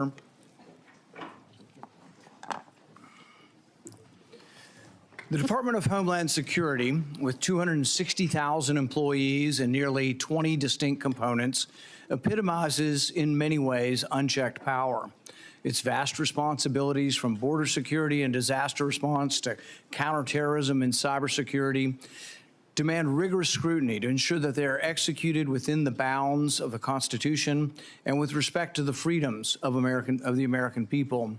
The Department of Homeland Security, with 260,000 employees and nearly 20 distinct components, epitomizes in many ways unchecked power. Its vast responsibilities from border security and disaster response to counterterrorism and cybersecurity demand rigorous scrutiny to ensure that they are executed within the bounds of the Constitution and with respect to the freedoms of the American people.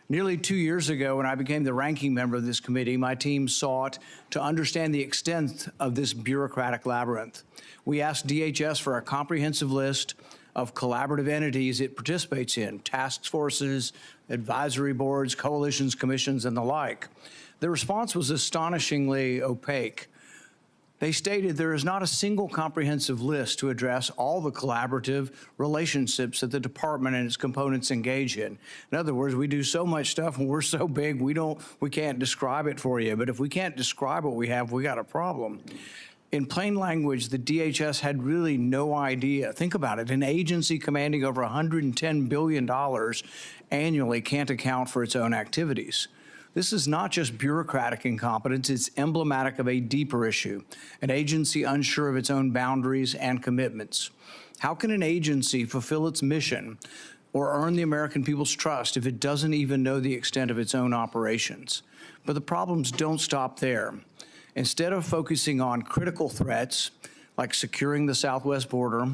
Nearly 2 years ago, when I became the ranking member of this committee, my team sought to understand the extent of this bureaucratic labyrinth. We asked DHS for a comprehensive list of collaborative entities it participates in, task forces, advisory boards, coalitions, commissions, and the like. The response was astonishingly opaque. They stated there is not a single comprehensive list to address all the collaborative relationships that the department and its components engage in. In other words, we do so much stuff and we're so big we can't describe it for you. But if we can't describe what we have, we got a problem. In plain language, the DHS had really no idea. Think about it. An agency commanding over $110 billion annually can't account for its own activities. This is not just bureaucratic incompetence, it's emblematic of a deeper issue, an agency unsure of its own boundaries and commitments. How can an agency fulfill its mission or earn the American people's trust if it doesn't even know the extent of its own operations? But the problems don't stop there. Instead of focusing on critical threats, like securing the southwest border,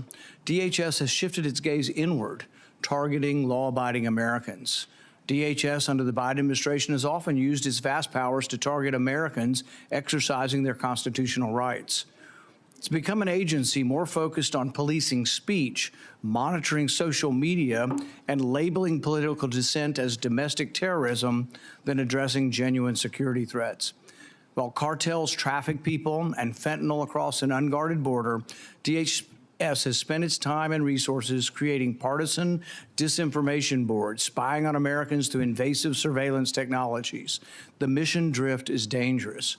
DHS has shifted its gaze inward, targeting law-abiding Americans. DHS under the Biden administration has often used its vast powers to target Americans exercising their constitutional rights. It's become an agency more focused on policing speech, monitoring social media, and labeling political dissent as domestic terrorism than addressing genuine security threats. While cartels traffic people and fentanyl across an unguarded border, DHS has spent its time and resources creating partisan disinformation boards, spying on Americans through invasive surveillance technologies. The mission drift is dangerous.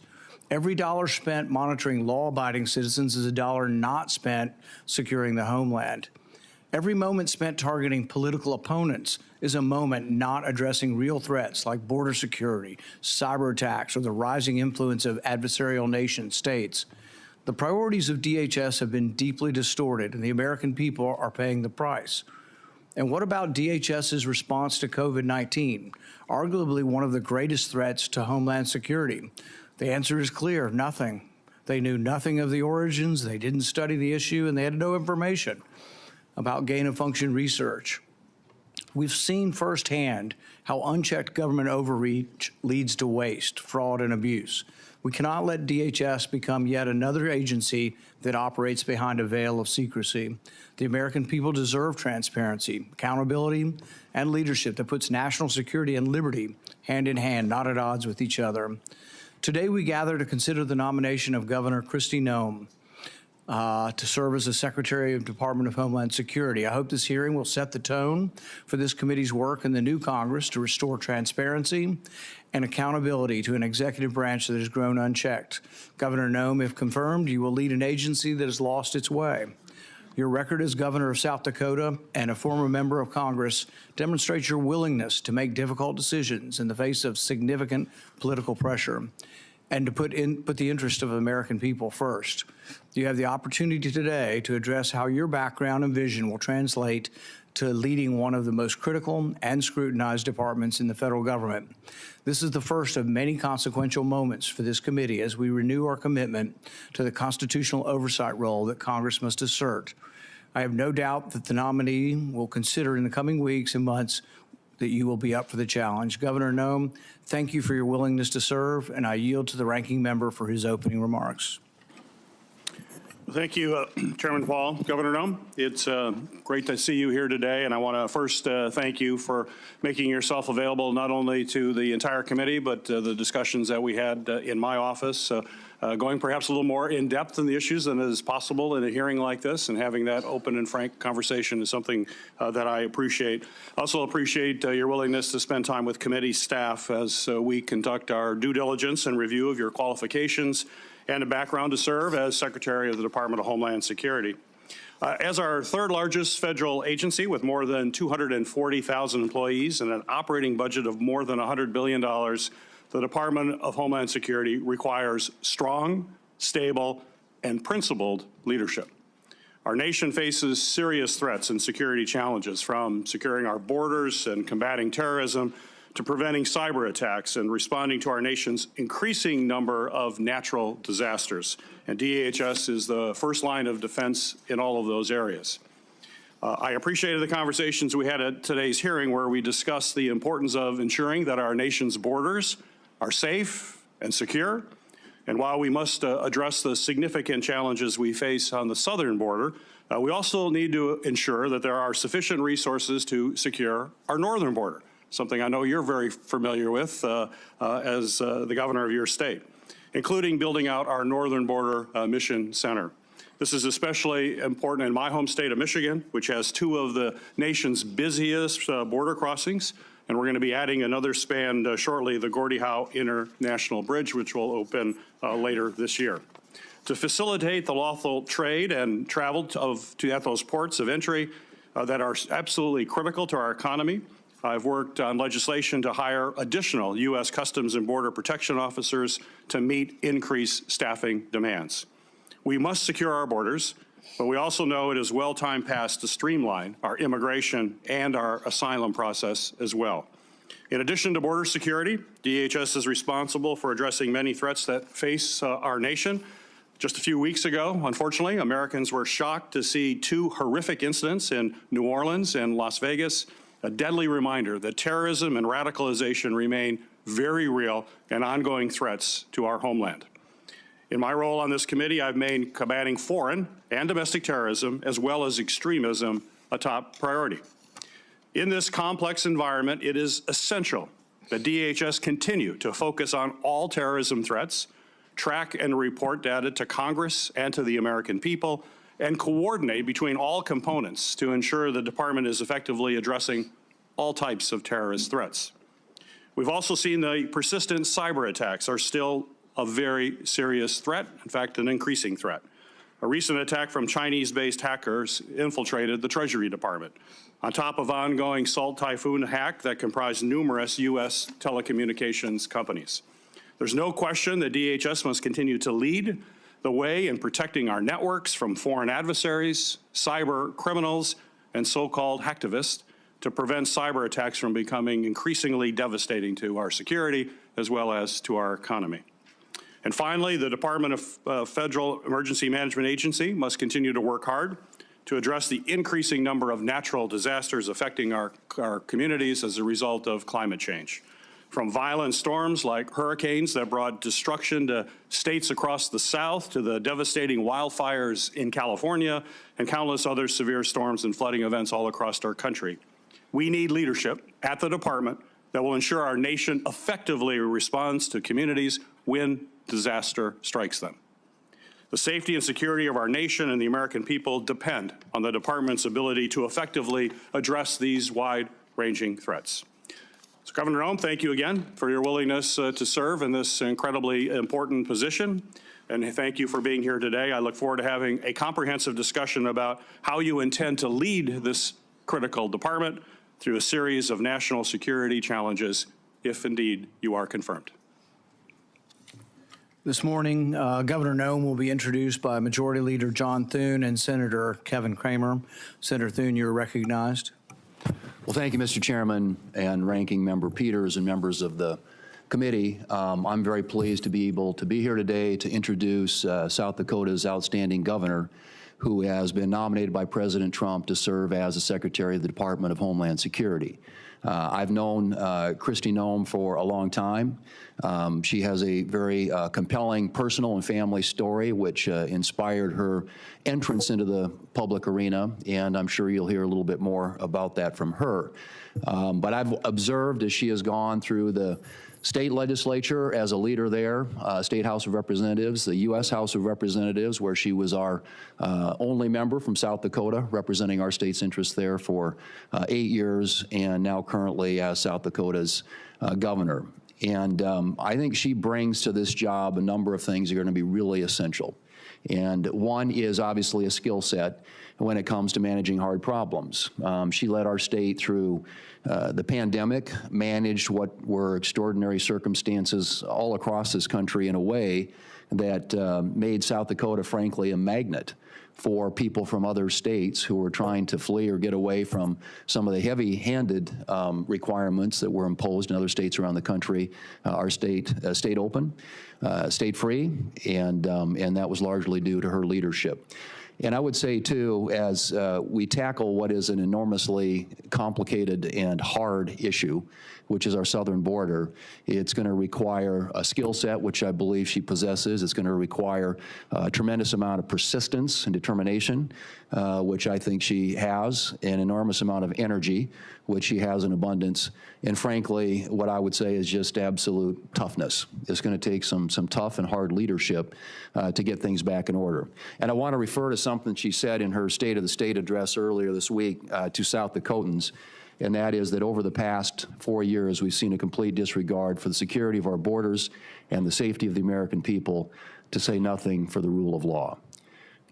Every dollar spent monitoring law-abiding citizens is a dollar not spent securing the homeland. Every moment spent targeting political opponents is a moment not addressing real threats like border security, cyber attacks, or the rising influence of adversarial nation states. The priorities of DHS have been deeply distorted, and the American people are paying the price. And what about DHS's response to COVID-19, arguably one of the greatest threats to Homeland Security? The answer is clear: nothing. They knew nothing of the origins, they didn't study the issue, and they had no information about gain-of-function research. We've seen firsthand how unchecked government overreach leads to waste, fraud, and abuse. We cannot let DHS become yet another agency that operates behind a veil of secrecy. The American people deserve transparency, accountability, and leadership that puts national security and liberty hand in hand, not at odds with each other. Today, we gather to consider the nomination of Governor Kristi Noem to serve as the Secretary of Department of Homeland Security. I hope this hearing will set the tone for this committee's work in the new Congress to restore transparency and accountability to an executive branch that has grown unchecked. Governor Noem, if confirmed, you will lead an agency that has lost its way. Your record as governor of South Dakota and a former member of Congress demonstrates your willingness to make difficult decisions in the face of significant political pressure and to put the interest of the American people first. You have the opportunity today to address how your background and vision will translate to leading one of the most critical and scrutinized departments in the federal government. This is the first of many consequential moments for this committee as we renew our commitment to the constitutional oversight role that Congress must assert. I have no doubt that the nominee will consider in the coming weeks and months that you will be up for the challenge. Governor Noem, thank you for your willingness to serve, and I yield to the ranking member for his opening remarks. Thank you, Chairman Paul. Governor Noem, it's great to see you here today, and I want to first thank you for making yourself available not only to the entire committee, but the discussions that we had in my office, going perhaps a little more in depth in the issues than is possible in a hearing like this, and having that open and frank conversation is something that I appreciate. I also appreciate your willingness to spend time with committee staff as we conduct our due diligence and review of your qualifications and a background to serve as Secretary of the Department of Homeland Security. As our third largest federal agency with more than 240,000 employees and an operating budget of more than $100 billion, the Department of Homeland Security requires strong, stable, and principled leadership. Our nation faces serious threats and security challenges, from securing our borders and combating terrorism to preventing cyber attacks and responding to our nation's increasing number of natural disasters. And DHS is the first line of defense in all of those areas. I appreciated the conversations we had at today's hearing, where we discussed the importance of ensuring that our nation's borders are safe and secure. And while we must address the significant challenges we face on the southern border, we also need to ensure that there are sufficient resources to secure our northern border, something I know you're very familiar with as the governor of your state, including building out our Northern Border Mission Center. This is especially important in my home state of Michigan, which has two of the nation's busiest border crossings, and we're going to be adding another span shortly, the Gordie Howe International Bridge, which will open later this year. To facilitate the lawful trade and travel at those ports of entry that are absolutely critical to our economy, I've worked on legislation to hire additional U.S. Customs and Border Protection officers to meet increased staffing demands. We must secure our borders, but we also know it is well time past to streamline our immigration and our asylum process as well. In addition to border security, DHS is responsible for addressing many threats that face our nation. Just a few weeks ago, unfortunately, Americans were shocked to see two horrific incidents in New Orleans and Las Vegas, a deadly reminder that terrorism and radicalization remain very real and ongoing threats to our homeland. In my role on this committee, I've made combating foreign and domestic terrorism, as well as extremism, a top priority. In this complex environment, it is essential that DHS continue to focus on all terrorism threats, track and report data to Congress and to the American people, and coordinate between all components to ensure the department is effectively addressing all types of terrorist threats. We've also seen the persistent cyber attacks are still a very serious threat, in fact, an increasing threat. A recent attack from Chinese-based hackers infiltrated the Treasury Department, on top of ongoing Salt Typhoon hack that comprised numerous U.S. telecommunications companies. There's no question that DHS must continue to lead the way in protecting our networks from foreign adversaries, cyber criminals, and so-called hacktivists to prevent cyber attacks from becoming increasingly devastating to our security as well as to our economy. And finally, the Department of Federal Emergency Management Agency must continue to work hard to address the increasing number of natural disasters affecting our communities as a result of climate change. From violent storms like hurricanes that brought destruction to states across the South, to the devastating wildfires in California, and countless other severe storms and flooding events all across our country. We need leadership at the department that will ensure our nation effectively responds to communities when disaster strikes them. The safety and security of our nation and the American people depend on the department's ability to effectively address these wide-ranging threats. So, Governor Noem, thank you again for your willingness to serve in this incredibly important position. And thank you for being here today. I look forward to having a comprehensive discussion about how you intend to lead this critical department through a series of national security challenges, if indeed you are confirmed. This morning, Governor Noem will be introduced by Majority Leader John Thune and Senator Kevin Cramer. Senator Thune, you're recognized. Well, thank you, Mr. Chairman and Ranking Member Peters and members of the committee. I'm very pleased to be able to be here today to introduce South Dakota's outstanding governor, who has been nominated by President Trump to serve as the Secretary of the Department of Homeland Security. I've known Kristi Noem for a long time. She has a very compelling personal and family story, which inspired her entrance into the public arena, and I'm sure you'll hear a little bit more about that from her. But I've observed as she has gone through the state legislature as a leader there, State House of Representatives, the U.S. House of Representatives, where she was our only member from South Dakota, representing our state's interests there for 8 years, and now currently as South Dakota's governor. And I think she brings to this job a number of things that are going to be really essential. And one is obviously a skill set when it comes to managing hard problems. She led our state through the pandemic, managed what were extraordinary circumstances all across this country in a way that made South Dakota, frankly, a magnet for people from other states who were trying to flee or get away from some of the heavy-handed requirements that were imposed in other states around the country. Our state stayed open, stayed free, and that was largely due to her leadership. And I would say, too, as we tackle what is an enormously complicated and hard issue, which is our southern border, it's going to require a skill set, which I believe she possesses. It's going to require a tremendous amount of persistence and determination, which I think she has, an enormous amount of energy, which she has in abundance, and frankly, what I would say is just absolute toughness. It's going to take some tough and hard leadership to get things back in order. And I want to refer to something she said in her State of the State address earlier this week to South Dakotans, and that is that over the past 4 years, we've seen a complete disregard for the security of our borders and the safety of the American people, to say nothing for the rule of law.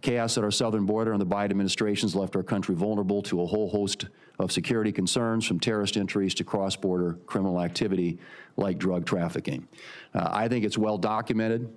Chaos at our southern border and the Biden administration has left our country vulnerable to a whole host of security concerns, from terrorist entries to cross-border criminal activity like drug trafficking. I think it's well documented,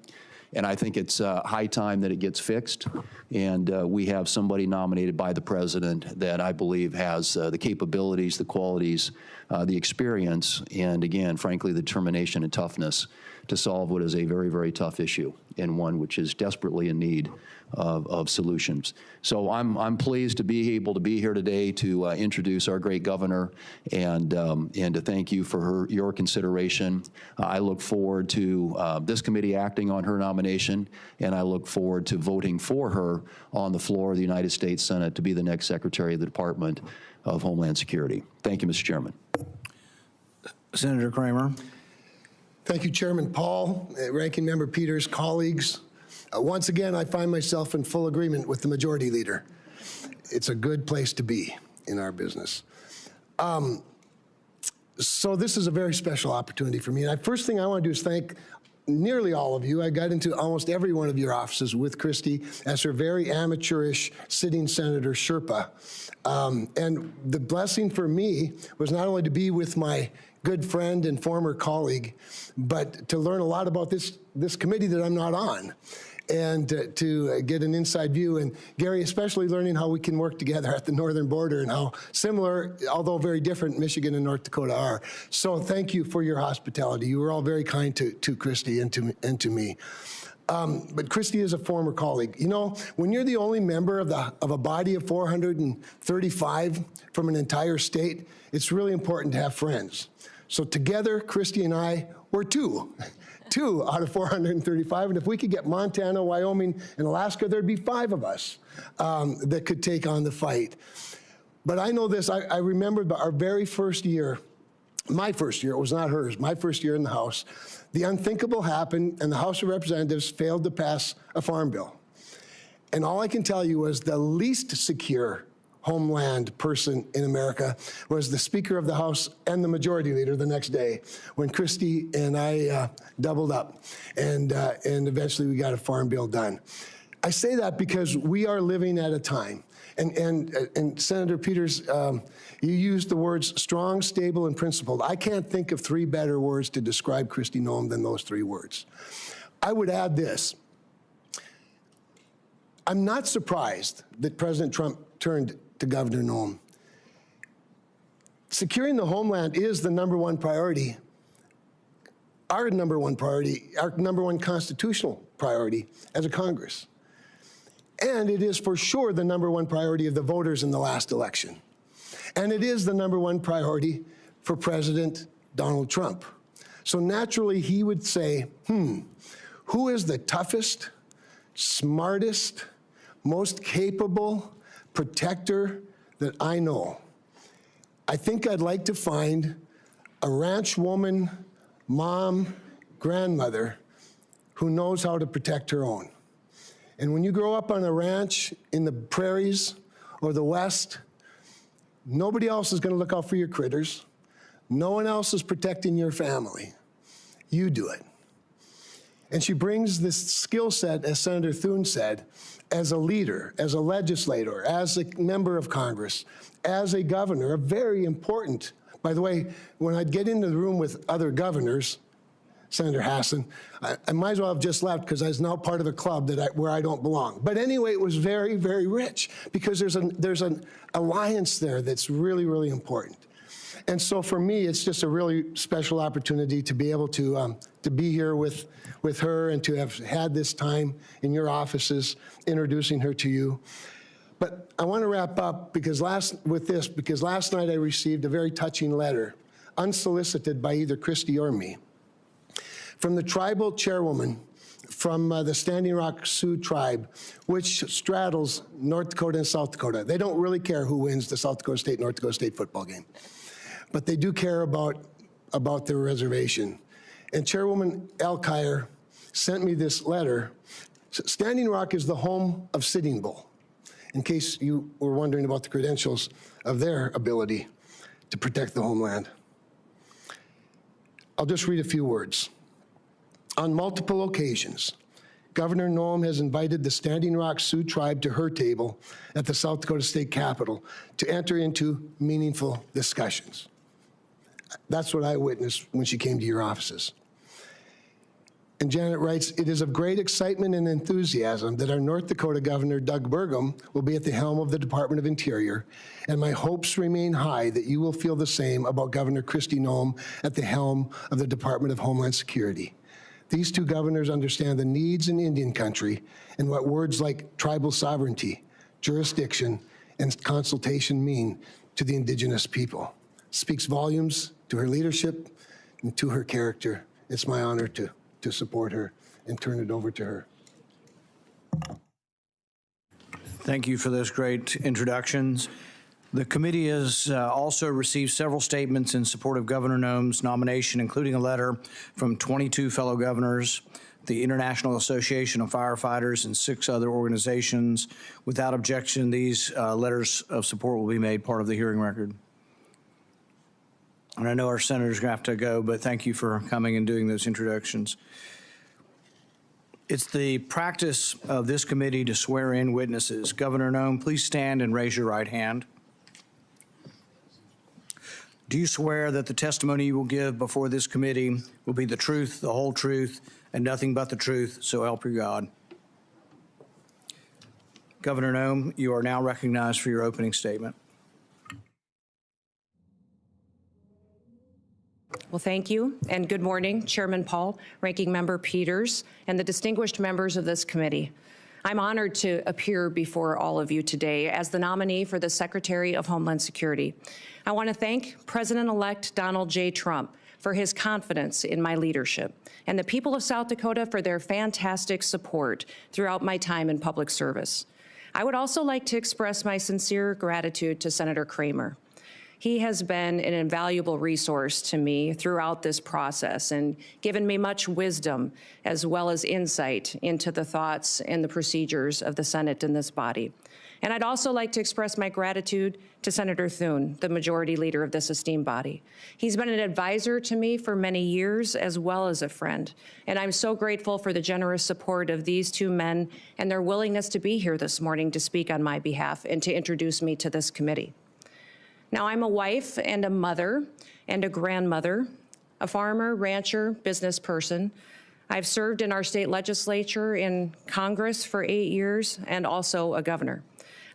and I think it's high time that it gets fixed. And we have somebody nominated by the president that I believe has the capabilities, the qualities, the experience, and again, frankly, the determination and toughness to solve what is a very, very tough issue, and one which is desperately in need of solutions. So I'm pleased to be able to be here today to introduce our great governor and to thank you for your consideration. I look forward to this committee acting on her nomination, and I look forward to voting for her on the floor of the United States Senate to be the next Secretary of the Department of Homeland Security. Thank you, Mr. Chairman. Senator Kramer. Thank you, Chairman Paul, Ranking Member Peters, colleagues. Once again, I find myself in full agreement with the Majority Leader. It's a good place to be in our business. So this is a very special opportunity for me. And first thing I want to do is thank nearly all of you. I got into almost every one of your offices with Kristi as her very amateurish sitting Senator Sherpa. And the blessing for me was not only to be with my good friend and former colleague, but to learn a lot about this committee that I'm not on, and to get an inside view. And Gary, especially learning how we can work together at the northern border and how similar, although very different, Michigan and North Dakota are. So thank you for your hospitality. You were all very kind to Kristi and to me. But Kristi is a former colleague. You know, when you're the only member of a body of 435 from an entire state, it's really important to have friends. So together, Kristi and I were two out of 435. And if we could get Montana, Wyoming, and Alaska, there'd be 5 of us that could take on the fight. But I know this, I remember our very first year, my first year, it was not hers, my first year in the House, the unthinkable happened, and the House of Representatives failed to pass a farm bill. And all I can tell you was the least secure homeland person in America was the Speaker of the House and the Majority Leader the next day, when Kristi and I doubled up, and eventually we got a farm bill done. I say that because we are living at a time, and Senator Peters, you used the words strong, stable, and principled. I can't think of 3 better words to describe Kristi Noem than those 3 words. I would add this. I'm not surprised that President Trump turned to Governor Noem. Securing the homeland is the #1 priority, our #1 priority, our #1 constitutional priority as a Congress. And it is for sure the #1 priority of the voters in the last election. And it is the #1 priority for President Donald Trump. So naturally, he would say, who is the toughest, smartest, most capable protector that I know? I think I'd like to find a ranch woman, mom, grandmother who knows how to protect her own. And when you grow up on a ranch in the prairies or the West, nobody else is going to look out for your critters. No one else is protecting your family. You do it. And she brings this skill set, as Senator Thune said, as a leader, as a legislator, as a member of Congress, as a governor, a very important. By the way, when I'd get into the room with other governors, Senator Hassan, I might as well have just left because I was now part of a club where I don't belong. But anyway, it was very, very rich because there's an alliance there that's really, really important. And so for me, it's just a really special opportunity to be able to be here with her and to have had this time in your offices introducing her to you. But I want to wrap up because last night I received a very touching letter, unsolicited by either Kristi or me, from the tribal chairwoman from the Standing Rock Sioux tribe, which straddles North Dakota and South Dakota. They don't really care who wins the South Dakota State, North Dakota State football game, but they do care about their reservation. And Chairwoman Alkire sent me this letter. Standing Rock is the home of Sitting Bull, in case you were wondering about the credentials of their ability to protect the homeland. I'll just read a few words. On multiple occasions, Governor Noem has invited the Standing Rock Sioux tribe to her table at the South Dakota State Capitol to enter into meaningful discussions. That's what I witnessed when she came to your offices. And Janet writes, it is of great excitement and enthusiasm that our North Dakota Governor, Doug Burgum, will be at the helm of the Department of Interior, and my hopes remain high that you will feel the same about Governor Kristi Noem at the helm of the Department of Homeland Security. These two governors understand the needs in Indian country and what words like tribal sovereignty, jurisdiction, and consultation mean to the indigenous people. Speaks volumes to her leadership and to her character. It's my honor to support her and turn it over to her. Thank you for those great introductions. The committee has also received several statements in support of Governor Noem's nomination, including a letter from 22 fellow governors, the International Association of Firefighters, and 6 other organizations. Without objection, these letters of support will be made part of the hearing record. And I know our senators are going to have to go, but thank you for coming and doing those introductions. It's the practice of this committee to swear in witnesses. Governor Noem, please stand and raise your right hand. Do you swear that the testimony you will give before this committee will be the truth, the whole truth, and nothing but the truth, so help you God? Governor Noem, you are now recognized for your opening statement. Well, thank you, and good morning, Chairman Paul, Ranking Member Peters, and the distinguished members of this committee. I'm honored to appear before all of you today as the nominee for the Secretary of Homeland Security. I want to thank President-elect Donald J. Trump for his confidence in my leadership, and the people of South Dakota for their fantastic support throughout my time in public service. I would also like to express my sincere gratitude to Senator Kramer. He has been an invaluable resource to me throughout this process and given me much wisdom as well as insight into the thoughts and the procedures of the Senate and this body. And I'd also like to express my gratitude to Senator Thune, the majority leader of this esteemed body. He's been an advisor to me for many years as well as a friend, and I'm so grateful for the generous support of these two men and their willingness to be here this morning to speak on my behalf and to introduce me to this committee. Now, I'm a wife and a mother and a grandmother, a farmer, rancher, business person. I've served in our state legislature, in Congress for 8 years, and also a governor.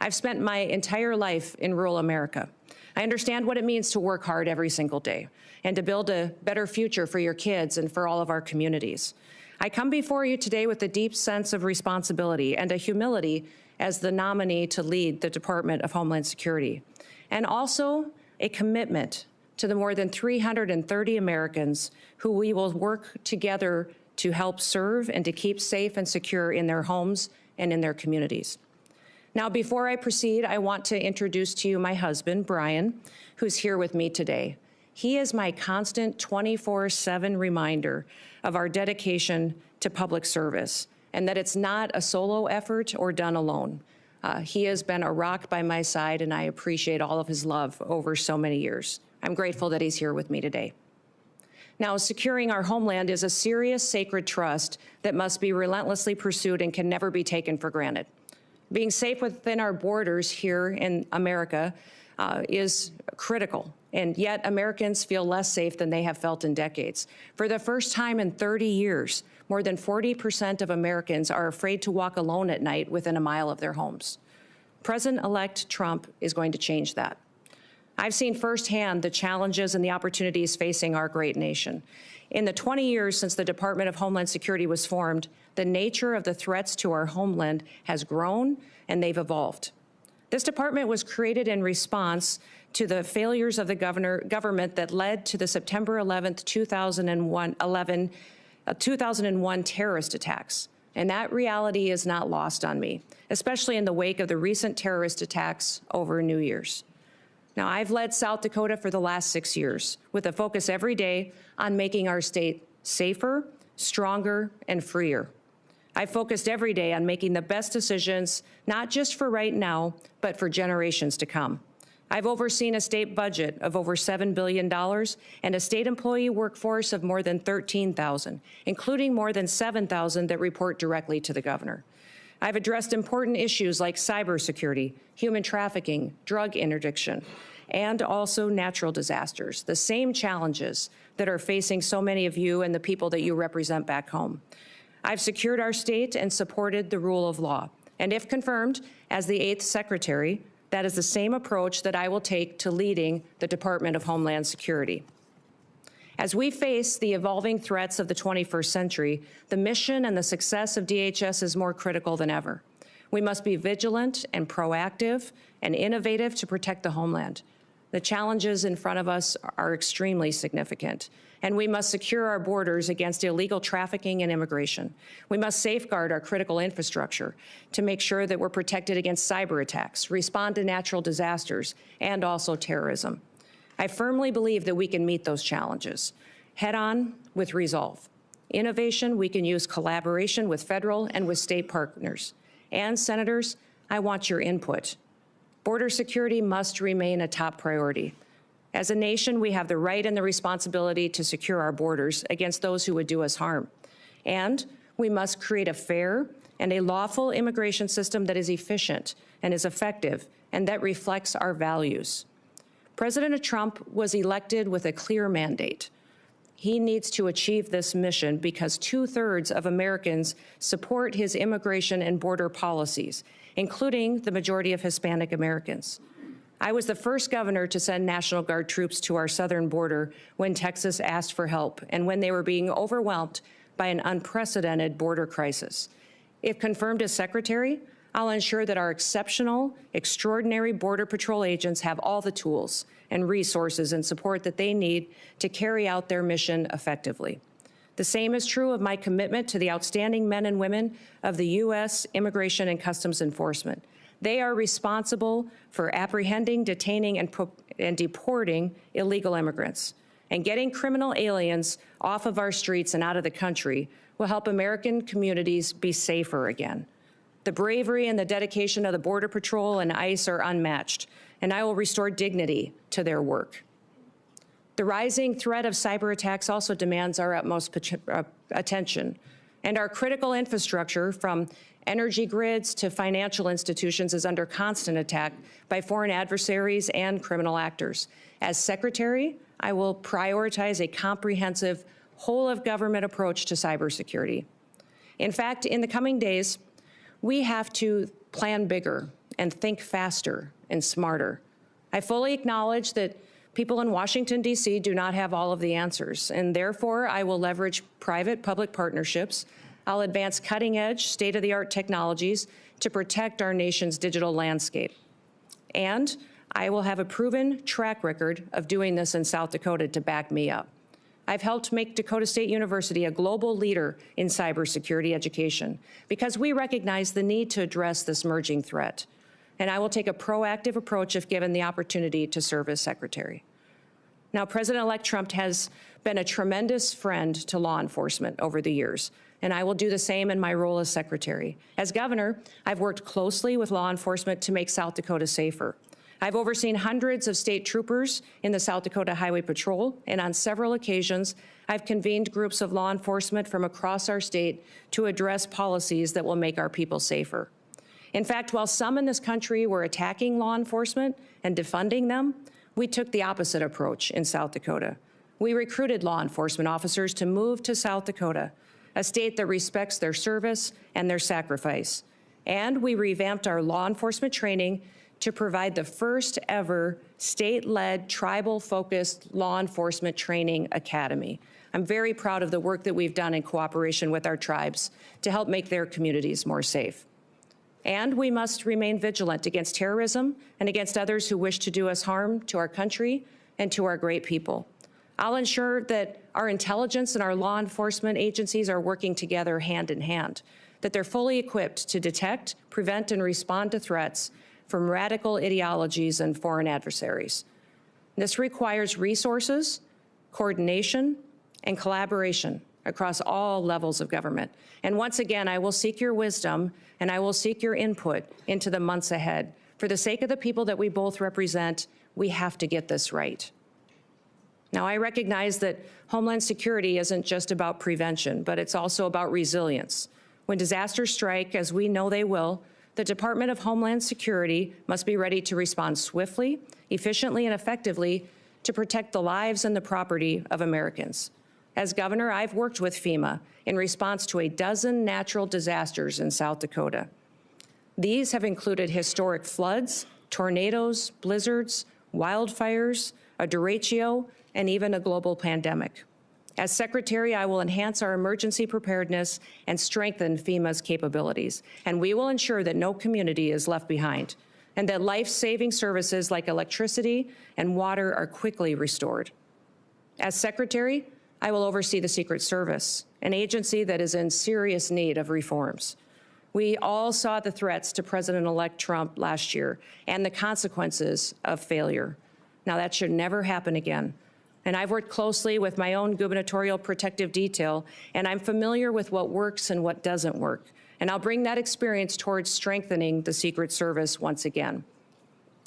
I've spent my entire life in rural America. I understand what it means to work hard every single day and to build a better future for your kids and for all of our communities. I come before you today with a deep sense of responsibility and a humility as the nominee to lead the Department of Homeland Security, and also a commitment to the more than 330 Americans who we will work together to help serve and to keep safe and secure in their homes and in their communities. Now, before I proceed, I want to introduce to you my husband, Brian, who's here with me today. He is my constant 24/7 reminder of our dedication to public service and that it's not a solo effort or done alone. He has been a rock by my side, and I appreciate all of his love over so many years. I'm grateful that he's here with me today. Now, securing our homeland is a serious, sacred trust that must be relentlessly pursued and can never be taken for granted. Being safe within our borders here in America is critical, and yet Americans feel less safe than they have felt in decades. For the first time in 30 years, more than 40% of Americans are afraid to walk alone at night within a mile of their homes. President-elect Trump is going to change that. I've seen firsthand the challenges and the opportunities facing our great nation. In the 20 years since the Department of Homeland Security was formed, the nature of the threats to our homeland has grown and they've evolved. This department was created in response to the failures of the government that led to the September 11th, 2001 terrorist attacks. And that reality is not lost on me, especially in the wake of the recent terrorist attacks over New Year's. Now, I've led South Dakota for the last 6 years with a focus every day on making our state safer, stronger, and freer. I've focused every day on making the best decisions, not just for right now, but for generations to come. I've overseen a state budget of over $7 billion and a state employee workforce of more than 13,000, including more than 7,000 that report directly to the governor. I've addressed important issues like cybersecurity, human trafficking, drug interdiction, and also natural disasters, the same challenges that are facing so many of you and the people that you represent back home. I've secured our state and supported the rule of law. And if confirmed as the 8th Secretary, that is the same approach that I will take to leading the Department of Homeland Security. As we face the evolving threats of the 21st century, the mission and the success of DHS is more critical than ever. We must be vigilant and proactive and innovative to protect the homeland. The challenges in front of us are extremely significant, and we must secure our borders against illegal trafficking and immigration. We must safeguard our critical infrastructure to make sure that we're protected against cyber attacks, respond to natural disasters, and also terrorism. I firmly believe that we can meet those challenges head-on with resolve. Innovation, we can use collaboration with federal and with state partners. And senators, I want your input. Border security must remain a top priority. As a nation, we have the right and the responsibility to secure our borders against those who would do us harm. And we must create a fair and a lawful immigration system that is efficient and is effective and that reflects our values. President Trump was elected with a clear mandate. He needs to achieve this mission because 2/3 of Americans support his immigration and border policies, including the majority of Hispanic Americans. I was the first governor to send National Guard troops to our southern border when Texas asked for help and when they were being overwhelmed by an unprecedented border crisis. If confirmed as secretary, I'll ensure that our exceptional, extraordinary Border Patrol agents have all the tools and resources and support that they need to carry out their mission effectively. The same is true of my commitment to the outstanding men and women of the U.S. Immigration and Customs Enforcement. They are responsible for apprehending, detaining, and deporting illegal immigrants. And getting criminal aliens off of our streets and out of the country will help American communities be safer again. The bravery and the dedication of the Border Patrol and ICE are unmatched, and I will restore dignity to their work. The rising threat of cyber attacks also demands our utmost attention, and our critical infrastructure, from energy grids to financial institutions, is under constant attack by foreign adversaries and criminal actors. As Secretary, I will prioritize a comprehensive, whole-of-government approach to cybersecurity. In fact, in the coming days, we have to plan bigger and think faster and smarter. I fully acknowledge that people in Washington, D.C. do not have all of the answers, and therefore I will leverage private-public partnerships. I'll advance cutting-edge, state-of-the-art technologies to protect our nation's digital landscape. And I will have a proven track record of doing this in South Dakota to back me up. I've helped make Dakota State University a global leader in cybersecurity education because we recognize the need to address this emerging threat. And I will take a proactive approach if given the opportunity to serve as secretary. Now, President-elect Trump has been a tremendous friend to law enforcement over the years, and I will do the same in my role as secretary. As governor, I've worked closely with law enforcement to make South Dakota safer. I've overseen hundreds of state troopers in the South Dakota Highway Patrol, and on several occasions, I've convened groups of law enforcement from across our state to address policies that will make our people safer. In fact, while some in this country were attacking law enforcement and defunding them, we took the opposite approach in South Dakota. We recruited law enforcement officers to move to South Dakota, a state that respects their service and their sacrifice. And we revamped our law enforcement training to provide the first ever state-led, tribal-focused law enforcement training academy. I'm very proud of the work that we've done in cooperation with our tribes to help make their communities more safe. And we must remain vigilant against terrorism and against others who wish to do us harm to our country and to our great people. I'll ensure that our intelligence and our law enforcement agencies are working together hand in hand, that they're fully equipped to detect, prevent, and respond to threats from radical ideologies and foreign adversaries. This requires resources, coordination, and collaboration across all levels of government. And once again, I will seek your wisdom and I will seek your input into the months ahead. For the sake of the people that we both represent, we have to get this right. Now, I recognize that Homeland Security isn't just about prevention, but it's also about resilience. When disasters strike, as we know they will, the Department of Homeland Security must be ready to respond swiftly, efficiently, and effectively to protect the lives and the property of Americans. As governor, I've worked with FEMA in response to a dozen natural disasters in South Dakota. These have included historic floods, tornadoes, blizzards, wildfires, a derecho, and even a global pandemic. As Secretary, I will enhance our emergency preparedness and strengthen FEMA's capabilities, and we will ensure that no community is left behind, and that life-saving services like electricity and water are quickly restored. As Secretary, I will oversee the Secret Service, an agency that is in serious need of reforms. We all saw the threats to President-elect Trump last year and the consequences of failure. Now, that should never happen again. And I've worked closely with my own gubernatorial protective detail, and I'm familiar with what works and what doesn't work. And I'll bring that experience towards strengthening the Secret Service once again.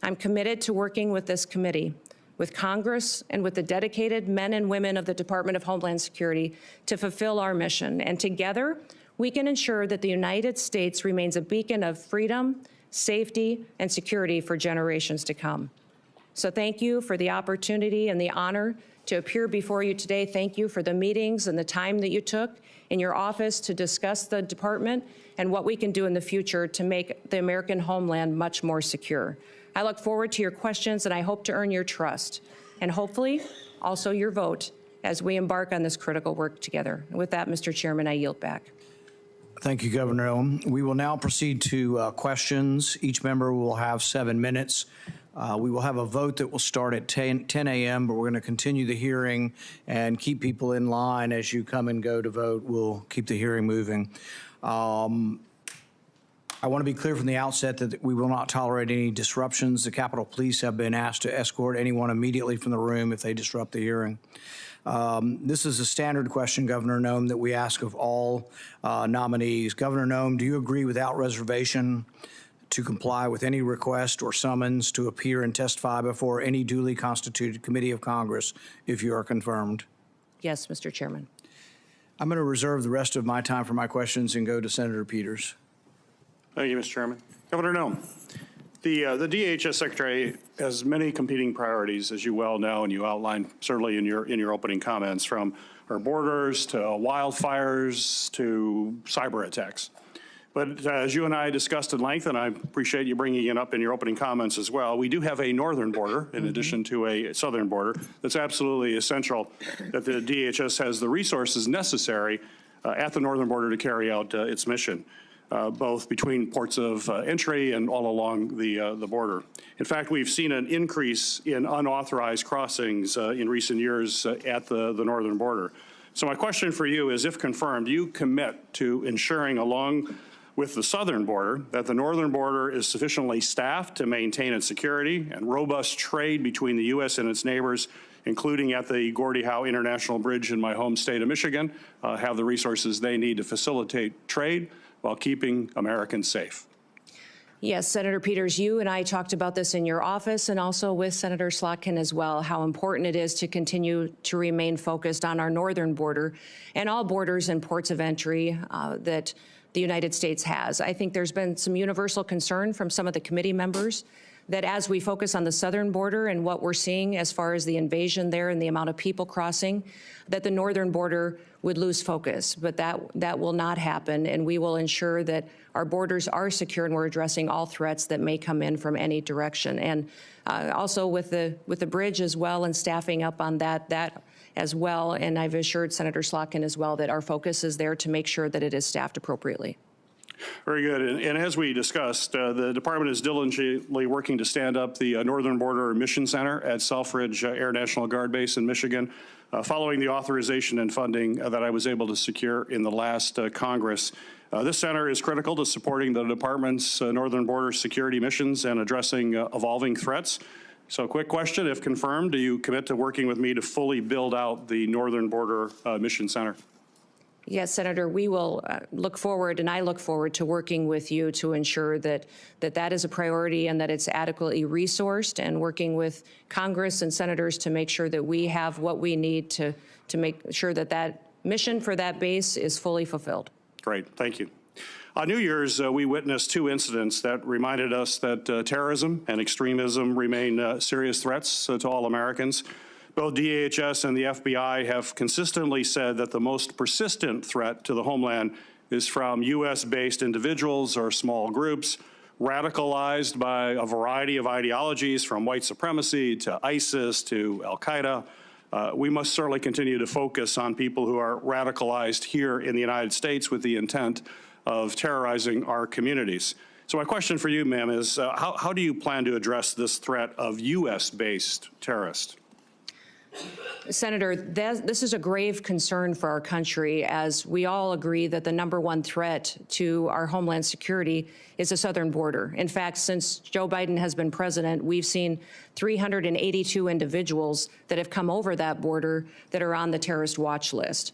I'm committed to working with this committee, with Congress, and with the dedicated men and women of the Department of Homeland Security to fulfill our mission. And together, we can ensure that the United States remains a beacon of freedom, safety, and security for generations to come. So thank you for the opportunity and the honor to appear before you today. Thank you for the meetings and the time that you took in your office to discuss the department and what we can do in the future to make the American homeland much more secure. I look forward to your questions, and I hope to earn your trust, and hopefully also your vote as we embark on this critical work together. And with that, Mr. Chairman, I yield back. Thank you, Governor Noem. We will now proceed to questions. Each member will have 7 minutes. We will have a vote that will start at 10 a.m., but we're going to continue the hearing and keep people in line as you come and go to vote. We'll keep the hearing moving. I want to be clear from the outset that we will not tolerate any disruptions. The Capitol Police have been asked to escort anyone immediately from the room if they disrupt the hearing. This is a standard question, Governor Noem, that we ask of all nominees. Governor Noem, do you agree without reservation to comply with any request or summons to appear and testify before any duly constituted committee of Congress if you are confirmed? Yes, Mr. Chairman. I'm going to reserve the rest of my time for my questions and go to Senator Peters. Thank you, Mr. Chairman. Governor Noem, the DHS Secretary has many competing priorities, as you well know, and you outlined certainly in your opening comments, from our borders to wildfires to cyber attacks. But as you and I discussed at length, and I appreciate you bringing it up in your opening comments as well, we do have a northern border in addition to a southern border. That's absolutely essential that the DHS has the resources necessary at the northern border to carry out its mission, both between ports of entry and all along the border. In fact, we've seen an increase in unauthorized crossings in recent years at the northern border. So my question for you is, if confirmed, do you commit to ensuring along with the southern border that the northern border is sufficiently staffed to maintain its security and robust trade between the U.S. and its neighbors, including at the Gordie Howe International Bridge in my home state of Michigan, have the resources they need to facilitate trade while keeping Americans safe? Yes, Senator Peters, you and I talked about this in your office and also with Senator Slotkin as well, how important it is to continue to remain focused on our northern border and all borders and ports of entry that the United States has. I think there's been some universal concern from some of the committee members that as we focus on the southern border and what we're seeing as far as the invasion there and the amount of people crossing, that the northern border would lose focus. But that will not happen, and we will ensure that our borders are secure and we're addressing all threats that may come in from any direction. And also with the bridge as well and staffing up on that as well. And I've assured Senator Slotkin as well that our focus is there to make sure that it is staffed appropriately. Very good. And as we discussed, the department is diligently working to stand up the Northern Border Mission Center at Selfridge Air National Guard Base in Michigan, following the authorization and funding that I was able to secure in the last Congress. This center is critical to supporting the department's Northern Border security missions and addressing evolving threats. So quick question, if confirmed, do you commit to working with me to fully build out the Northern Border Mission Center? Yes, Senator, we will look forward, and I look forward to working with you to ensure that that is a priority and that it's adequately resourced, and working with Congress and senators to make sure that we have what we need to make sure that that mission for that base is fully fulfilled. Great, thank you. On New Year's, we witnessed two incidents that reminded us that terrorism and extremism remain serious threats to all Americans. Both DHS and the FBI have consistently said that the most persistent threat to the homeland is from U.S.-based individuals or small groups radicalized by a variety of ideologies, from white supremacy to ISIS to al-Qaeda. We must certainly continue to focus on people who are radicalized here in the United States with the intent of terrorizing our communities. So my question for you, ma'am, is how do you plan to address this threat of U.S.-based terrorists? Senator, this is a grave concern for our country, as we all agree that the #1 threat to our homeland security is the southern border. In fact, since Joe Biden has been president, we've seen 382 individuals that have come over that border that are on the terrorist watch list.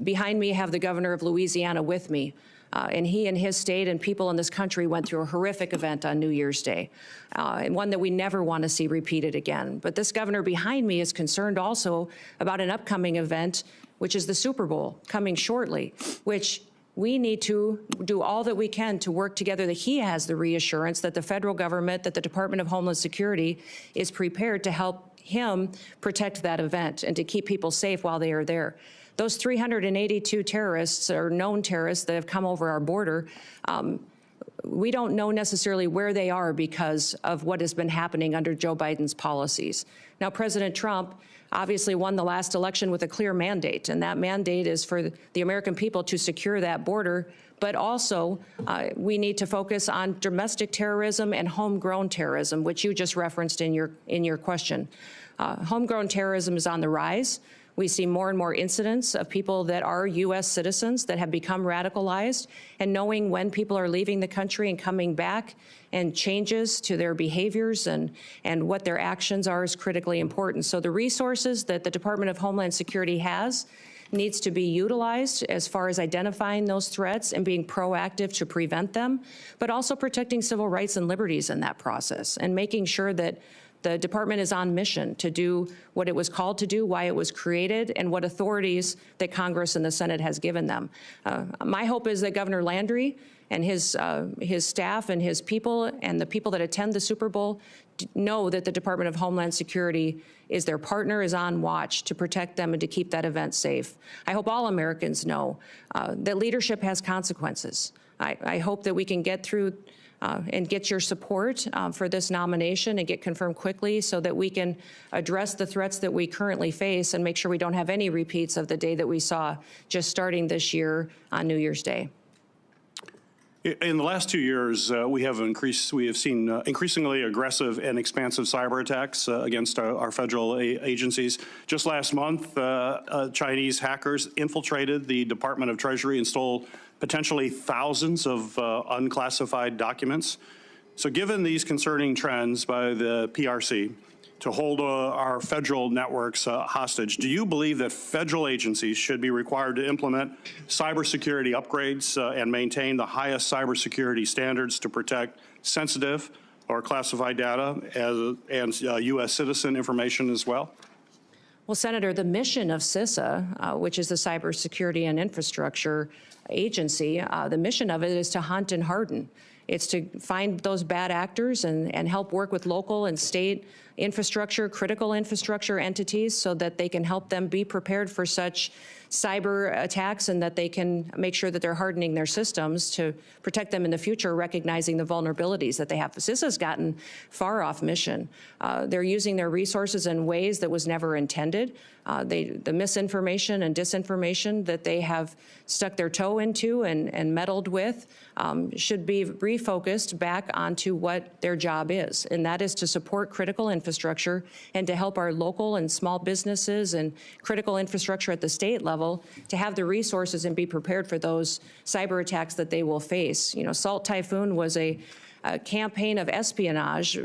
Behind me have the governor of Louisiana with me. And he and his state and people in this country went through a horrific event on New Year's Day, and one that we never want to see repeated again. But this governor behind me is concerned also about an upcoming event, which is the Super Bowl coming shortly, which we need to do all that we can to work together, that he has the reassurance that the federal government, that the Department of Homeland Security is prepared to help him protect that event and to keep people safe while they are there. Those 382 terrorists, or known terrorists, that have come over our border, we don't know necessarily where they are because of what has been happening under Joe Biden's policies. Now, President Trump obviously won the last election with a clear mandate, and that mandate is for the American people to secure that border. But also, we need to focus on domestic terrorism and homegrown terrorism, which you just referenced in your question. Homegrown terrorism is on the rise. We see more and more incidents of people that are U.S. citizens that have become radicalized, and knowing when people are leaving the country and coming back and changes to their behaviors and what their actions are is critically important. So the resources that the Department of Homeland Security has needs to be utilized as far as identifying those threats and being proactive to prevent them, but also protecting civil rights and liberties in that process, and making sure that the department is on mission to do what it was called to do, why it was created, and what authorities that Congress and the Senate has given them. My hope is that Governor Landry and his staff and his people and the people that attend the Super Bowl know that the Department of Homeland Security is their partner, is on watch to protect them and to keep that event safe. I hope all Americans know that leadership has consequences. I hope that we can get through and get your support for this nomination and get confirmed quickly so that we can address the threats that we currently face and make sure we don't have any repeats of the day that we saw just starting this year on New Year's Day. In the last 2 years, we have seen increasingly aggressive and expansive cyber attacks against our federal agencies. Just last month, Chinese hackers infiltrated the Department of Treasury and stole potentially thousands of unclassified documents. So given these concerning trends by the PRC, to hold our federal networks hostage. Do you believe that federal agencies should be required to implement cybersecurity upgrades and maintain the highest cybersecurity standards to protect sensitive or classified data and U.S. citizen information as well? Well, Senator, the mission of CISA, which is the Cybersecurity and Infrastructure Agency, the mission of it is to hunt and harden. It's to find those bad actors and help work with local and state infrastructure, critical infrastructure entities so that they can help them be prepared for such cyber attacks and that they can make sure that they're hardening their systems to protect them in the future, recognizing the vulnerabilities that they have. CISA's gotten far off mission. They're using their resources in ways that was never intended. The misinformation and disinformation that they have stuck their toe into and meddled with should be refocused back onto what their job is, and that is to support critical infrastructure and to help our local and small businesses and critical infrastructure at the state level to have the resources and be prepared for those cyber attacks that they will face. You know, Salt Typhoon was a campaign of espionage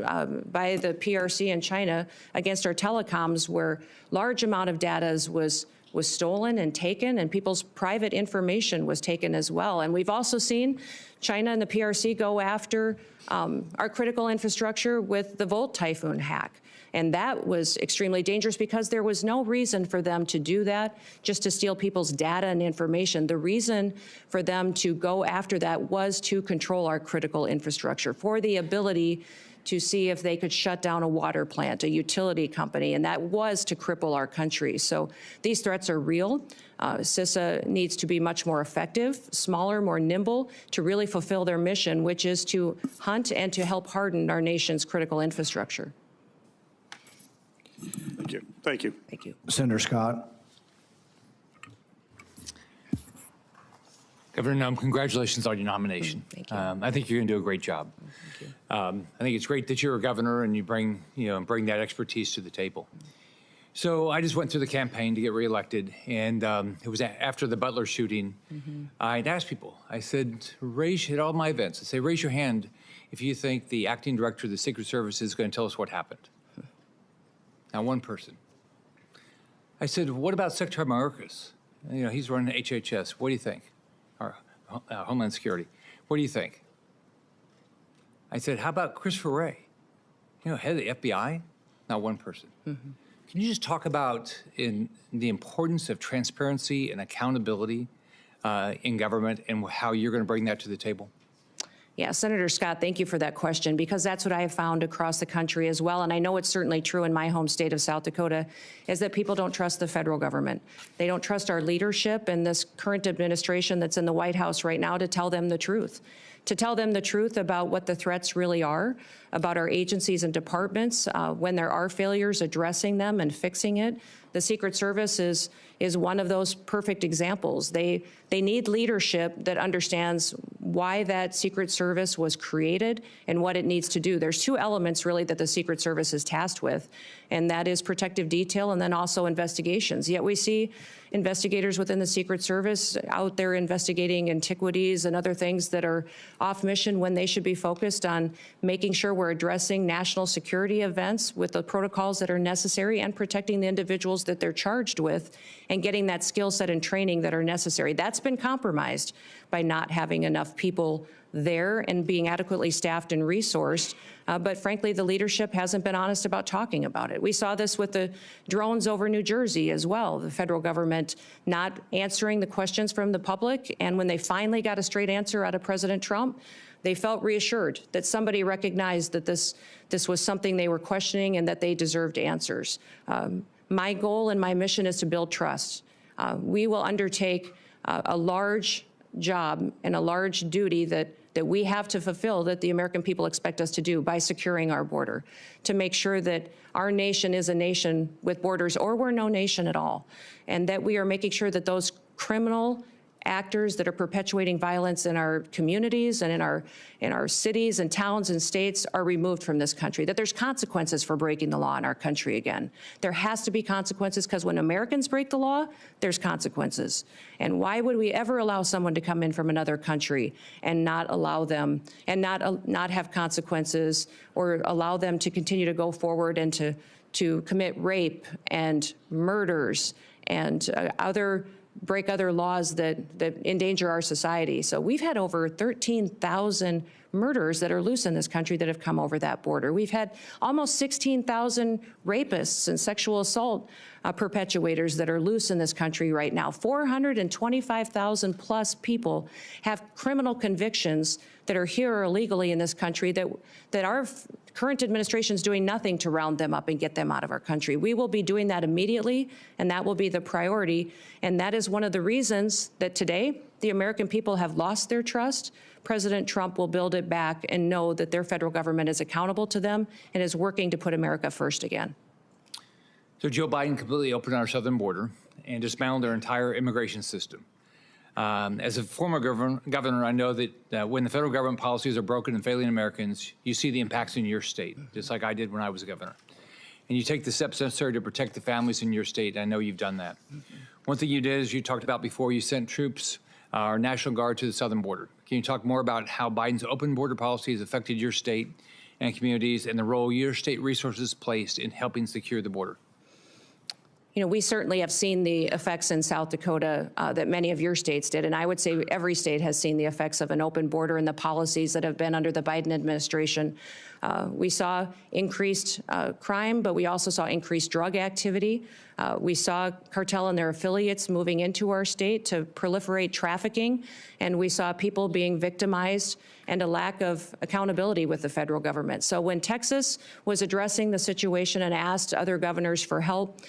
by the PRC in China against our telecoms, where large amount of data was stolen and taken, and people's private information was taken as well. And we've also seen China and the PRC go after our critical infrastructure with the Volt Typhoon hack. And that was extremely dangerous because there was no reason for them to do that, just to steal people's data and information. The reason for them to go after that was to control our critical infrastructure, for the ability to see if they could shut down a water plant, a utility company, and that was to cripple our country. So these threats are real. CISA needs to be much more effective, smaller, more nimble, to really fulfill their mission, which is to hunt and to help harden our nation's critical infrastructure. Thank you. Thank you. Thank you. Senator Scott. Governor Noem, congratulations on your nomination. Thank you. I think you're going to do a great job. Thank you. I think it's great that you're a governor and you bring that expertise to the table. So I just went through the campaign to get reelected, and it was after the Butler shooting. I'd asked people, I said, at all my events, I'd say, raise your hand if you think the acting director of the Secret Service is going to tell us what happened. Not one person. I said, what about Secretary Mayorkas? You know, he's running HHS. What do you think? Or Homeland Security. What do you think? I said, how about Christopher Wray? You know, head of the FBI? Not one person. Can you just talk about the importance of transparency and accountability in government and how you're going to bring that to the table? Yeah, Senator Scott, thank you for that question, because that's what I have found across the country as well, and I know it's certainly true in my home state of South Dakota, is that people don't trust the federal government. They don't trust our leadership and this current administration that's in the White House right now to tell them the truth. To tell them the truth about what the threats really are, about our agencies and departments, when there are failures, addressing them and fixing it. The Secret Service is one of those perfect examples. They need leadership that understands why that Secret Service was created and what it needs to do. There's two elements really that the Secret Service is tasked with, and that is protective detail and then also investigations. Yet we see investigators within the Secret Service out there investigating antiquities and other things that are off mission when they should be focused on making sure we're addressing national security events with the protocols that are necessary and protecting the individuals that they're charged with and getting that skill set and training that are necessary. That's been compromised by not having enough people there and being adequately staffed and resourced. But frankly, the leadership hasn't been honest about talking about it. We saw this with the drones over New Jersey as well, the federal government not answering the questions from the public. And when they finally got a straight answer out of President Trump, they felt reassured that somebody recognized that this was something they were questioning and that they deserved answers. My goal and my mission is to build trust. We will undertake a large job and a large duty that we have to fulfill, that the American people expect us to do by securing our border, to make sure that our nation is a nation with borders, or we're no nation at all, and that we are making sure that those criminal actors that are perpetuating violence in our communities and in our cities and towns and states are removed from this country, that there's consequences for breaking the law in our country again. There has to be consequences, because when Americans break the law, there's consequences. And why would we ever allow someone to come in from another country and not allow them, and not have consequences, or allow them to continue to go forward and to to commit rape and murders and break other laws that endanger our society. So we've had over 13,000 murderers that are loose in this country that have come over that border. We've had almost 16,000 rapists and sexual assault perpetuators that are loose in this country right now. 425,000 plus people have criminal convictions that are here illegally in this country that our current administration is doing nothing to round them up and get them out of our country. We will be doing that immediately, and that will be the priority. And that is one of the reasons that today the American people have lost their trust. President Trump will build it back and know that their federal government is accountable to them and is working to put America first again. So Joe Biden completely opened our southern border and dismantled our entire immigration system. As a former governor, I know that when the federal government policies are broken and failing Americans, you see the impacts in your state, just like I did when I was a governor. And you take the steps necessary to protect the families in your state. I know you've done that. One thing you did, as you talked about before, you sent troops, our National Guard, to the southern border. Can you talk more about how Biden's open border policy has affected your state and communities and the role your state resources placed in helping secure the border? You know, we certainly have seen the effects in South Dakota that many of your states did, and I would say every state has seen the effects of an open border and the policies that have been under the Biden administration. We saw increased crime, but we also saw increased drug activity. We saw cartel and their affiliates moving into our state to proliferate trafficking, and we saw people being victimized and a lack of accountability with the federal government. So when Texas was addressing the situation and asked other governors for help,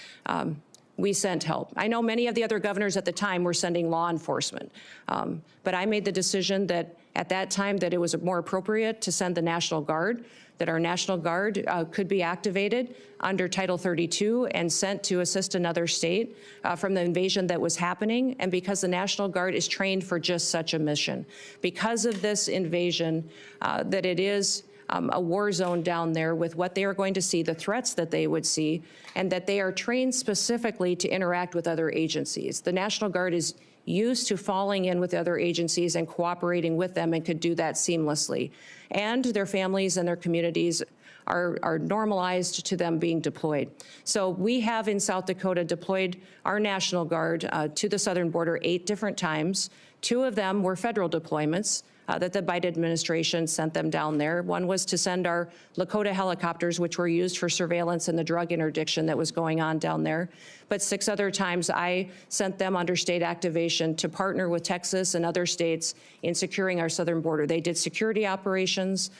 we sent help. I know many of the other governors at the time were sending law enforcement, but I made the decision that at that time that it was more appropriate to send the National Guard, that our National Guard could be activated under Title 32 and sent to assist another state from the invasion that was happening, and because the National Guard is trained for just such a mission. Because of this invasion, that it is a war zone down there with what they are going to see, the threats that they would see, and that they are trained specifically to interact with other agencies. The National Guard is used to falling in with other agencies and cooperating with them and could do that seamlessly. And their families and their communities are normalized to them being deployed. So we have in South Dakota deployed our National Guard to the southern border 8 different times. 2 of them were federal deployments that the Biden administration sent them down there. One was to send our Lakota helicopters, which were used for surveillance and the drug interdiction that was going on down there. But 6 other times I sent them under state activation to partner with Texas and other states in securing our southern border. They did security operations.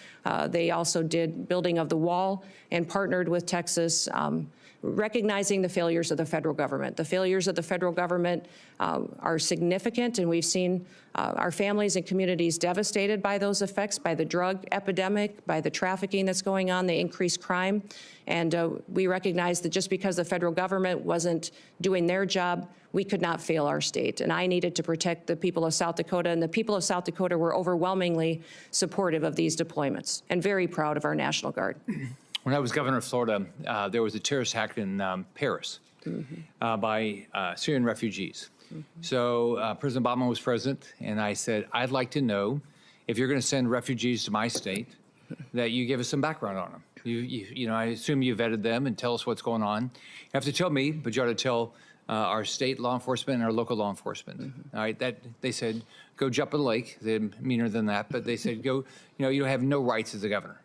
They also did building of the wall and partnered with Texas, recognizing the failures of the federal government. The failures of the federal government are significant, and we've seen our families and communities devastated by those effects, by the drug epidemic, by the trafficking that's going on, the increased crime. And we recognize that just because the federal government wasn't doing their job, we could not fail our state. And I needed to protect the people of South Dakota, and the people of South Dakota were overwhelmingly supportive of these deployments and very proud of our National Guard. When I was governor of Florida, there was a terrorist attack in Paris by Syrian refugees. So President Obama was president, and I said, I'd like to know if you're going to send refugees to my state, that you give us some background on them. You know, I assume you vetted them and tell us what's going on. You have to tell me, but you ought to tell our state law enforcement and our local law enforcement. All right, that they said, go jump in the lake. They're meaner than that, but they said, go, you know, you have no rights as a governor,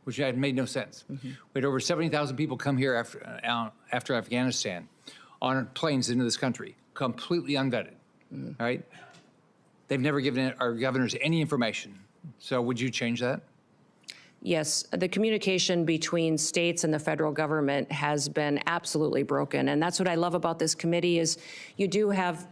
which had made no sense. We had over 70,000 people come here after Afghanistan on planes into this country, completely unvetted, right? They've never given our governors any information. So would you change that? Yes, the communication between states and the federal government has been absolutely broken. And that's what I love about this committee is you do have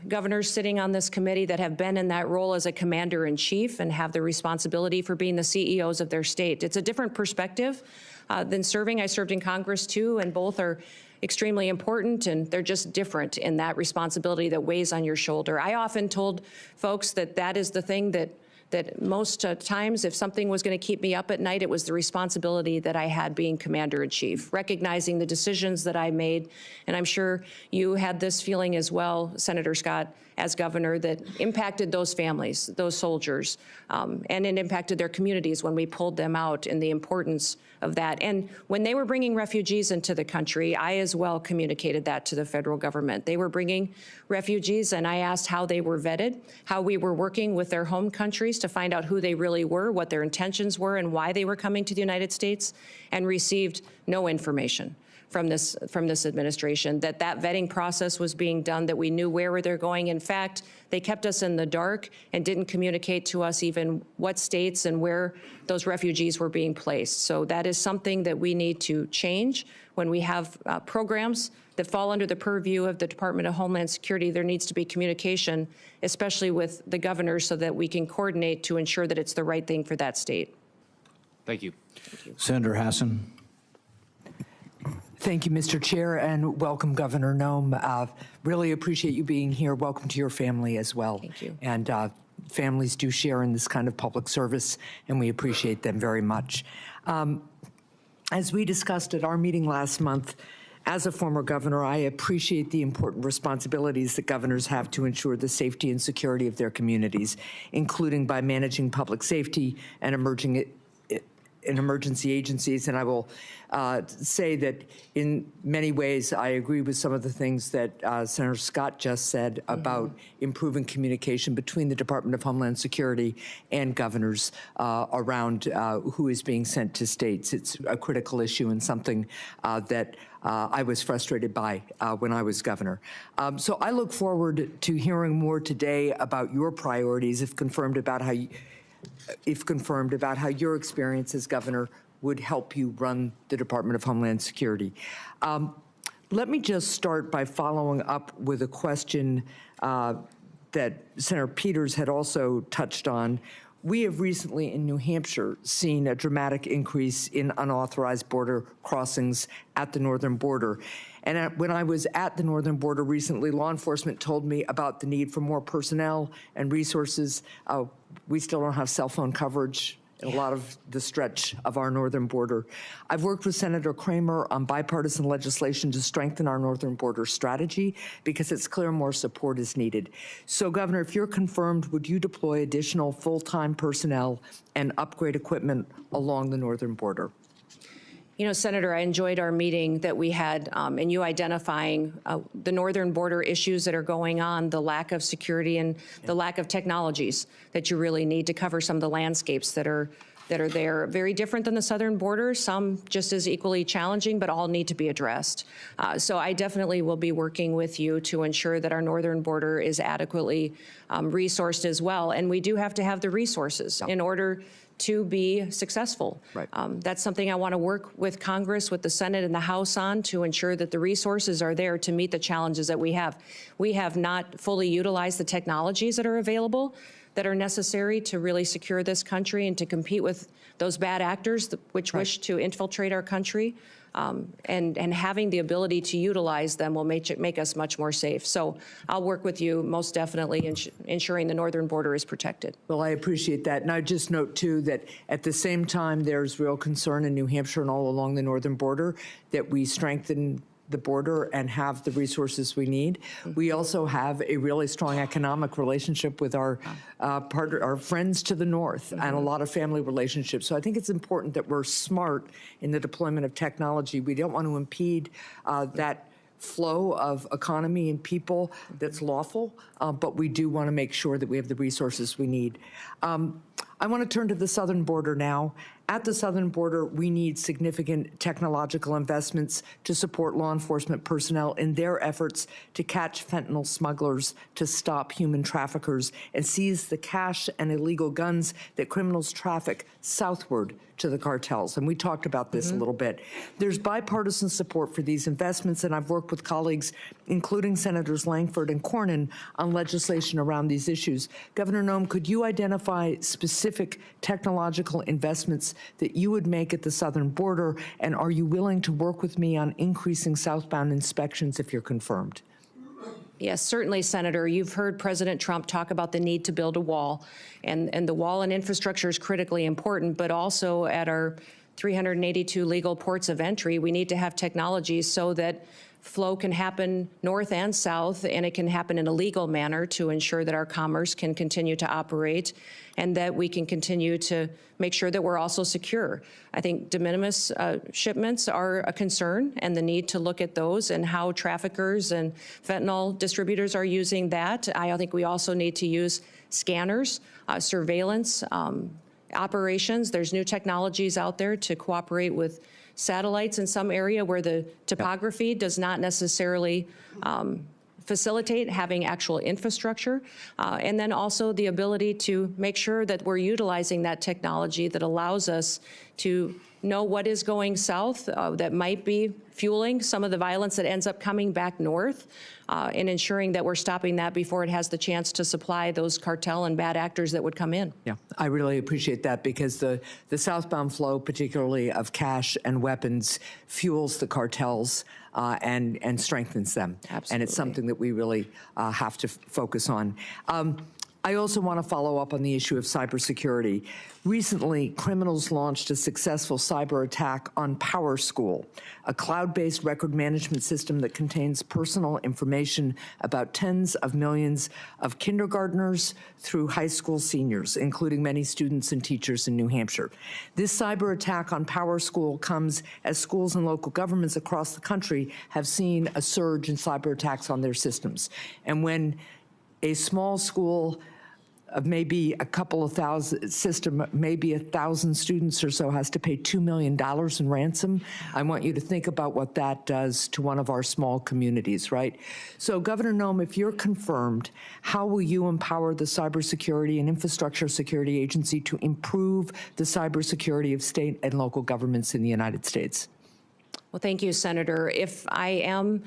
governors sitting on this committee that have been in that role as a commander-in-chief and have the responsibility for being the CEOs of their state. It's a different perspective than serving. I served in Congress too, and both are extremely important, and they're just different in that responsibility that weighs on your shoulder. I often told folks that that is the thing that that most times if something was going to keep me up at night, it was the responsibility that I had being Commander-in-Chief, recognizing the decisions that I made. And I'm sure you had this feeling as well, Senator Scott, as governor, that impacted those families, those soldiers, and it impacted their communities when we pulled them out, and the importance of that. And when they were bringing refugees into the country, I as well communicated that to the federal government. They were bringing refugees, and I asked how they were vetted, how we were working with their home countries to find out who they really were, what their intentions were, and why they were coming to the United States, and received no information from this administration, that vetting process was being done, that we knew where they're going. In fact, they kept us in the dark and didn't communicate to us even what states and where those refugees were being placed. So that is something that we need to change. When we have programs that fall under the purview of the Department of Homeland Security, there needs to be communication, especially with the governors, so that we can coordinate to ensure that it's the right thing for that state. Thank you. Senator Hassan. Thank you, Mr. Chair, and welcome, Governor Noem. Really appreciate you being here. Welcome to your family as well. Thank you. And families do share in this kind of public service, and we appreciate them very much. As we discussed at our meeting last month, as a former governor, I appreciate the important responsibilities that governors have to ensure the safety and security of their communities, including by managing public safety and emergency agencies. And I will say that in many ways, I agree with some of the things that Senator Scott just said about improving communication between the Department of Homeland Security and governors around who is being sent to states. It's a critical issue and something that I was frustrated by when I was governor. So I look forward to hearing more today about your priorities, if confirmed, about how your experience as governor would help you run the Department of Homeland Security. Let me just start by following up with a question that Senator Peters had also touched on. We have recently in New Hampshire seen a dramatic increase in unauthorized border crossings at the northern border. And when I was at the northern border recently, law enforcement told me about the need for more personnel and resources. We still don't have cell phone coverage in a lot of the stretch of our northern border. I've worked with Senator Kramer on bipartisan legislation to strengthen our northern border strategy because it's clear more support is needed. So, Governor, if you're confirmed, would you deploy additional full-time personnel and upgrade equipment along the northern border? You know, Senator, I enjoyed our meeting that we had and you identifying the northern border issues that are going on, the lack of security and the lack of technologies that you really need to cover some of the landscapes that are there. Very different than the southern border, some just as equally challenging, but all need to be addressed. So I definitely will be working with you to ensure that our northern border is adequately resourced as well. And we do have to have the resources in order to be successful. Right. That's something I want to work with Congress, with the Senate and the House on, to ensure that the resources are there to meet the challenges that we have. We have not fully utilized the technologies that are available, that are necessary to really secure this country and to compete with those bad actors which wish to infiltrate our country. And having the ability to utilize them will make us much more safe. So I'll work with you most definitely in ensuring the northern border is protected. Well, I appreciate that. And I just note, too, that at the same time, there's real concern in New Hampshire and all along the northern border that we strengthen the border and have the resources we need. We also have a really strong economic relationship with our friends to the north and a lot of family relationships. So I think it's important that we're smart in the deployment of technology. We don't want to impede that flow of economy and people that's lawful, but we do want to make sure that we have the resources we need. I want to turn to the southern border now. At the southern border, we need significant technological investments to support law enforcement personnel in their efforts to catch fentanyl smugglers, to stop human traffickers, and seize the cash and illegal guns that criminals traffic southward to the cartels. And we talked about this a little bit. There's bipartisan support for these investments, and I've worked with colleagues, including Senators Langford and Cornyn, on legislation around these issues. Governor Noem, could you identify specific technological investments that you would make at the southern border, and are you willing to work with me on increasing southbound inspections if you're confirmed? Yes, certainly, Senator. You've heard President Trump talk about the need to build a wall, and the wall and infrastructure is critically important, but also at our 382 legal ports of entry, we need to have technologies so that flow can happen north and south, and it can happen in a legal manner to ensure that our commerce can continue to operate and that we can continue to make sure that we're also secure. I think de minimis shipments are a concern, and the need to look at those and how traffickers and fentanyl distributors are using that. I think we also need to use scanners, surveillance, operations. There's new technologies out there to cooperate with satellites in some area where the topography does not necessarily facilitate having actual infrastructure, and then also the ability to make sure that we're utilizing that technology that allows us to know what is going south that might be fueling some of the violence that ends up coming back north, and ensuring that we're stopping that before it has the chance to supply those cartel and bad actors that would come in. Yeah, I really appreciate that, because the southbound flow, particularly of cash and weapons, fuels the cartels and strengthens them. Absolutely. And it's something that we really have to focus on. I also want to follow up on the issue of cybersecurity. Recently, criminals launched a successful cyber attack on PowerSchool, a cloud-based record management system that contains personal information about tens of millions of kindergartners through high school seniors, including many students and teachers in New Hampshire. This cyber attack on PowerSchool comes as schools and local governments across the country have seen a surge in cyber attacks on their systems. And when a small school of maybe a couple of thousand system, maybe 1,000 students or so has to pay $2 million in ransom, I want you to think about what that does to one of our small communities, right? So Governor Noem, if you're confirmed, how will you empower the Cybersecurity and Infrastructure Security Agency to improve the cybersecurity of state and local governments in the United States? Well, thank you, Senator. If I am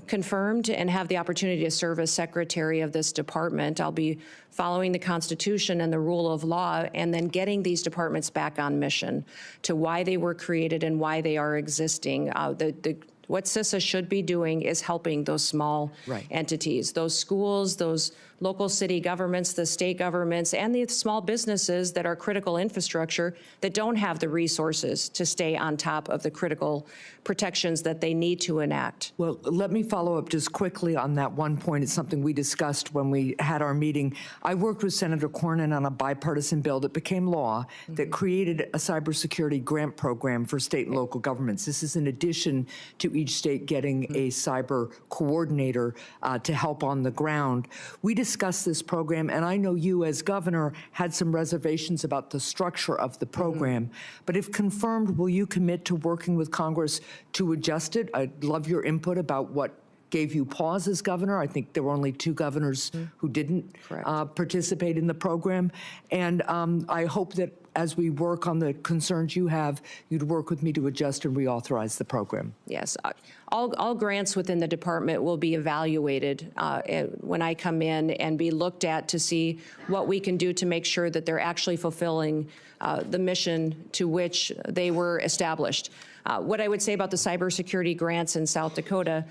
confirmed and have the opportunity to serve as secretary of this department, I'll be following the Constitution and the rule of law, and then getting these departments back on mission to why they were created and why they are existing. What CISA should be doing is helping those small entities, those schools, those local city governments, the state governments, and the small businesses that are critical infrastructure that don't have the resources to stay on top of the critical protections that they need to enact. Well, let me follow up just quickly on that one point. It's something we discussed when we had our meeting. I worked with Senator Cornyn on a bipartisan bill that became law that created a cybersecurity grant program for state and local governments. This is in addition to each state getting a cyber coordinator to help on the ground. We discussed this program, and I know you as governor had some reservations about the structure of the program. But if confirmed, will you commit to working with Congress to adjust it? I'd love your input about what gave you pause as governor. I think there were only 2 governors who didn't participate in the program. And I hope that as we work on the concerns you have, you'd work with me to adjust and reauthorize the program. Yes, all grants within the department will be evaluated when I come in and be looked at to see what we can do to make sure that they're actually fulfilling the mission to which they were established. What I would say about the cybersecurity grants in South Dakota,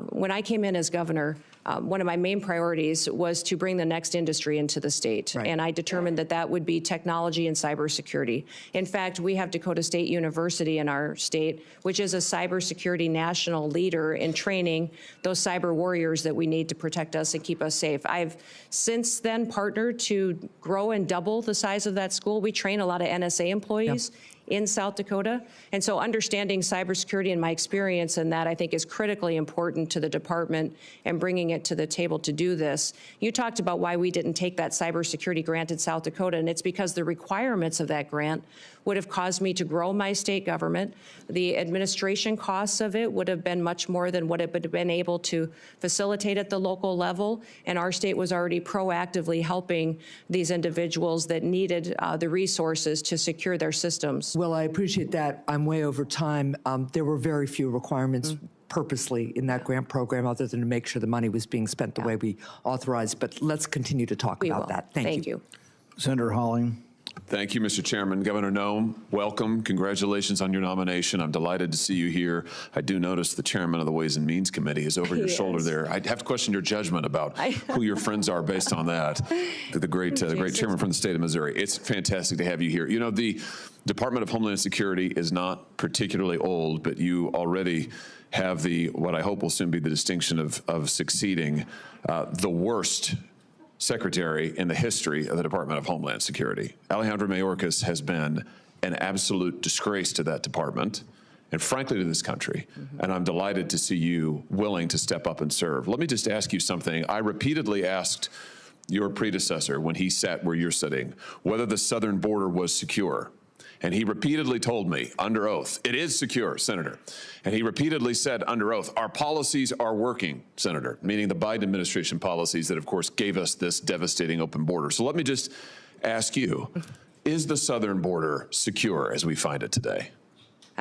when I came in as governor, one of my main priorities was to bring the next industry into the state. And I determined that that would be technology and cybersecurity. In fact, we have Dakota State University in our state, which is a cybersecurity national leader in training those cyber warriors that we need to protect us and keep us safe. I've since then partnered to grow and double the size of that school. We train a lot of NSA employees in South Dakota. And so understanding cybersecurity and my experience in that, I think, is critically important to the department and bringing it to the table to do this. You talked about why we didn't take that cybersecurity grant in South Dakota, and it's because the requirements of that grant would have caused me to grow my state government. The administration costs of it would have been much more than what it would have been able to facilitate at the local level, and our state was already proactively helping these individuals that needed the resources to secure their systems. Well, I appreciate that. I'm way over time. There were very few requirements purposely in that grant program other than to make sure the money was being spent the way we authorized. But let's continue to talk about that. Thank you. Senator Hawley, Thank you, Mr. Chairman. Governor Noem, welcome. Congratulations on your nomination. I'm delighted to see you here. I do notice the chairman of the Ways and Means Committee is over your shoulder there. I'd have to question your judgment about who your friends are based on that. The great chairman from the state of Missouri. It's fantastic to have you here. You know, the Department of Homeland Security is not particularly old, but you already have what I hope will soon be the distinction of succeeding the worst secretary in the history of the Department of Homeland Security. Alejandro Mayorkas has been an absolute disgrace to that department and frankly to this country. And I'm delighted to see you willing to step up and serve. Let me just ask you something. I repeatedly asked your predecessor when he sat where you're sitting whether the southern border was secure. And he repeatedly told me under oath, it is secure, Senator. And he repeatedly said under oath, our policies are working, Senator, meaning the Biden administration policies that, of course, gave us this devastating open border. So let me just ask you, is the southern border secure as we find it today?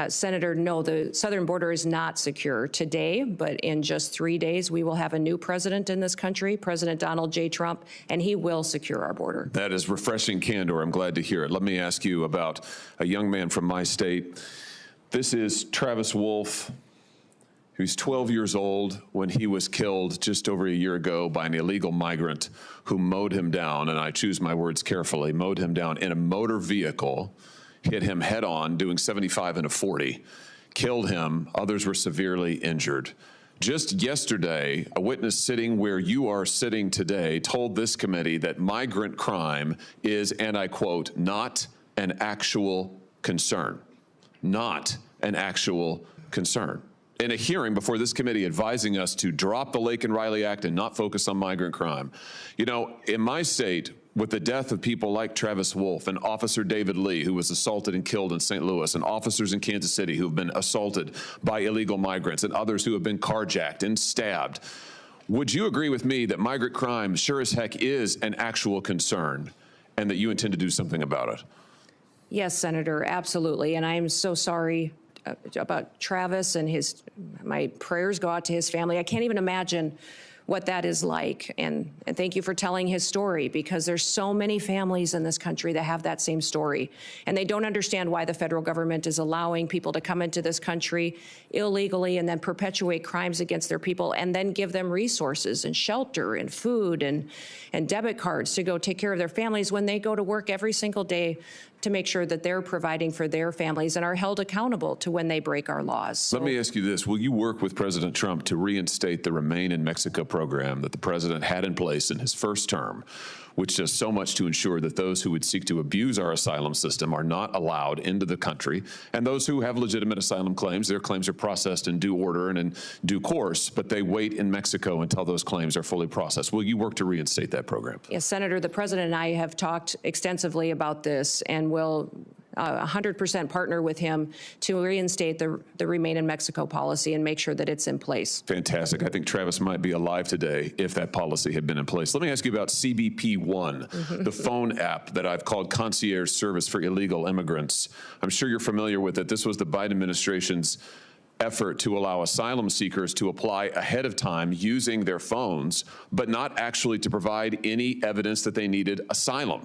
Senator, no, the southern border is not secure today, but in just 3 days, we will have a new president in this country, President Donald J. Trump, and he will secure our border. That is refreshing candor. I'm glad to hear it. Let me ask you about a young man from my state. This is Travis Wolf, who's 12 years old when he was killed just over a year ago by an illegal migrant who mowed him down, and I choose my words carefully, mowed him down in a motor vehicle, hit him head on, doing 75 and a 40, killed him. Others were severely injured. Just yesterday, a witness sitting where you are sitting today told this committee that migrant crime is, and I quote, not an actual concern. Not an actual concern. In a hearing before this committee advising us to drop the Lake and Riley Act and not focus on migrant crime. You know, in my state, with the death of people like Travis Wolf and Officer David Lee, who was assaulted and killed in St. Louis, and officers in Kansas City who have been assaulted by illegal migrants, and others who have been carjacked and stabbed, would you agree with me that migrant crime sure as heck is an actual concern and that you intend to do something about it? Yes, Senator, absolutely. And I am so sorry about Travis and my prayers go out to his family. I can't even imagine what that is like. And thank you for telling his story, because there's so many families in this country that have that same story. And they don't understand why the federal government is allowing people to come into this country illegally and then perpetuate crimes against their people and then give them resources and shelter and food and debit cards to go take care of their families when they go to work every single day to make sure that they're providing for their families and are held accountable to when they break our laws. So, let me ask you this. Will you work with President Trump to reinstate the Remain in Mexico program that the president had in place in his first term, which does so much to ensure that those who would seek to abuse our asylum system are not allowed into the country, and those who have legitimate asylum claims, their claims are processed in due order and in due course, but they wait in Mexico until those claims are fully processed. Will you work to reinstate that program? Yes, Senator, the president and I have talked extensively about this and will 100% partner with him to reinstate the Remain in Mexico policy and make sure that it's in place. Fantastic. I think Travis might be alive today if that policy had been in place. Let me ask you about CBP One, the phone app that I've called Concierge Service for Illegal Immigrants. I'm sure you're familiar with it. This was the Biden administration's effort to allow asylum seekers to apply ahead of time using their phones, but not actually to provide any evidence that they needed asylum.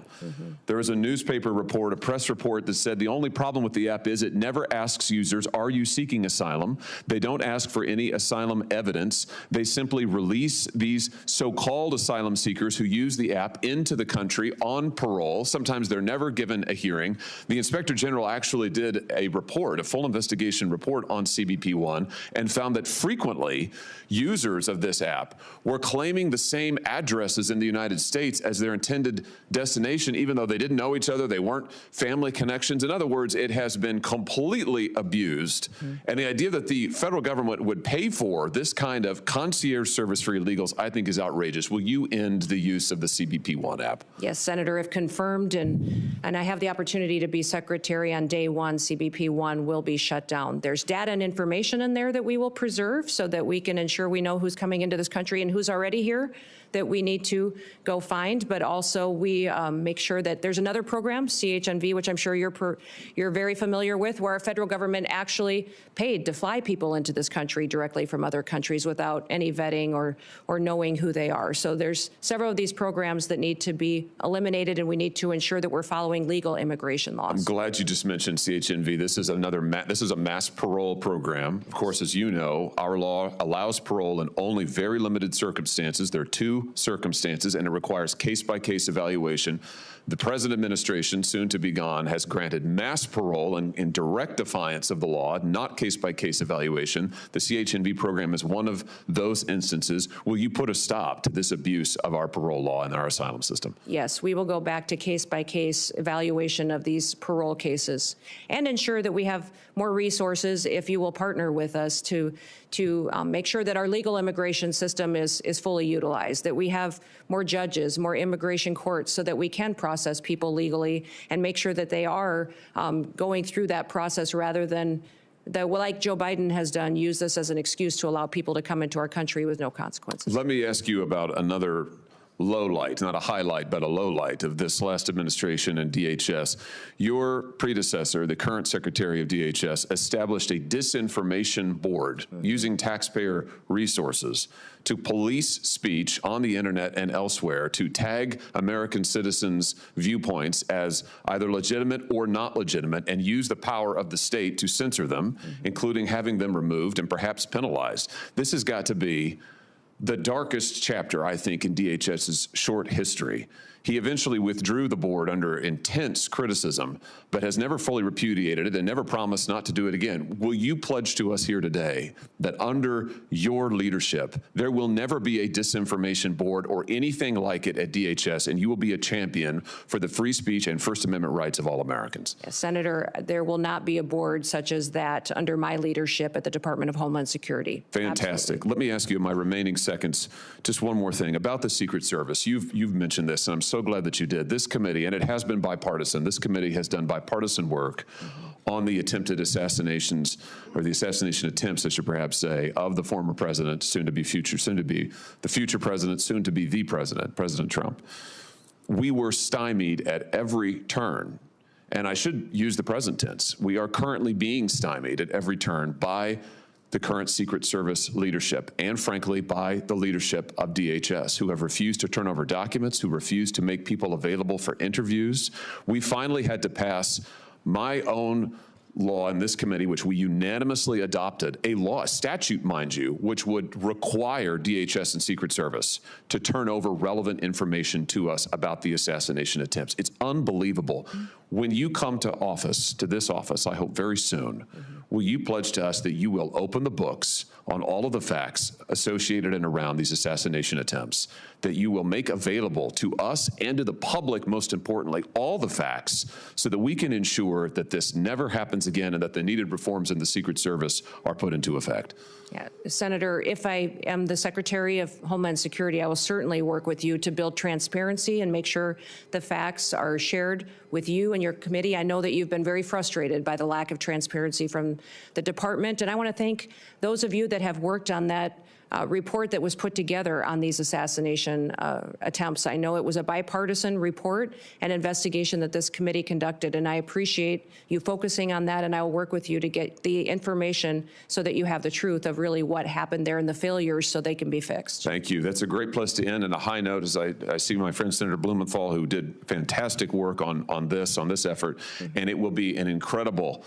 There was a newspaper report, a press report that said the only problem with the app is it never asks users, are you seeking asylum? They don't ask for any asylum evidence. They simply release these so-called asylum seekers who use the app into the country on parole. Sometimes they're never given a hearing. The Inspector General actually did a report, a full investigation report on CBP One, and found that frequently users of this app were claiming the same addresses in the United States as their intended destination, even though they didn't know each other, they weren't family connections. In other words, it has been completely abused. And the idea that the federal government would pay for this kind of concierge service for illegals, I think, is outrageous. Will you end the use of the CBP One app? Yes, Senator, if confirmed, and I have the opportunity to be secretary on day one, CBP One will be shut down. There's data and information information in there that we will preserve so that we can ensure we know who's coming into this country and who's already here that we need to go find, but also we make sure that there's another program, CHNV, which I'm sure you're very familiar with, where our federal government actually paid to fly people into this country directly from other countries without any vetting or knowing who they are. So there's several of these programs that need to be eliminated, and we need to ensure that we're following legal immigration laws. I'm glad you just mentioned CHNV. This is this is a mass parole program. Of course, as you know, our law allows parole in only very limited circumstances. There are 2 circumstances, and it requires case-by-case evaluation. The present administration, soon to be gone, has granted mass parole in direct defiance of the law, not case-by-case evaluation. The CHNV program is one of those instances. Will you put a stop to this abuse of our parole law and our asylum system? Yes, we will go back to case-by-case evaluation of these parole cases and ensure that we have more resources, if you will partner with us, to make sure that our legal immigration system is fully utilized, that we have more judges, more immigration courts, so that we can process people legally and make sure that they are going through that process rather than like Joe Biden has done, use this as an excuse to allow people to come into our country with no consequences. Let me ask you about another low light, not a highlight, but a low light of this last administration and DHS. Your predecessor, the current Secretary of DHS, established a disinformation board using taxpayer resources to police speech on the internet and elsewhere, to tag American citizens' viewpoints as either legitimate or not legitimate, and use the power of the state to censor them, including having them removed and perhaps penalized. This has got to be the darkest chapter, I think, in DHS's short history. He eventually withdrew the board under intense criticism, but has never fully repudiated it and never promised not to do it again. Will you pledge to us here today that under your leadership, there will never be a disinformation board or anything like it at DHS, and you will be a champion for the free speech and First Amendment rights of all Americans? Yes, Senator, there will not be a board such as that under my leadership at the Department of Homeland Security. Fantastic. Absolutely. Let me ask you in my remaining seconds, just one more thing about the Secret Service. You've mentioned this, and I'm so glad that you did. This committee, and it has been bipartisan, this committee has done bipartisan work on the attempted assassinations, or the assassination attempts, I should perhaps say, of the former president, soon to be the future president, soon to be the president, President Trump. We were stymied at every turn. And I should use the present tense. We are currently being stymied at every turn by the current Secret Service leadership and, frankly, by the leadership of DHS, who have refused to turn over documents, who refused to make people available for interviews. We finally had to pass my own law in this committee, which we unanimously adopted, a statute, mind you, which would require DHS and Secret Service to turn over relevant information to us about the assassination attempts. It's unbelievable. When you come to this office, I hope very soon, will you pledge to us that you will open the books on all of the facts associated and around these assassination attempts, that you will make available to us and to the public, most importantly, all the facts, so that we can ensure that this never happens again and that the needed reforms in the Secret Service are put into effect? Yeah, Senator, if I am the Secretary of Homeland Security, I will certainly work with you to build transparency and make sure the facts are shared with you and your committee. I know that you've been very frustrated by the lack of transparency from the department, and I want to thank those of you that have worked on that report that was put together on these assassination attempts. I know it was a bipartisan report and investigation that this committee conducted, and I appreciate you focusing on that, and I will work with you to get the information so that you have the truth of really what happened there and the failures so they can be fixed. Thank you. That's a great place to end. And a high note, as I see my friend Senator Blumenthal, who did fantastic work on this effort, and it will be an incredible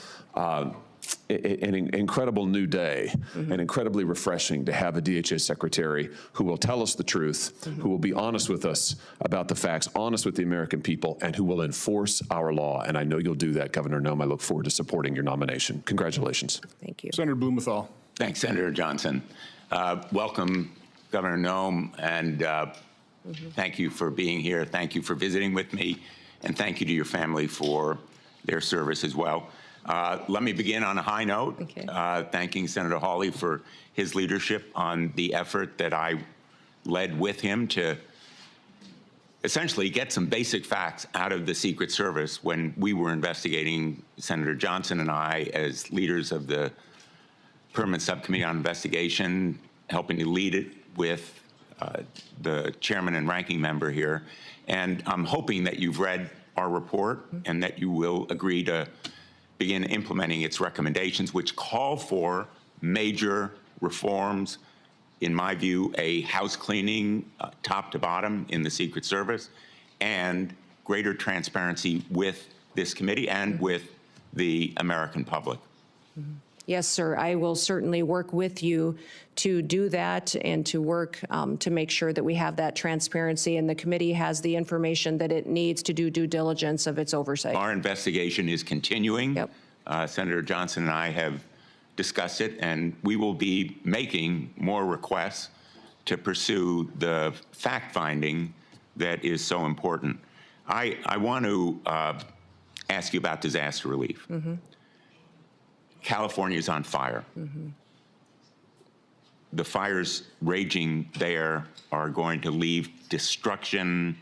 new day, and incredibly refreshing to have a DHS secretary who will tell us the truth, who will be honest with us about the facts, honest with the American people, and who will enforce our law. And I know you'll do that, Governor Noem. I look forward to supporting your nomination. Congratulations. Thank you. Senator Blumenthal. Thanks, Senator Johnson. Welcome, Governor Noem, and thank you for being here. Thank you for visiting with me, and thank you to your family for their service as well. Let me begin on a high note, thanking Senator Hawley for his leadership on the effort that I led with him to essentially get some basic facts out of the Secret Service when we were investigating, Senator Johnson and I, as leaders of the Permanent Subcommittee on Investigation, helping to lead it with the chairman and ranking member here. And I'm hoping that you've read our report and that you will agree to begin implementing its recommendations, which call for major reforms, in my view, a house cleaning top to bottom in the Secret Service, and greater transparency with this committee and with the American public. Yes, sir. I will certainly work with you to do that and to work to make sure that we have that transparency and the committee has the information that it needs to do due diligence of its oversight. Our investigation is continuing. Yep. Senator Johnson and I have discussed it, and we will be making more requests to pursue the fact-finding that is so important. I want to ask you about disaster relief. California is on fire. The fires raging there are going to leave destruction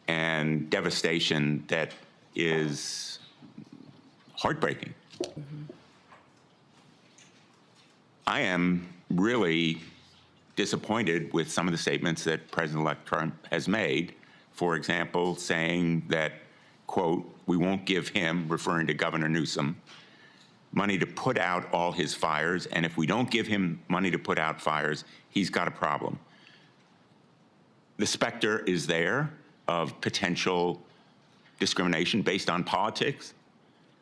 and devastation that is heartbreaking. I am really disappointed with some of the statements that President-elect Trump has made. For example, saying that, quote, we won't give him, referring to Governor Newsom, money to put out all his fires, and if we don't give him money to put out fires, he's got a problem. The specter is there of potential discrimination based on politics,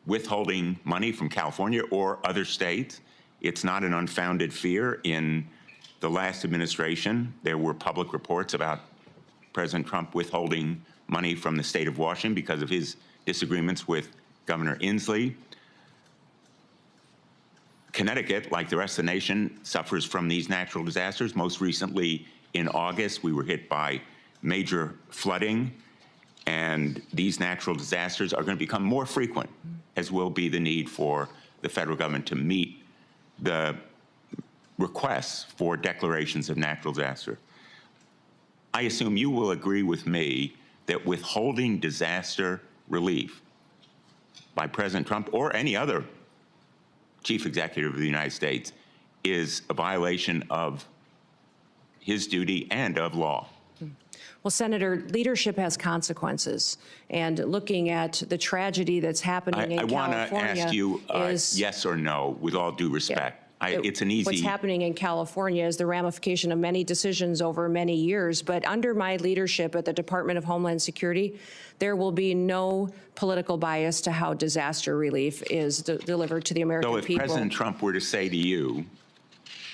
withholding money from California or other states. It's not an unfounded fear. In the last administration, there were public reports about President Trump withholding money from the state of Washington because of his disagreements with Governor Inslee. Connecticut, like the rest of the nation, suffers from these natural disasters. Most recently, in August, we were hit by major flooding, and these natural disasters are going to become more frequent, as will be the need for the federal government to meet the requests for declarations of natural disaster. I assume you will agree with me that withholding disaster relief by President Trump or any other chief executive of the United States is a violation of his duty and of law. Well, Senator, leadership has consequences, and looking at the tragedy that's happening in California, I want to ask you yes or no, with all due respect. It's an easy. What's happening in California is the ramification of many decisions over many years. But under my leadership at the Department of Homeland Security, there will be no political bias to how disaster relief is delivered to the American people. So if President Trump were to say to you,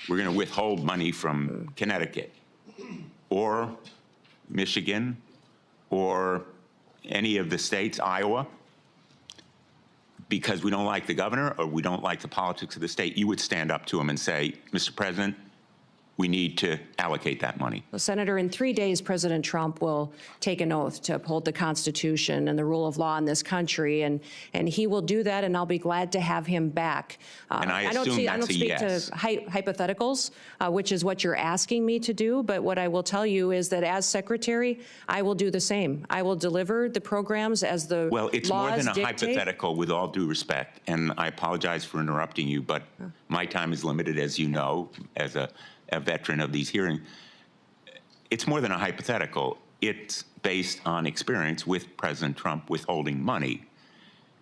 we're going to withhold money from Connecticut or Michigan or any of the states, Iowa, because we don't like the governor or we don't like the politics of the state, you would stand up to him and say, Mr. President, we need to allocate that money. Well, Senator, in 3 days, President Trump will take an oath to uphold the Constitution and the rule of law in this country, and he will do that, and I'll be glad to have him back. And I don't speak to hypotheticals, which is what you're asking me to do, but what I will tell you is that as Secretary, I will do the same. I will deliver the programs as the Well, it's laws more than a dictate. hypothetical, with all due respect, and I apologize for interrupting you, but my time is limited, as you know, as a veteran of these hearings. It's more than a hypothetical. It's based on experience with President Trump withholding money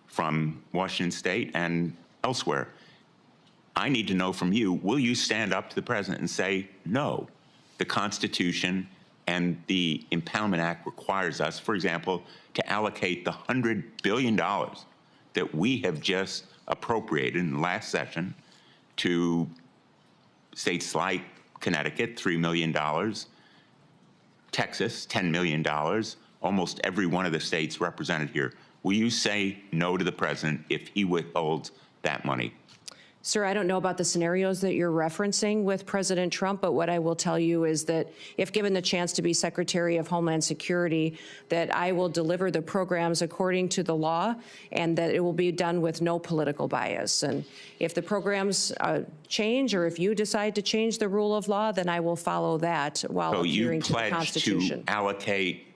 from Washington State and elsewhere. I need to know from you, will you stand up to the President and say, no, the Constitution and the Impoundment Act requires us, for example, to allocate the $100 billion that we have just appropriated in the last session to states like Connecticut, $3 million, Texas, $10 million, almost every one of the states represented here. Will you say no to the President if he withholds that money? Sir, I don't know about the scenarios that you're referencing with President Trump, but what I will tell you is that if given the chance to be Secretary of Homeland Security, that I will deliver the programs according to the law and that it will be done with no political bias. And if the programs change, or if you decide to change the rule of law, then I will follow that while adhering to the Constitution. So you pledge to allocate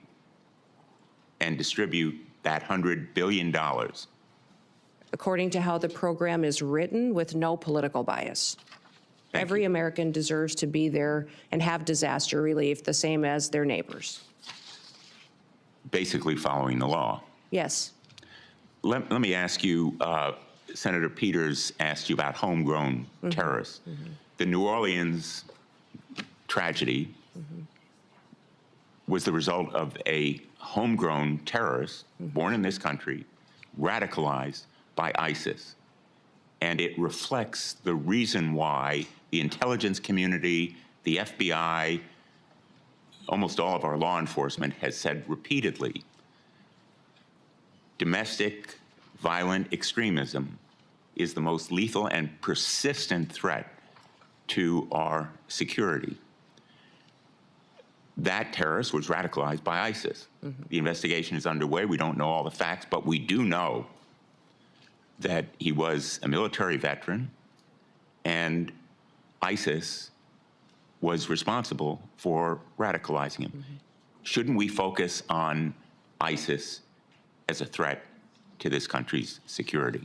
and distribute that $100 billion according to how the program is written with no political bias. Every American deserves to be there and have disaster relief the same as their neighbors. Basically following the law. Yes. Let me ask you, Senator Peters asked you about homegrown terrorists. The New Orleans tragedy was the result of a homegrown terrorist born in this country, radicalized by ISIS. And it reflects the reason why the intelligence community, the FBI, almost all of our law enforcement has said repeatedly, domestic violent extremism is the most lethal and persistent threat to our security. That terrorist was radicalized by ISIS. The investigation is underway. We don't know all the facts, but we do know that he was a military veteran, and ISIS was responsible for radicalizing him. Shouldn't we focus on ISIS as a threat to this country's security?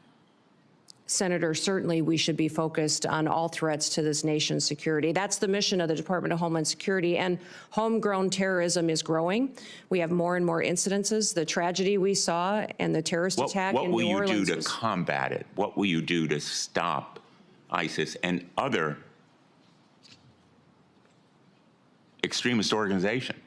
Senator, certainly we should be focused on all threats to this nation's security. That's the mission of the Department of Homeland Security, and homegrown terrorism is growing. We have more and more incidences. The tragedy we saw and the terrorist attack in New Orleans. What will you do to combat it? What will you do to stop ISIS and other extremist organizations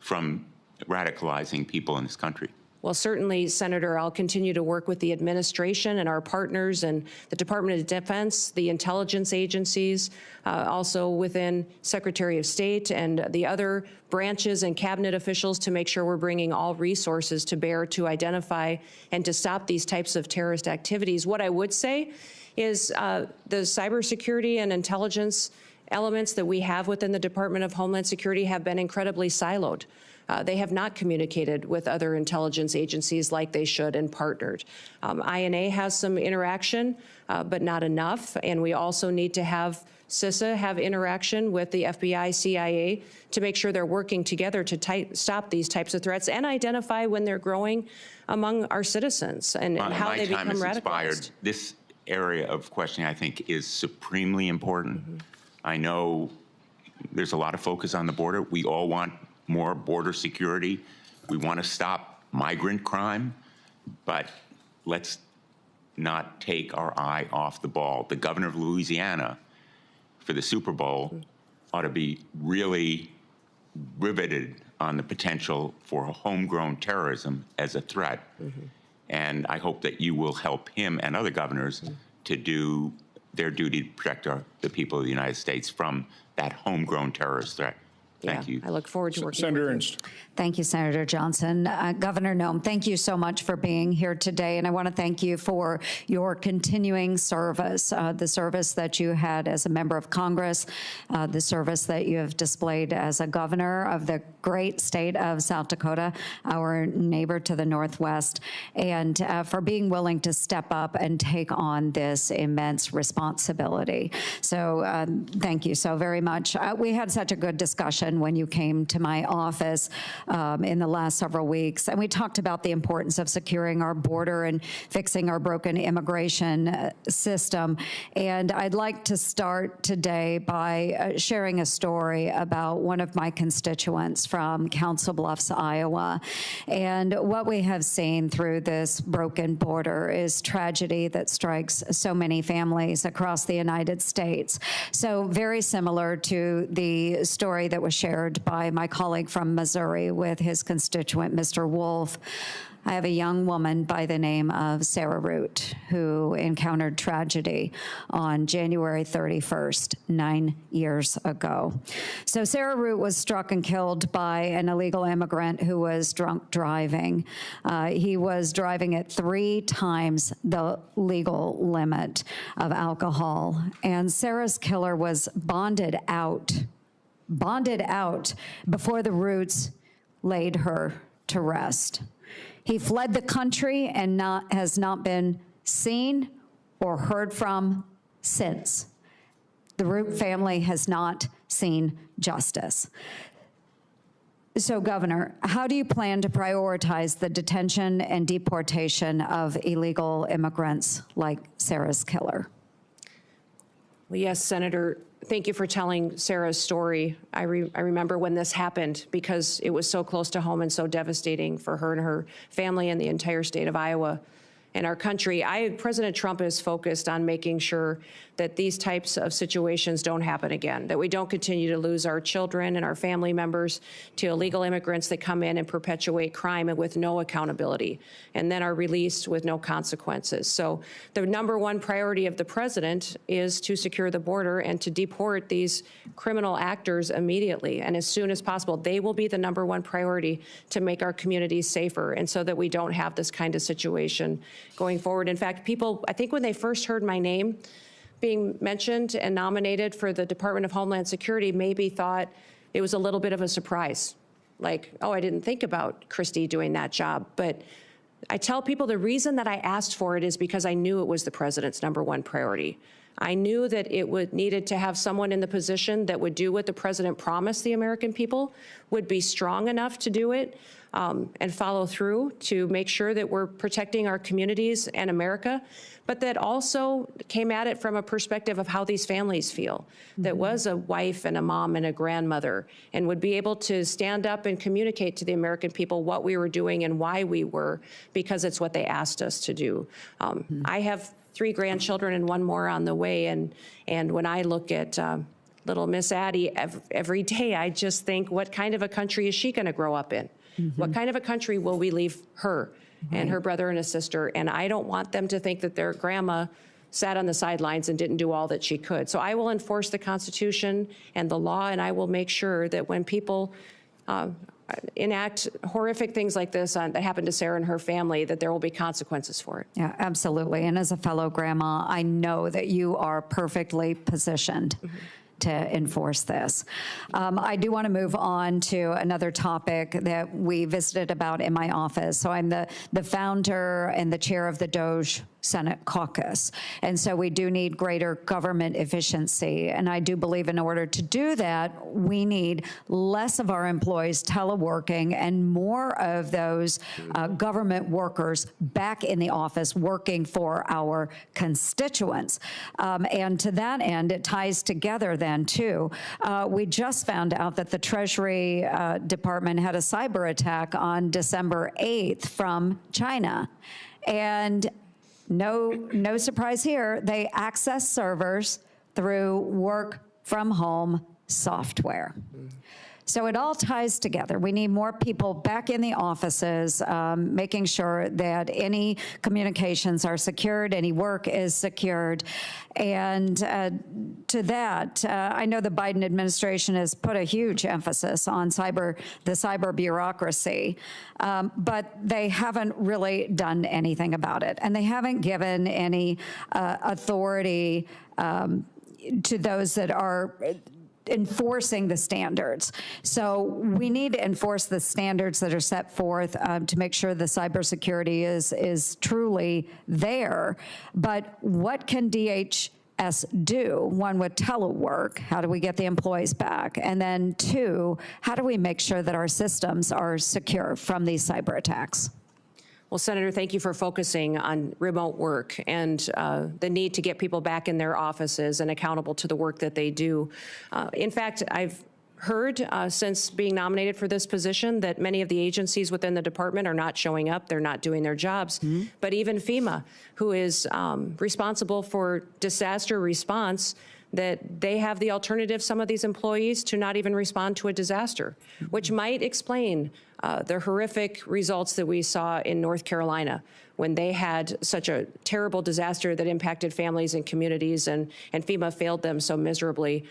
from radicalizing people in this country? Well, certainly, Senator, I'll continue to work with the administration and our partners and the Department of Defense, the intelligence agencies, also within Secretary of State and the other branches and cabinet officials to make sure we're bringing all resources to bear to identify and to stop these types of terrorist activities. What I would say is the cybersecurity and intelligence elements that we have within the Department of Homeland Security have been incredibly siloed. They have not communicated with other intelligence agencies like they should and partnered. INA has some interaction, but not enough. And we also need to have CISA have interaction with the FBI, CIA to make sure they're working together to stop these types of threats and identify when they're growing among our citizens and how they become radicalized. Expired. This area of questioning, I think, is supremely important. I know there's a lot of focus on the border. We all want more border security. We want to stop migrant crime, but let's not take our eye off the ball. The governor of Louisiana for the Super Bowl ought to be really riveted on the potential for homegrown terrorism as a threat. And I hope that you will help him and other governors to do their duty to protect the people of the United States from that homegrown terrorist threat. Thank you. I look forward to working Senator with you. Ernst. Thank you, Senator Johnson. Governor Noem, thank you so much for being here today, and I want to thank you for your continuing service, the service that you had as a member of Congress, the service that you have displayed as a governor of the great state of South Dakota, our neighbor to the northwest, and for being willing to step up and take on this immense responsibility. So thank you so very much. We had such a good discussion when you came to my office in the last several weeks, and we talked about the importance of securing our border and fixing our broken immigration system. And I'd like to start today by sharing a story about one of my constituents from Council Bluffs, Iowa. And what we have seen through this broken border is tragedy that strikes so many families across the United States. So very similar to the story that was shared by my colleague from Missouri with his constituent, Mr. Wolf. I have a young woman by the name of Sarah Root who encountered tragedy on January 31st, 9 years ago. So Sarah Root was struck and killed by an illegal immigrant who was drunk driving. He was driving at 3 times the legal limit of alcohol. And Sarah's killer was bonded out before the Roots laid her to rest. He fled the country and has not been seen or heard from since. The Root family has not seen justice. So, Governor, how do you plan to prioritize the detention and deportation of illegal immigrants like Sarah's killer? Well, yes, Senator, thank you for telling Sarah's story. I remember when this happened because it was so close to home and so devastating for her and her family and the entire state of Iowa and our country. President Trump is focused on making sure that these types of situations don't happen again, that we don't continue to lose our children and our family members to illegal immigrants that come in and perpetuate crime and with no accountability, and then are released with no consequences. So the #1 priority of the president is to secure the border and to deport these criminal actors immediately and as soon as possible. They will be the #1 priority to make our communities safer and so that we don't have this kind of situation going forward. In fact, people, I think when they first heard my name being mentioned and nominated for the Department of Homeland Security, maybe thought it was a little bit of a surprise. Like, oh, I didn't think about Kristi doing that job. But I tell people the reason that I asked for it is because I knew it was the president's #1 priority. I knew that it needed to have someone in the position that would do what the president promised the American people, would be strong enough to do it, and follow through to make sure that we're protecting our communities and America, but that also came at it from a perspective of how these families feel, that was a wife and a mom and a grandmother, and would be able to stand up and communicate to the American people what we were doing and why we were, because it's what they asked us to do. I have 3 grandchildren and 1 more on the way, and when I look at little Miss Addie every day, I just think, what kind of a country is she going to grow up in? What kind of a country will we leave her and her brother and a sister? And I don't want them to think that their grandma sat on the sidelines and didn't do all that she could. So I will enforce the Constitution and the law, and I will make sure that when people enact horrific things like this that happened to Sarah and her family, that there will be consequences for it. Yeah, absolutely. And as a fellow grandma, I know that you are perfectly positioned to enforce this. I do want to move on to another topic that we visited about in my office. So I'm the founder and the chair of the DOJ Senate caucus. And so we do need greater government efficiency. And I do believe in order to do that, we need less of our employees teleworking and more of those government workers back in the office working for our constituents. And to that end, it ties together then too. We just found out that the Treasury Department had a cyber attack on December 8th from China. And no surprise here, they access servers through work from home software. So it all ties together. We need more people back in the offices, making sure that any communications are secured, any work is secured. And to that, I know the Biden administration has put a huge emphasis on the cyber bureaucracy, but they haven't really done anything about it. And they haven't given any authority to those that are enforcing the standards. So we need to enforce the standards that are set forth to make sure the cybersecurity is truly there. But what can DHS do? One, with telework, how do we get the employees back? And then 2, how do we make sure that our systems are secure from these cyber attacks? Well, Senator, thank you for focusing on remote work and the need to get people back in their offices and accountable to the work that they do. In fact, I've heard since being nominated for this position that many of the agencies within the department are not showing up, they're not doing their jobs. But even FEMA, who is responsible for disaster response, that they have the alternative, some of these employees, to not even respond to a disaster, which might explain the horrific results that we saw in North Carolina when they had such a terrible disaster that impacted families and communities, and FEMA failed them so miserably.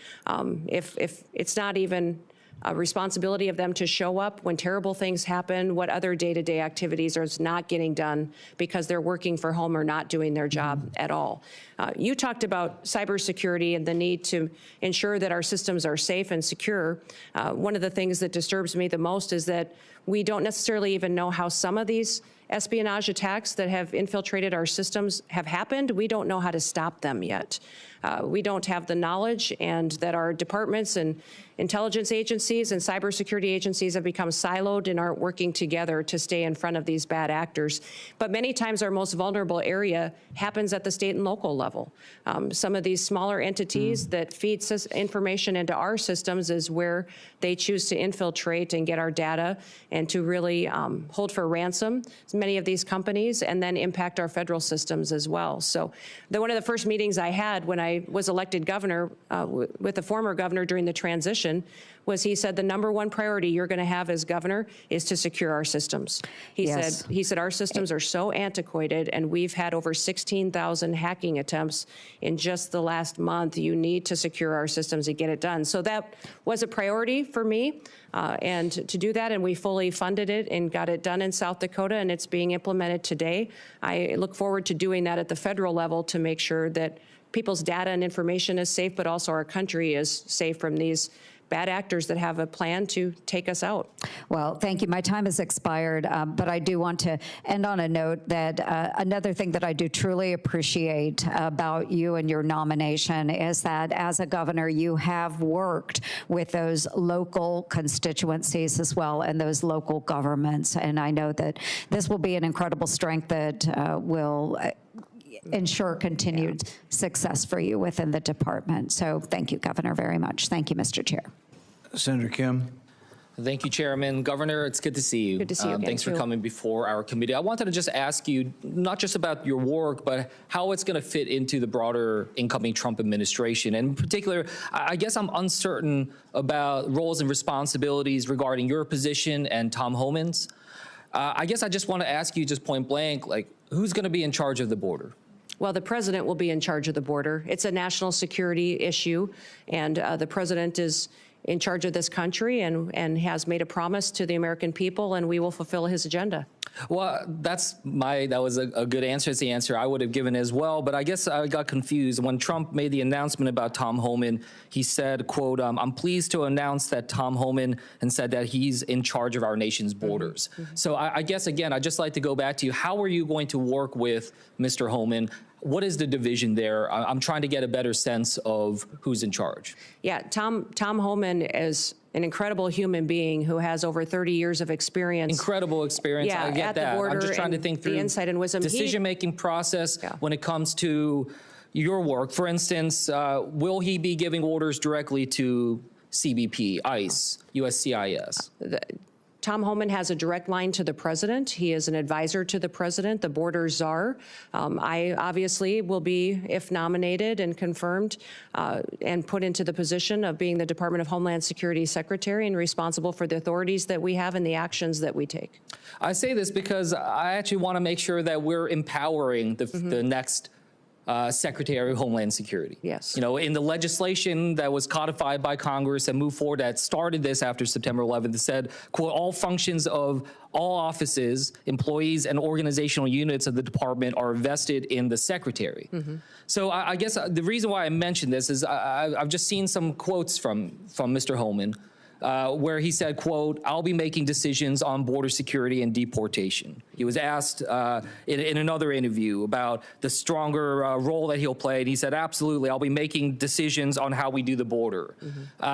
If it's not even a responsibility of them to show up when terrible things happen, what other day-to-day activities are not getting done because they're working for home or not doing their job at all. You talked about cybersecurity and the need to ensure that our systems are safe and secure. One of the things that disturbs me the most is that we don't necessarily even know how some of these espionage attacks that have infiltrated our systems have happened. We don't know how to stop them yet. We don't have the knowledge, and that our departments and intelligence agencies and cybersecurity agencies have become siloed and aren't working together to stay in front of these bad actors. But many times our most vulnerable area happens at the state and local level. Some of these smaller entities that feed information into our systems is where they choose to infiltrate and get our data and to really hold for ransom many of these companies and then impact our federal systems as well. So one of the first meetings I had when I was elected governor with the former governor during the transition was he said the #1 priority you're going to have as governor is to secure our systems. He said our systems are so antiquated and we've had over 16,000 hacking attempts in just the last month. You need to secure our systems and get it done. So that was a priority for me and to do that, and we fully funded it and got it done in South Dakota, and it's being implemented today. I look forward to doing that at the federal level to make sure that people's data and information is safe, but also our country is safe from these bad actors that have a plan to take us out. Well, thank you. My time has expired, but I do want to end on a note that another thing that I do truly appreciate about you and your nomination is that as a governor, you have worked with those local constituencies as well and those local governments. And I know that this will be an incredible strength that will ensure continued success for you within the department. So thank you, Governor, very much. Thank you, Mr. Chair. Senator Kim. Thank you, Chairman. Governor, it's good to see you. Good to see you again, Thanks for too. coming before our committee. I wanted to just ask you, not just about your work, but how it's going to fit into the broader incoming Trump administration. And in particular, I guess I'm uncertain about roles and responsibilities regarding your position and Tom Homan's. I guess I just want to ask you just point blank, like, who's going to be in charge of the border? Well, the president will be in charge of the border. It's a national security issue, and the president is in charge of this country and has made a promise to the American people, and we will fulfill his agenda. Well, that was a good answer. It's the answer I would have given as well. But I guess I got confused. When Trump made the announcement about Tom Homan, he said, quote, I'm pleased to announce that Tom Homan, and said that he's in charge of our nation's borders. So I guess, again, I'd just like to go back to you. How are you going to work with Mr. Homan? What is the division there? I'm trying to get a better sense of who's in charge. Yeah, Tom Homan is an incredible human being who has over 30 years of experience. Incredible experience. Yeah, I get at that. the border, I'm just trying to think through the insight and wisdom. Decision-making process when it comes to your work. For instance, will he be giving orders directly to CBP, ICE, USCIS? Tom Homan has a direct line to the president. He is an advisor to the president, the border czar. I obviously will be, if nominated and confirmed, and put into the position of being the Department of Homeland Security Secretary and responsible for the authorities that we have and the actions that we take. I say this because I actually want to make sure that we're empowering the next Secretary of Homeland Security. Yes. You know, in the legislation that was codified by Congress and moved forward that started this after September 11th, it said, quote, all functions of all offices, employees, and organizational units of the department are vested in the secretary. So I guess the reason why I mentioned this is I've just seen some quotes from Mr. Homan, where he said, quote, I'll be making decisions on border security and deportation. He was asked in another interview about the stronger role that he'll play, and he said, absolutely, I'll be making decisions on how we do the border.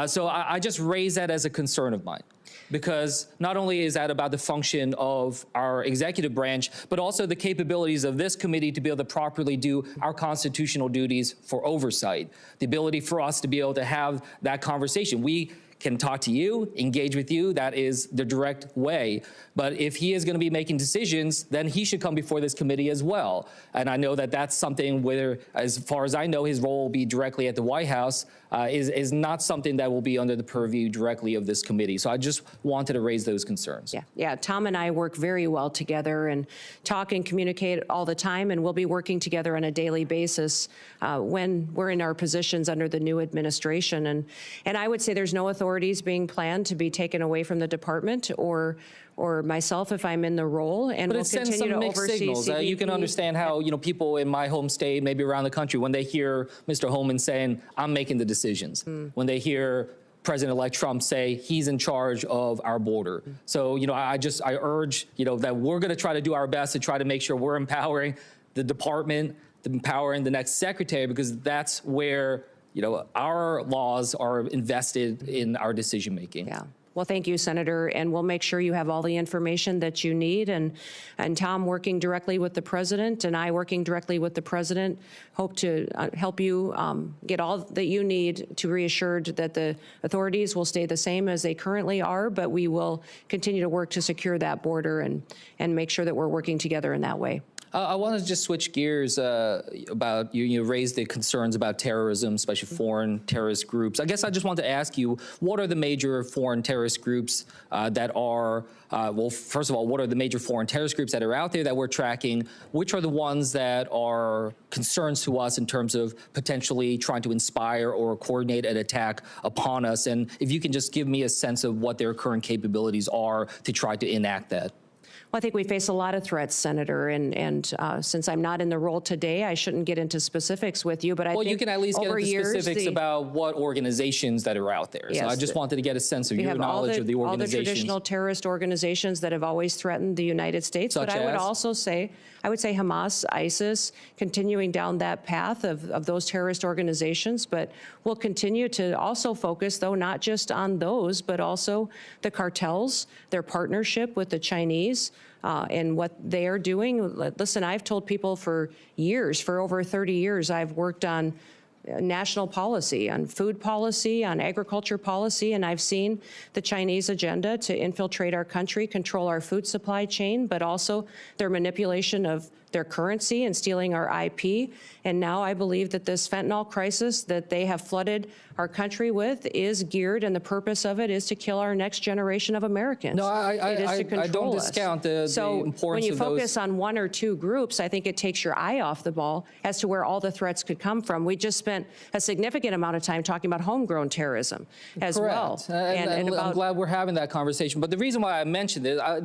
So I just raise that as a concern of mine, because not only is that about the function of our executive branch, but also the capabilities of this committee to be able to properly do our constitutional duties for oversight, the ability for us to be able to have that conversation. We can talk to you, engage with you. That is the direct way. But if he is going to be making decisions, then he should come before this committee as well. And I know that that's something where, as far as I know, his role will be directly at the White House, is not something that will be under the purview directly of this committee. So I just wanted to raise those concerns. Yeah, Tom and I work very well together and talk and communicate all the time, and we'll be working together on a daily basis when we're in our positions under the new administration. And I would say there's no authorities being planned to be taken away from the department or myself if I'm in the role, and we'll continue to oversee signals. You can understand how people in my home state, maybe around the country, when they hear Mr. Homan saying, I'm making the decisions, when they hear President-elect Trump say he's in charge of our border. So, I urge, that we're going to try to do our best to try to make sure we're empowering the department, empowering the next secretary, because that's where our laws are invested in our decision making. Yeah. Well, thank you, Senator, and we'll make sure you have all the information that you need. And Tom working directly with the president and I working directly with the president hope to help you get all that you need to reassured that the authorities will stay the same as they currently are, but we will continue to work to secure that border and make sure that we're working together in that way. I want to just switch gears about you raised the concerns about terrorism, especially foreign terrorist groups. I guess I just want to ask you, what are the major foreign terrorist groups that are, well, first of all, what are the major foreign terrorist groups that are out there that we're tracking? Which are the ones that are concerns to us in terms of potentially trying to inspire or coordinate an attack upon us? And if you can just give me a sense of what their current capabilities are to try to enact that. Well, I think we face a lot of threats, Senator, and since I'm not in the role today, I shouldn't get into specifics with you, but I think you can at least get into specifics about what organizations that are out there. Yes, so I just wanted to get a sense of your knowledge of the organizations. All the traditional terrorist organizations that have always threatened the United States, but I would also say, Hamas, ISIS, continuing down that path of those terrorist organizations, but we'll continue to also focus, though, not just on those, but also the cartels, their partnership with the Chinese, and what they are doing. Listen, I've told people for years, for over 30 years, I've worked on national policy, on food policy, on agriculture policy, and I've seen the Chinese agenda to infiltrate our country, control our food supply chain, but also their manipulation of their currency and stealing our IP. And now I believe that this fentanyl crisis that they have flooded our country with is geared, and the purpose of it is to kill our next generation of Americans. No, I don't discount the importance of those. So when you focus on one or two groups, I think it takes your eye off the ball as to where all the threats could come from. We just spent a significant amount of time talking about homegrown terrorism as well. And I'm glad we're having that conversation. But the reason why I mentioned it, I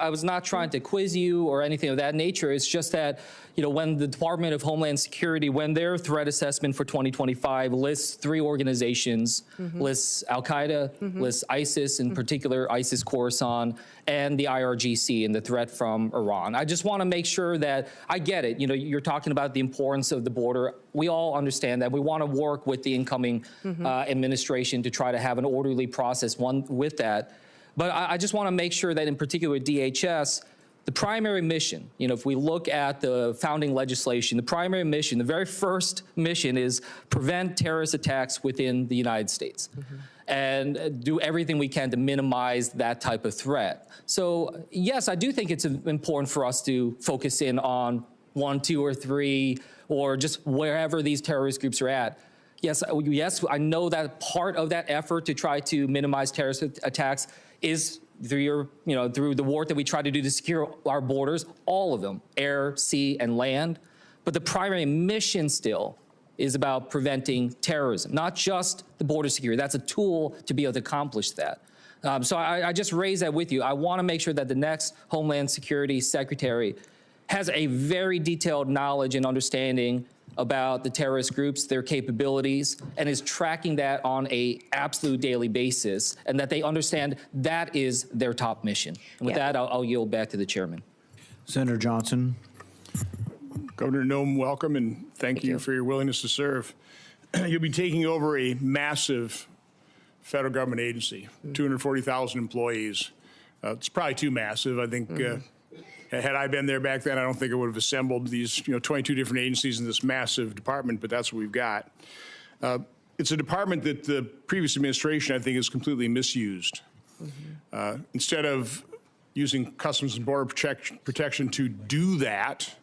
was not trying to quiz you or anything of that nature. It's just that, when the Department of Homeland Security, when their threat assessment for 2025 lists 3 organizations, lists Al-Qaeda, lists ISIS, in particular ISIS Khorasan, and the IRGC and the threat from Iran. I just want to make sure that I get it. You're talking about the importance of the border. We all understand that. We want to work with the incoming administration to try to have an orderly process with that. But I just want to make sure that in particular DHS, the primary mission, if we look at the founding legislation, the primary mission, the very first mission is prevent terrorist attacks within the United States and do everything we can to minimize that type of threat. So yes, I do think it's important for us to focus in on 1, 2, or 3, or just wherever these terrorist groups are at. Yes, I know that part of that effort to try to minimize terrorist attacks is through the work that we try to do to secure our borders, all of them, air, sea, and land. But the primary mission still is about preventing terrorism, not just the border security. That's a tool to be able to accomplish that. So I just raise that with you. I want to make sure that the next Homeland Security Secretary has a very detailed knowledge and understanding about the terrorist groups, their capabilities, and is tracking that on an absolute daily basis, and that they understand that is their top mission. And with that, I'll yield back to the chairman. Senator Johnson. Governor Noem, welcome, and thank you for your willingness to serve. You'll be taking over a massive federal government agency, 240,000 employees. It's probably too massive. I think had I been there back then, I don't think I would have assembled these 22 different agencies in this massive department, but that's what we've got. It's a department that the previous administration, I think, has completely misused. Instead of using Customs and Border Protection to do that,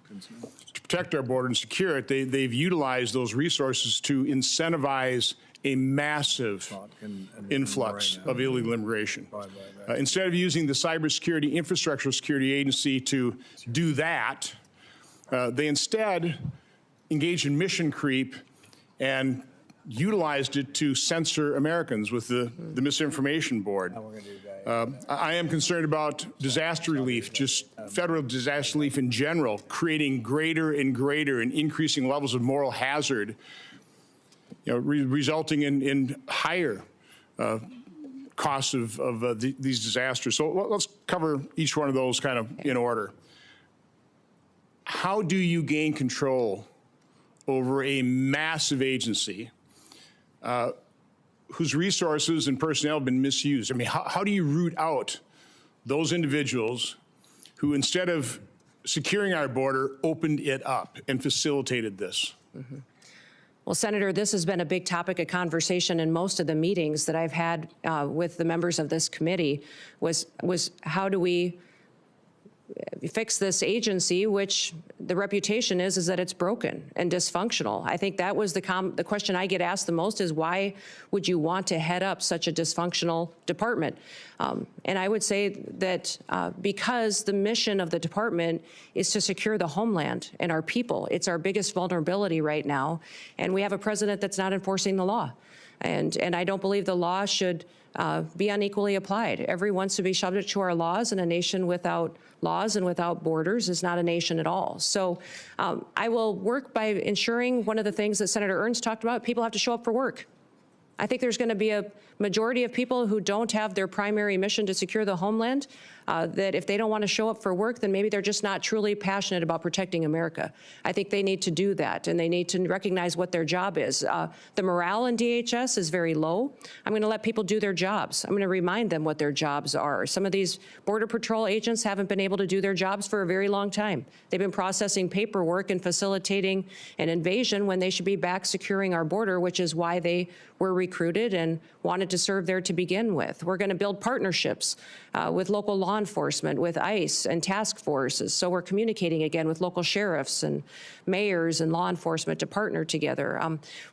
to protect our border and secure it, they've utilized those resources to incentivize a massive influx of illegal immigration. Instead of using the Cybersecurity Infrastructure Security Agency to do that, they instead engaged in mission creep and utilized it to censor Americans with the Misinformation Board. I am concerned about disaster relief, just federal disaster relief in general, creating greater and greater and increasing levels of moral hazard, resulting in higher costs of these disasters. So let's cover each one of those kind of in order. How do you gain control over a massive agency whose resources and personnel have been misused. I mean, how do you root out those individuals who, instead of securing our border, opened it up and facilitated this? Mm-hmm. Well, Senator, this has been a big topic of conversation in most of the meetings that I've had with the members of this committee was how do we fix this agency, which the reputation is that it's broken and dysfunctional. I think that was the question I get asked the most is why would you want to head up such a dysfunctional department? And I would say that because the mission of the department is to secure the homeland and our people. It's our biggest vulnerability right now. And we have a president that's not enforcing the law. And I don't believe the law should be unequally applied. Everyone's to be subject to our laws, and a nation without laws and without borders is not a nation at all. So I will work by ensuring one of the things that Senator Ernst talked about, people have to show up for work. I think there's going to be a majority of people who don't have their primary mission to secure the homeland, that if they don't want to show up for work, then maybe they're just not truly passionate about protecting America. I think they need to do that, and they need to recognize what their job is. The morale in DHS is very low. I'm going to let people do their jobs. I'm going to remind them what their jobs are. Some of these Border Patrol agents haven't been able to do their jobs for a very long time. They've been processing paperwork and facilitating an invasion when they should be back securing our border, which is why they were recruited and wanted to serve there to begin with. We're going to build partnerships with local law enforcement, with ICE and task forces. So we're communicating again with local sheriffs and mayors and law enforcement to partner together.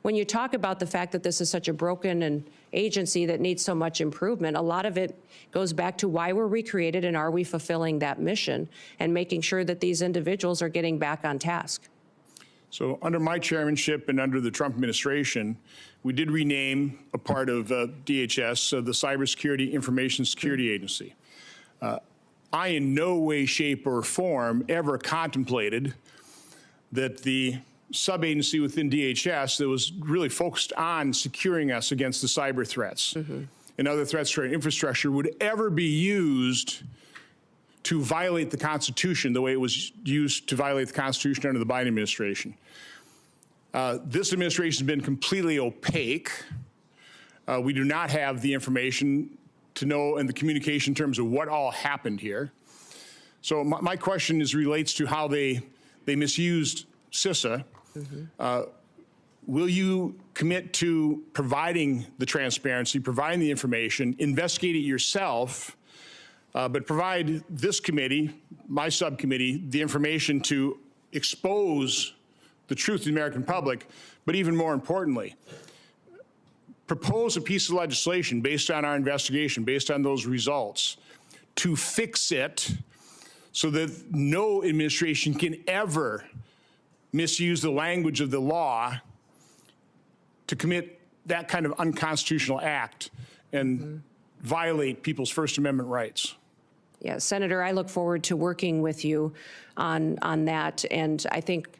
When you talk about the fact that this is such a broken agency that needs so much improvement, a lot of it goes back to why we're recreated and are we fulfilling that mission and making sure that these individuals are getting back on task. So under my chairmanship and under the Trump administration, we did rename a part of DHS, the Cybersecurity Information Security Agency. I in no way, shape, or form ever contemplated that the sub-agency within DHS that was really focused on securing us against the cyber threats and other threats to our infrastructure would ever be used to violate the Constitution the way it was used to violate the Constitution under the Biden administration. This administration has been completely opaque. We do not have the information to know and the communication in terms of what all happened here. So my question relates to how they misused CISA. Will you commit to providing the transparency, providing the information, investigate it yourself, but provide this committee, my subcommittee, the information to expose the truth to the American public, but even more importantly, propose a piece of legislation based on our investigation, based on those results, to fix it so that no administration can ever misuse the language of the law to commit that kind of unconstitutional act and violate people's First Amendment rights. Yeah, Senator, I look forward to working with you on that. And I think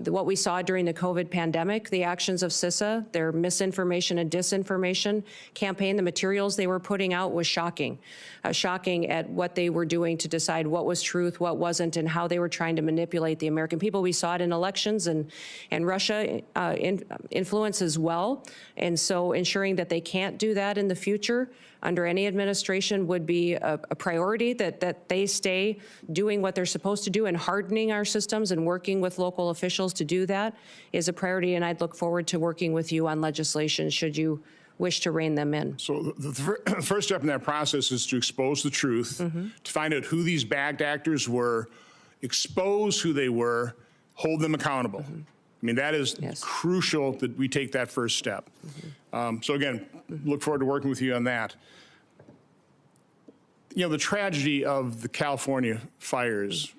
what we saw during the COVID pandemic, the actions of CISA, their misinformation and disinformation campaign, the materials they were putting out was shocking. Shocking at what they were doing to decide what was truth, what wasn't, and how they were trying to manipulate the American people. We saw it in elections, and Russia influence as well. And so ensuring that they can't do that in the future under any administration would be a priority, that they stay doing what they're supposed to do and hardening our systems and working with local officials to do that is a priority. And I'd look forward to working with you on legislation should you wish to rein them in. So the first step in that process is to expose the truth, to find out who these bad actors were, expose who they were, hold them accountable. I mean, that is crucial that we take that first step. So again, look forward to working with you on that. You know, the tragedy of the California fires,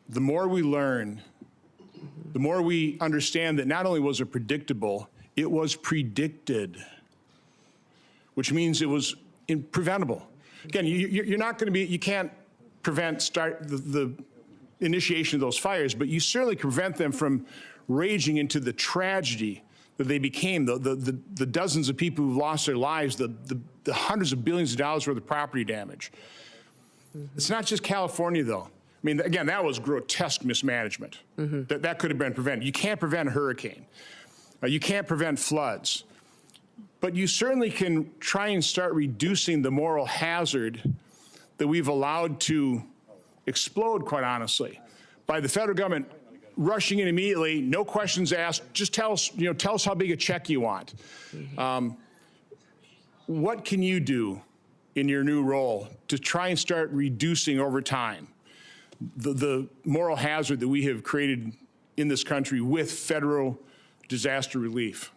the more we learn, the more we understand that not only was it predictable, it was predicted, which means it was preventable. Again, you're not going to be, you can't prevent the initiation of those fires, but you certainly can prevent them from raging into the tragedy that they became, the dozens of people who lost their lives, the hundreds of billions of dollars worth of property damage. It's not just California, though. I mean, again, that was grotesque mismanagement. That could have been prevented. You can't prevent a hurricane. You can't prevent floods. but you certainly can try and start reducing the moral hazard that we've allowed to explode, quite honestly, by the federal government rushing in immediately, no questions asked, just tell us how big a check you want. What can you do in your new role to try and start reducing over time the moral hazard that we have created in this country with federal disaster relief?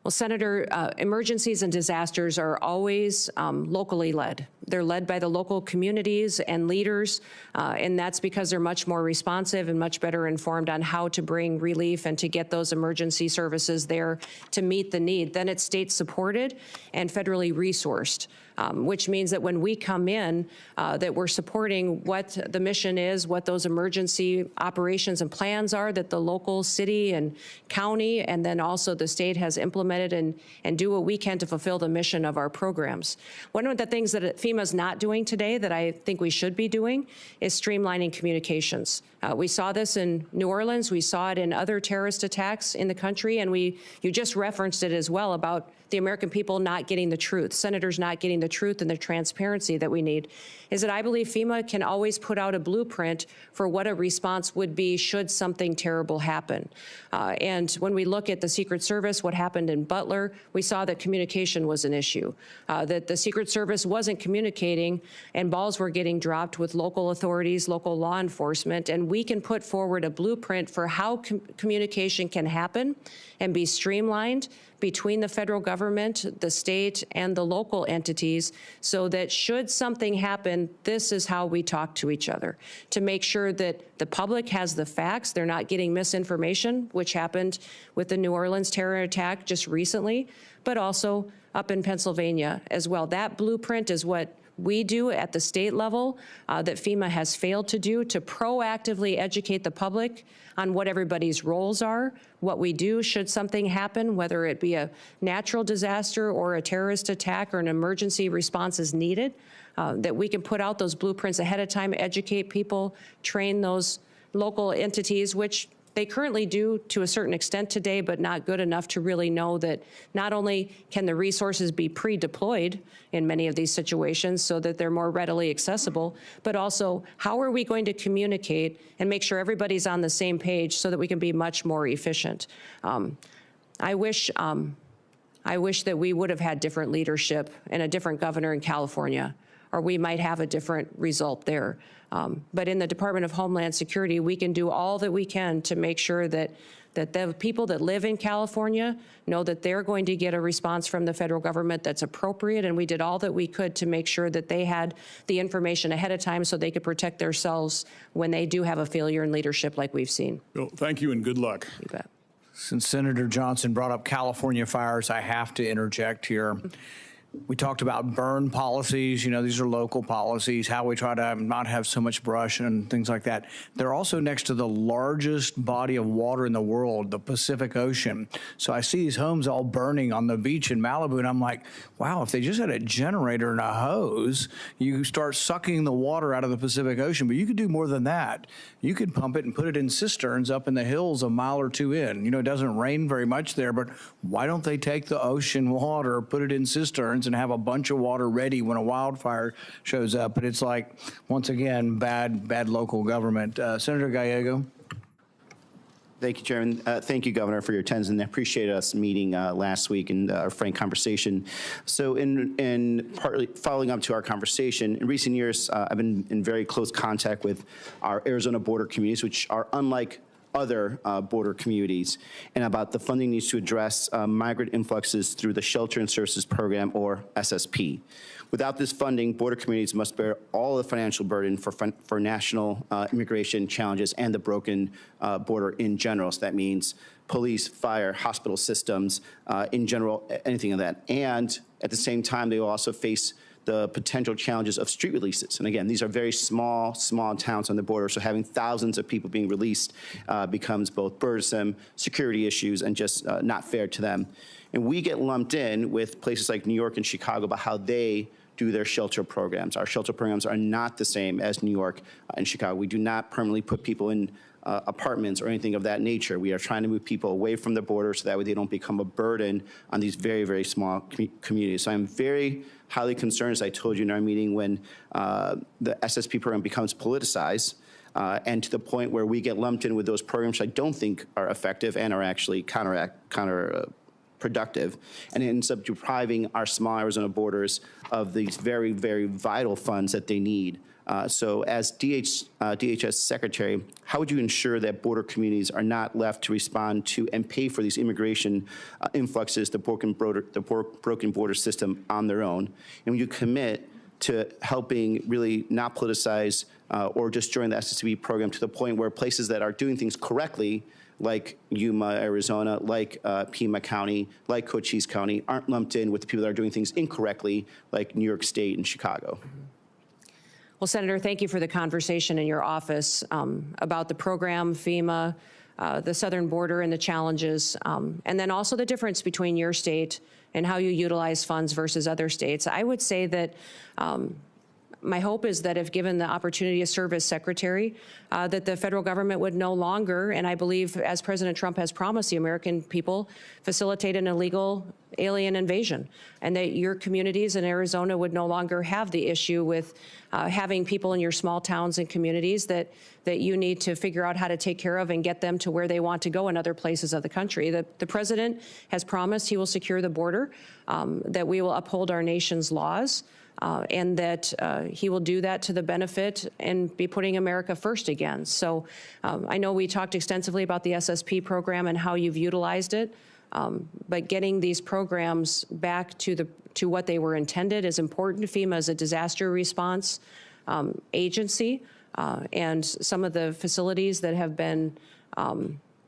Well, Senator, emergencies and disasters are always locally led. They're led by the local communities and leaders, and that's because they're much more responsive and much better informed on how to bring relief and to get those emergency services there to meet the need. Then it's state supported and federally resourced, which means that when we come in, that we're supporting what the mission is, what those emergency operations and plans are that the local city and county and then also the state has implemented and do what we can to fulfill the mission of our programs. One of the things that FEMA's not doing today that I think we should be doing is streamlining communications. We saw this in New Orleans, we saw it in other terrorist attacks in the country, and you just referenced it as well about the American people not getting the truth, senators not getting the truth and the transparency that we need, is that I believe FEMA can always put out a blueprint for what a response would be should something terrible happen. And when we look at the Secret Service, what happened in Butler, we saw that communication was an issue, that the Secret Service wasn't communicating and balls were getting dropped with local authorities, local law enforcement, and we can put forward a blueprint for how communication can happen and be streamlined between the federal government, the state, and the local entities so that should something happen, this is how we talk to each other to make sure that the public has the facts, they're not getting misinformation, which happened with the New Orleans terror attack just recently, but also up in Pennsylvania as well. That blueprint is what we do at the state level that FEMA has failed to do to proactively educate the public on what everybody's roles are, what we do should something happen, whether it be a natural disaster or a terrorist attack or an emergency response is needed, that we can put out those blueprints ahead of time, educate people, train those local entities, which they currently do to a certain extent today, but not good enough to really know that not only can the resources be pre-deployed in many of these situations so that they're more readily accessible, but also how are we going to communicate and make sure everybody's on the same page so that we can be much more efficient. I wish that we would have had different leadership and a different governor in California, or we might have a different result there. But in the Department of Homeland Security, we can do all that we can to make sure that the people that live in California know that they're going to get a response from the federal government that's appropriate, and we did all that we could to make sure that they had the information ahead of time so they could protect themselves when they do have a failure in leadership like we've seen. Well, thank you and good luck. You bet. Since Senator Johnson brought up California fires, I have to interject here. We talked about burn policies. You know, these are local policies, how we try to not have so much brush and things like that. They're also next to the largest body of water in the world, the Pacific Ocean. So I see these homes all burning on the beach in Malibu, and I'm like, wow, if they just had a generator and a hose, you start sucking the water out of the Pacific Ocean. But you could do more than that. You could pump it and put it in cisterns up in the hills a mile or two in. You know, it doesn't rain very much there, but why don't they take the ocean water, put it in cisterns, and have a bunch of water ready when a wildfire shows up? But it's like, once again, bad local government. Senator Gallego. Thank you, Chairman. Thank you, Governor, for your attendance, and I appreciate us meeting last week and our frank conversation. So in partly following up to our conversation, in recent years, I've been in very close contact with our Arizona border communities, which are unlike other border communities, and about the funding needs to address migrant influxes through the Shelter and Services Program, or SSP. Without this funding, border communities must bear all the financial burden for national immigration challenges and the broken border in general. So that means police, fire, hospital systems, in general, anything of that. And at the same time, they will also face the potential challenges of street releases. And again, these are very small towns on the border, so having thousands of people being released becomes both burdensome, security issues, and just not fair to them. And we get lumped in with places like New York and Chicago about how they do their shelter programs. Our shelter programs are not the same as New York and Chicago. We do not permanently put people in apartments or anything of that nature. We are trying to move people away from the border so that way they don't become a burden on these very, very small communities. So I'm very highly concerned, as I told you in our meeting, when the SSP program becomes politicized and to the point where we get lumped in with those programs which I don't think are effective and are actually counterproductive, and it ends up depriving our small Arizona borders of these very, very vital funds that they need. So as DHS Secretary, how would you ensure that border communities are not left to respond to and pay for these immigration influxes, the broken border system on their own? And would you commit to helping really not politicize or just join the SSP program to the point where places that are doing things correctly, like Yuma, Arizona, like Pima County, like Cochise County, aren't lumped in with the people that are doing things incorrectly, like New York State and Chicago? Well, Senator, thank you for the conversation in your office about the program, FEMA, the southern border and the challenges, and then also the difference between your state and how you utilize funds versus other states. I would say that my hope is that if given the opportunity to serve as secretary, that the federal government would no longer, and I believe as President Trump has promised the American people, facilitate an illegal alien invasion, and that your communities in Arizona would no longer have the issue with having people in your small towns and communities that you need to figure out how to take care of and get them to where they want to go in other places of the country. The president has promised he will secure the border, that we will uphold our nation's laws, and that he will do that to the benefit and be putting America first again. So I know we talked extensively about the SSP program and how you've utilized it, but getting these programs back to what they were intended is important. FEMA is a disaster response agency, and some of the facilities that have been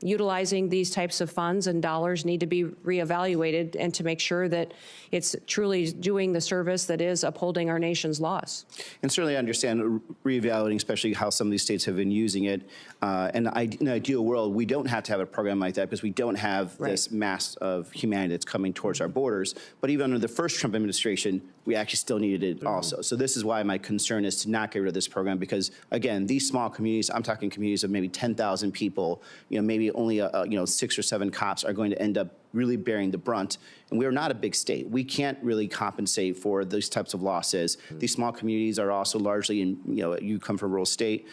utilizing these types of funds and dollars need to be reevaluated and to make sure that it's truly doing the service that is upholding our nation's laws. And certainly I understand reevaluating, especially how some of these states have been using it. And in an ideal world, we don't have to have a program like that because we don't have this mass of humanity that's coming towards our borders. But even under the first Trump administration, we actually still needed it also. So this is why my concern is to not get rid of this program because, again, these small communities, I'm talking communities of maybe 10,000 people, maybe only 6 or 7 cops are going to end up really bearing the brunt. And we're not a big state. We can't really compensate for those types of losses. These small communities are also largely in, you come from a rural state,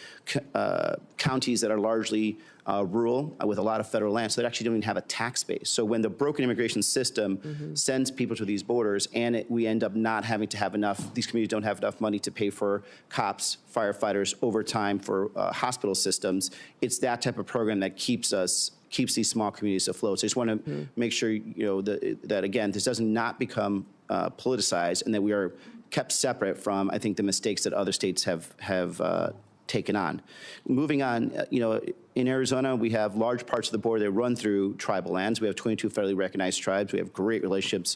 counties that are largely rural with a lot of federal land, so they actually don't even have a tax base. So when the broken immigration system sends people to these borders and we end up not having to have enough, these communities don't have enough money to pay for cops, firefighters, overtime for hospital systems, it's that type of program that keeps these small communities afloat. So I just want to make sure, that again, this does not become politicized and that we are kept separate from, I think, the mistakes that other states have taken on. Moving on, in Arizona, we have large parts of the border that run through tribal lands. We have 22 federally recognized tribes. We have great relationships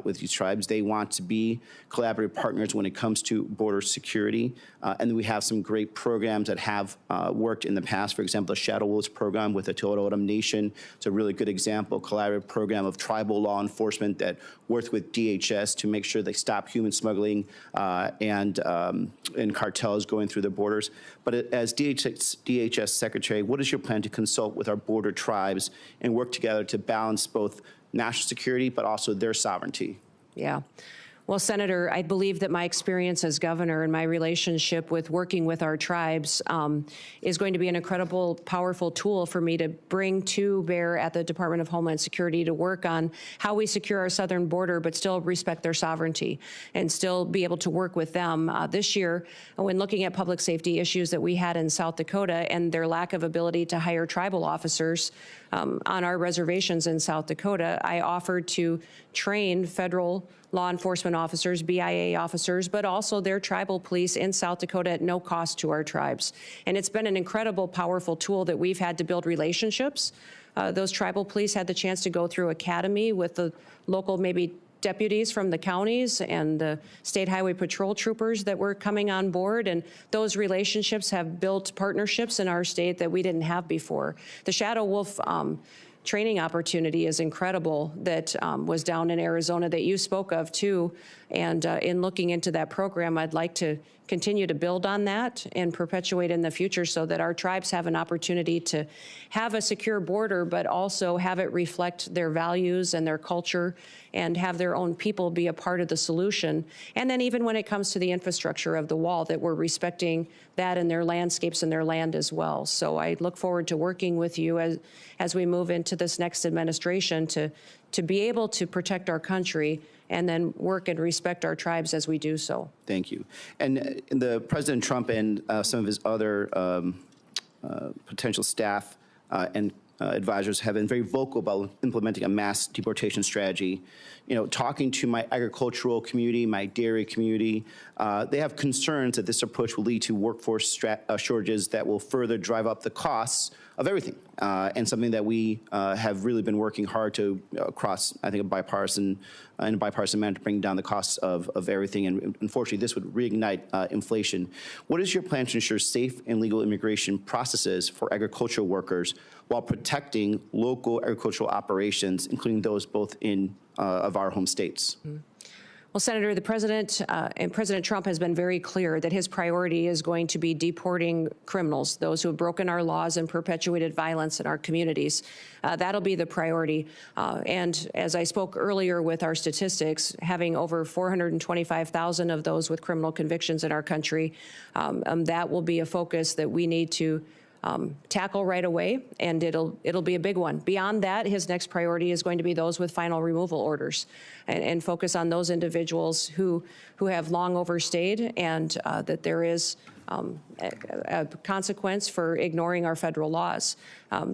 with these tribes. They want to be collaborative partners when it comes to border security. And we have some great programs that have worked in the past. For example, the Shadow Wolves program with the Tohono O'odham Nation. It's a really good example, collaborative program of tribal law enforcement that worked with DHS to make sure they stop human smuggling and cartels going through the borders. But as DHS Secretary, what is your plan to consult with our border tribes and work together to balance both national security but also their sovereignty? Yeah. Well, Senator, I believe that my experience as governor and my relationship with working with our tribes is going to be an incredible, powerful tool for me to bring to bear at the Department of Homeland Security to work on how we secure our southern border, but still respect their sovereignty and still be able to work with them. This year, when looking at public safety issues that we had in South Dakota and their lack of ability to hire tribal officers on our reservations in South Dakota, I offered to train federal law enforcement officers, BIA officers, but also their tribal police in South Dakota at no cost to our tribes. And it's been an incredible, powerful tool that we've had to build relationships. Those tribal police had the chance to go through academy with the local maybe deputies from the counties and the state highway patrol troopers that were coming on board. And those relationships have built partnerships in our state that we didn't have before. The Shadow Wolf training opportunity is incredible that was down in Arizona that you spoke of too. And in looking into that program, I'd like to continue to build on that and perpetuate in the future so that our tribes have an opportunity to have a secure border, but also have it reflect their values and their culture and have their own people be a part of the solution. And then even when it comes to the infrastructure of the wall, that we're respecting that and their landscapes and their land as well. So I look forward to working with you as we move into this next administration to be able to protect our country and then work and respect our tribes as we do so. Thank you. And the President Trump and some of his other potential staff and advisors have been very vocal about implementing a mass deportation strategy. You know, talking to my agricultural community, my dairy community, they have concerns that this approach will lead to workforce shortages that will further drive up the costs of everything, and something that we have really been working hard to across, I think, a bipartisan manner to bring down the costs of everything. And unfortunately, this would reignite inflation. What is your plan to ensure safe and legal immigration processes for agricultural workers while protecting local agricultural operations, including those both in of our home states? Mm-hmm. Well, Senator, the President and President Trump has been very clear that his priority is going to be deporting criminals, those who have broken our laws and perpetuated violence in our communities. That'll be the priority. And as I spoke earlier with our statistics, having over 425,000 of those with criminal convictions in our country, that will be a focus that we need to tackle right away, and it'll be a big one. Beyond that, his next priority is going to be those with final removal orders, and focus on those individuals who have long overstayed, and that there is a consequence for ignoring our federal laws.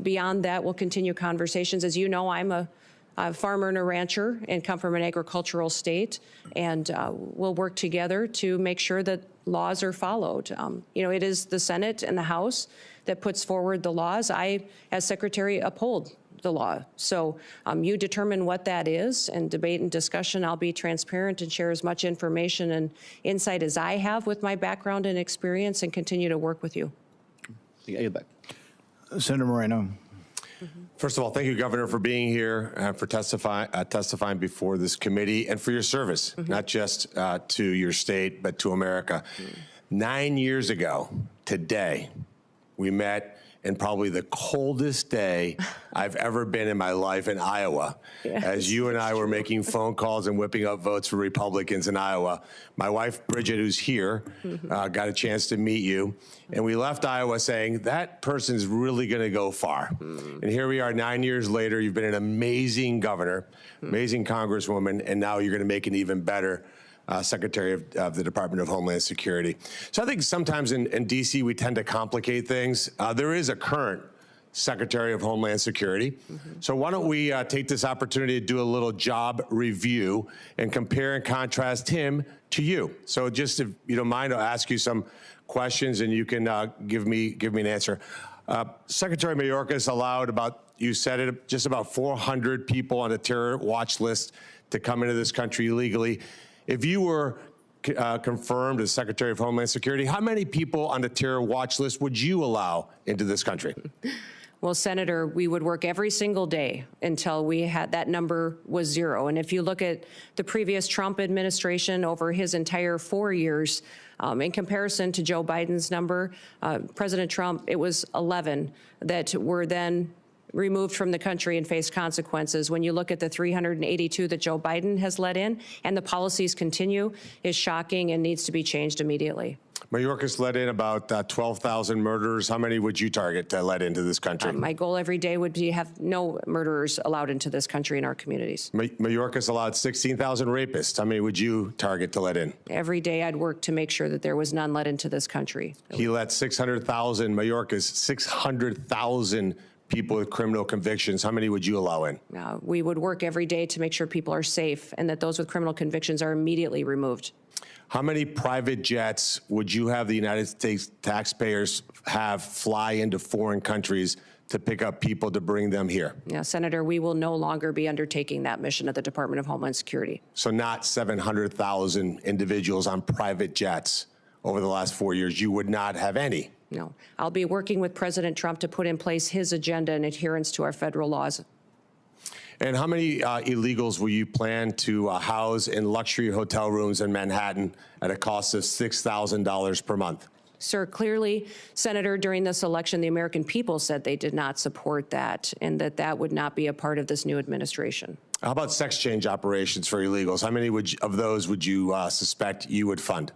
Beyond that, we'll continue conversations. As you know, I'm a farmer and a rancher and come from an agricultural state, and we'll work together to make sure that laws are followed. You know, it is the Senate and the House that puts forward the laws. I, as Secretary, uphold the law. So you determine what that is, and debate and discussion. I'll be transparent and share as much information and insight as I have with my background and experience, and continue to work with you. Senator Moreno. First of all, thank you, Governor, for being here, for testifying before this committee, and for your service, not just to your state, but to America. 9 years ago today, we met in probably the coldest day I've ever been in my life in Iowa, as you and I were making phone calls and whipping up votes for Republicans in Iowa. My wife, Bridget, who's here, got a chance to meet you, and we left Iowa saying, that person's really gonna go far. And here we are 9 years later. You've been an amazing governor, amazing congresswoman, and now you're gonna make an even better Secretary of the Department of Homeland Security. So I think sometimes in D.C. we tend to complicate things. There is a current Secretary of Homeland Security. So why don't we take this opportunity to do a little job review and compare and contrast him to you. So just if you don't mind, I'll ask you some questions and you can give me an answer. Secretary Mayorkas allowed you said it, just about 400 people on a terror watch list to come into this country illegally. If you were confirmed as Secretary of Homeland Security, how many people on the terror watch list would you allow into this country? Well, Senator, we would work every single day until we had that number was zero. And if you look at the previous Trump administration over his entire 4 years, in comparison to Joe Biden's number, President Trump, it was 11 that were then removed from the country and face consequences. When you look at the 382 that Joe Biden has let in, and the policies continue, is shocking and needs to be changed immediately. Mayorkas let in about 12,000 murderers. How many would you target to let into this country? My goal every day would be have no murderers allowed into this country in our communities. Mayorkas allowed 16,000 rapists. How many would you target to let in? Every day I'd work to make sure that there was none let into this country. He let 600,000, Mayorkas, 600,000 people with criminal convictions. How many would you allow in? We would work every day to make sure people are safe and that those with criminal convictions are immediately removed. How many private jets would you have the United States taxpayers have fly into foreign countries to pick up people to bring them here? Yeah, Senator, we will no longer be undertaking that mission at the Department of Homeland Security. So not 700,000 individuals on private jets over the last 4 years. You would not have any. No, I'll be working with President Trump to put in place his agenda in adherence to our federal laws. And how many illegals will you plan to house in luxury hotel rooms in Manhattan at a cost of $6,000 per month? Sir, clearly, Senator, during this election, the American people said they did not support that and that that would not be a part of this new administration. How about sex change operations for illegals? How many of those would you suspect you would fund?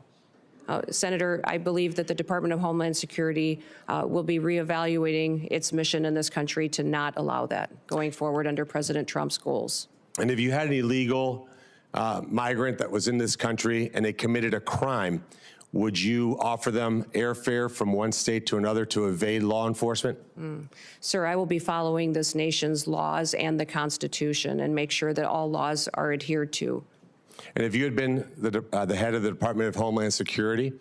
Senator, I believe that the Department of Homeland Security will be reevaluating its mission in this country to not allow that going forward under President Trump's goals. And if you had an illegal migrant that was in this country and they committed a crime, would you offer them airfare from one state to another to evade law enforcement? Sir, I will be following this nation's laws and the Constitution and make sure that all laws are adhered to. And if you had been the head of the Department of Homeland Security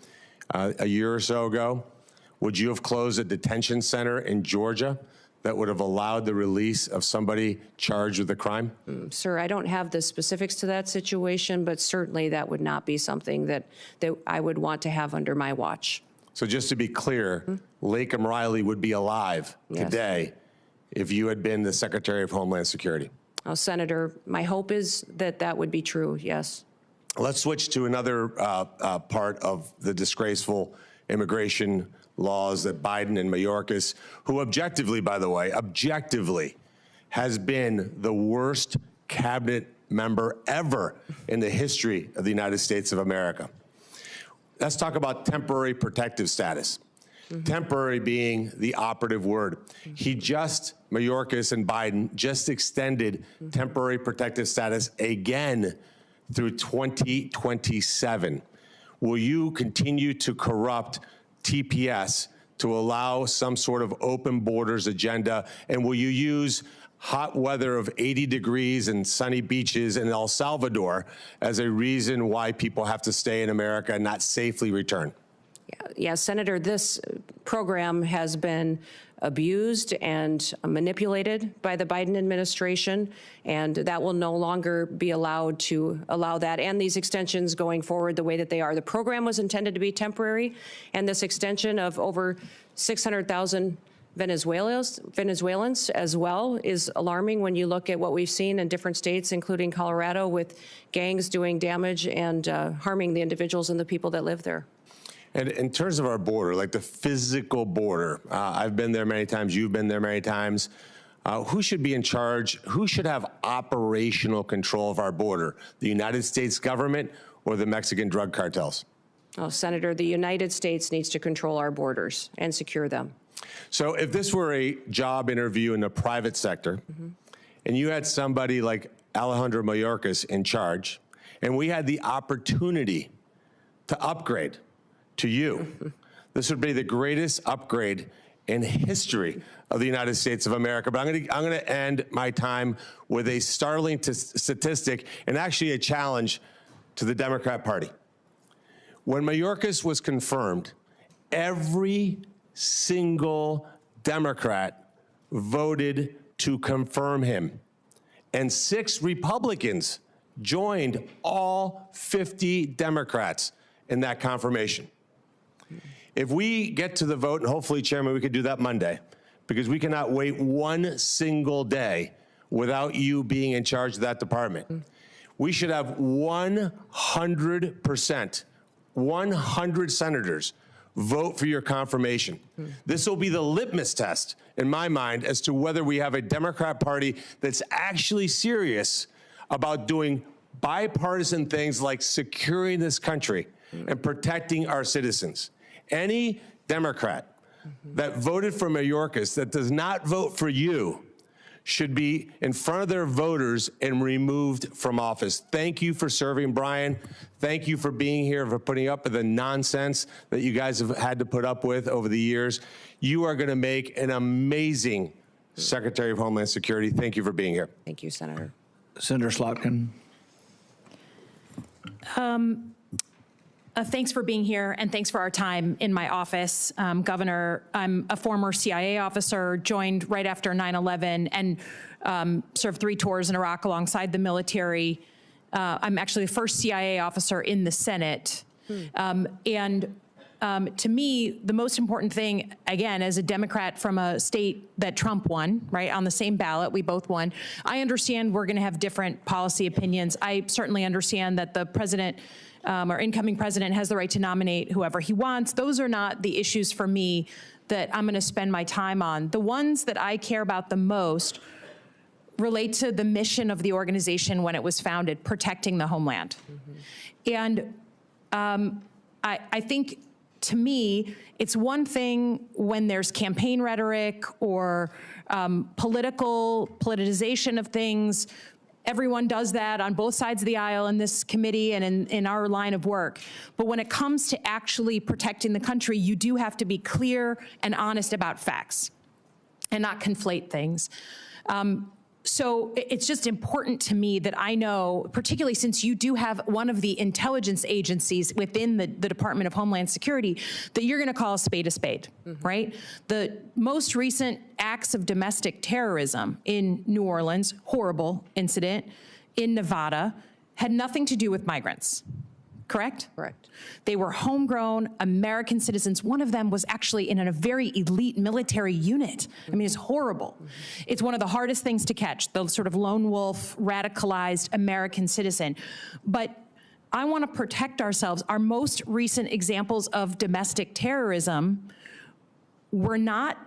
a year or so ago, would you have closed a detention center in Georgia that would have allowed the release of somebody charged with a crime? Sir, I don't have the specifics to that situation, but certainly that would not be something that I would want to have under my watch. So just to be clear, Lakem Riley would be alive today if you had been the Secretary of Homeland Security. Senator, my hope is that that would be true, yes. Let's switch to another part of the disgraceful immigration laws that Biden and Mayorkas, who objectively, by the way, objectively has been the worst cabinet member ever in the history of the United States of America. Let's talk about temporary protective status. Temporary being the operative word. Mayorkas and Biden just extended temporary protective status again through 2027. Will you continue to corrupt TPS to allow some sort of open borders agenda? And will you use hot weather of 80 degrees and sunny beaches in El Salvador as a reason why people have to stay in America and not safely return? Yeah, Senator, this program has been abused and manipulated by the Biden administration, and that will no longer be allowed to allow that and these extensions going forward the way that they are. The program was intended to be temporary, and this extension of over 600,000 Venezuelans as well is alarming when you look at what we've seen in different states, including Colorado, with gangs doing damage and harming the individuals and the people that live there. And in terms of our border, like the physical border, I've been there many times, you've been there many times. Who should be in charge? Who should have operational control of our border? The United States government or the Mexican drug cartels? Senator, the United States needs to control our borders and secure them. So if this were a job interview in the private sector, and you had somebody like Alejandro Mayorkas in charge, and we had the opportunity to upgrade to you, this would be the greatest upgrade in history of the United States of America. But I'm going to end my time with a startling statistic and actually a challenge to the Democrat Party. When Mayorkas was confirmed, every single Democrat voted to confirm him, and 6 Republicans joined all 50 Democrats in that confirmation. If we get to the vote, and hopefully, Chairman, we could do that Monday, because we cannot wait one single day without you being in charge of that department. We should have 100%, 100 senators vote for your confirmation. This will be the litmus test, in my mind, as to whether we have a Democrat Party that's actually serious about doing bipartisan things like securing this country and protecting our citizens. Any Democrat that voted for Mayorkas that does not vote for you should be in front of their voters and removed from office. Thank you for serving, Brian. Thank you for being here, for putting up with the nonsense that you guys have had to put up with over the years. You are going to make an amazing Secretary of Homeland Security. Thank you for being here. Thank you, Senator. Senator Slotkin. Thanks for being here, and thanks for our time in my office. Governor, I'm a former CIA officer, joined right after 9/11, and served 3 tours in Iraq alongside the military. I'm actually the first CIA officer in the Senate. And to me, the most important thing, again, as a Democrat from a state that Trump won, right, on the same ballot, we both won, I understand we're going to have different policy opinions. I certainly understand that the president or incoming president has the right to nominate whoever he wants. Those are not the issues for me that I'm going to spend my time on. The ones that I care about the most relate to the mission of the organization when it was founded, protecting the homeland. And I think, to me, it's one thing when there's campaign rhetoric or politicization of things. Everyone does that on both sides of the aisle in this committee and in our line of work. But when it comes to actually protecting the country, you do have to be clear and honest about facts and not conflate things. So it's just important to me that I know, particularly since you do have one of the intelligence agencies within the Department of Homeland Security, that you're going to call a spade, right? The most recent acts of domestic terrorism in New Orleans, horrible incident, in Nevada, had nothing to do with migrants. Correct? Correct. They were homegrown American citizens. One of them was actually in a very elite military unit. I mean, it's horrible. It's one of the hardest things to catch, the sort of lone wolf, radicalized American citizen. But I want to protect ourselves. Our most recent examples of domestic terrorism were not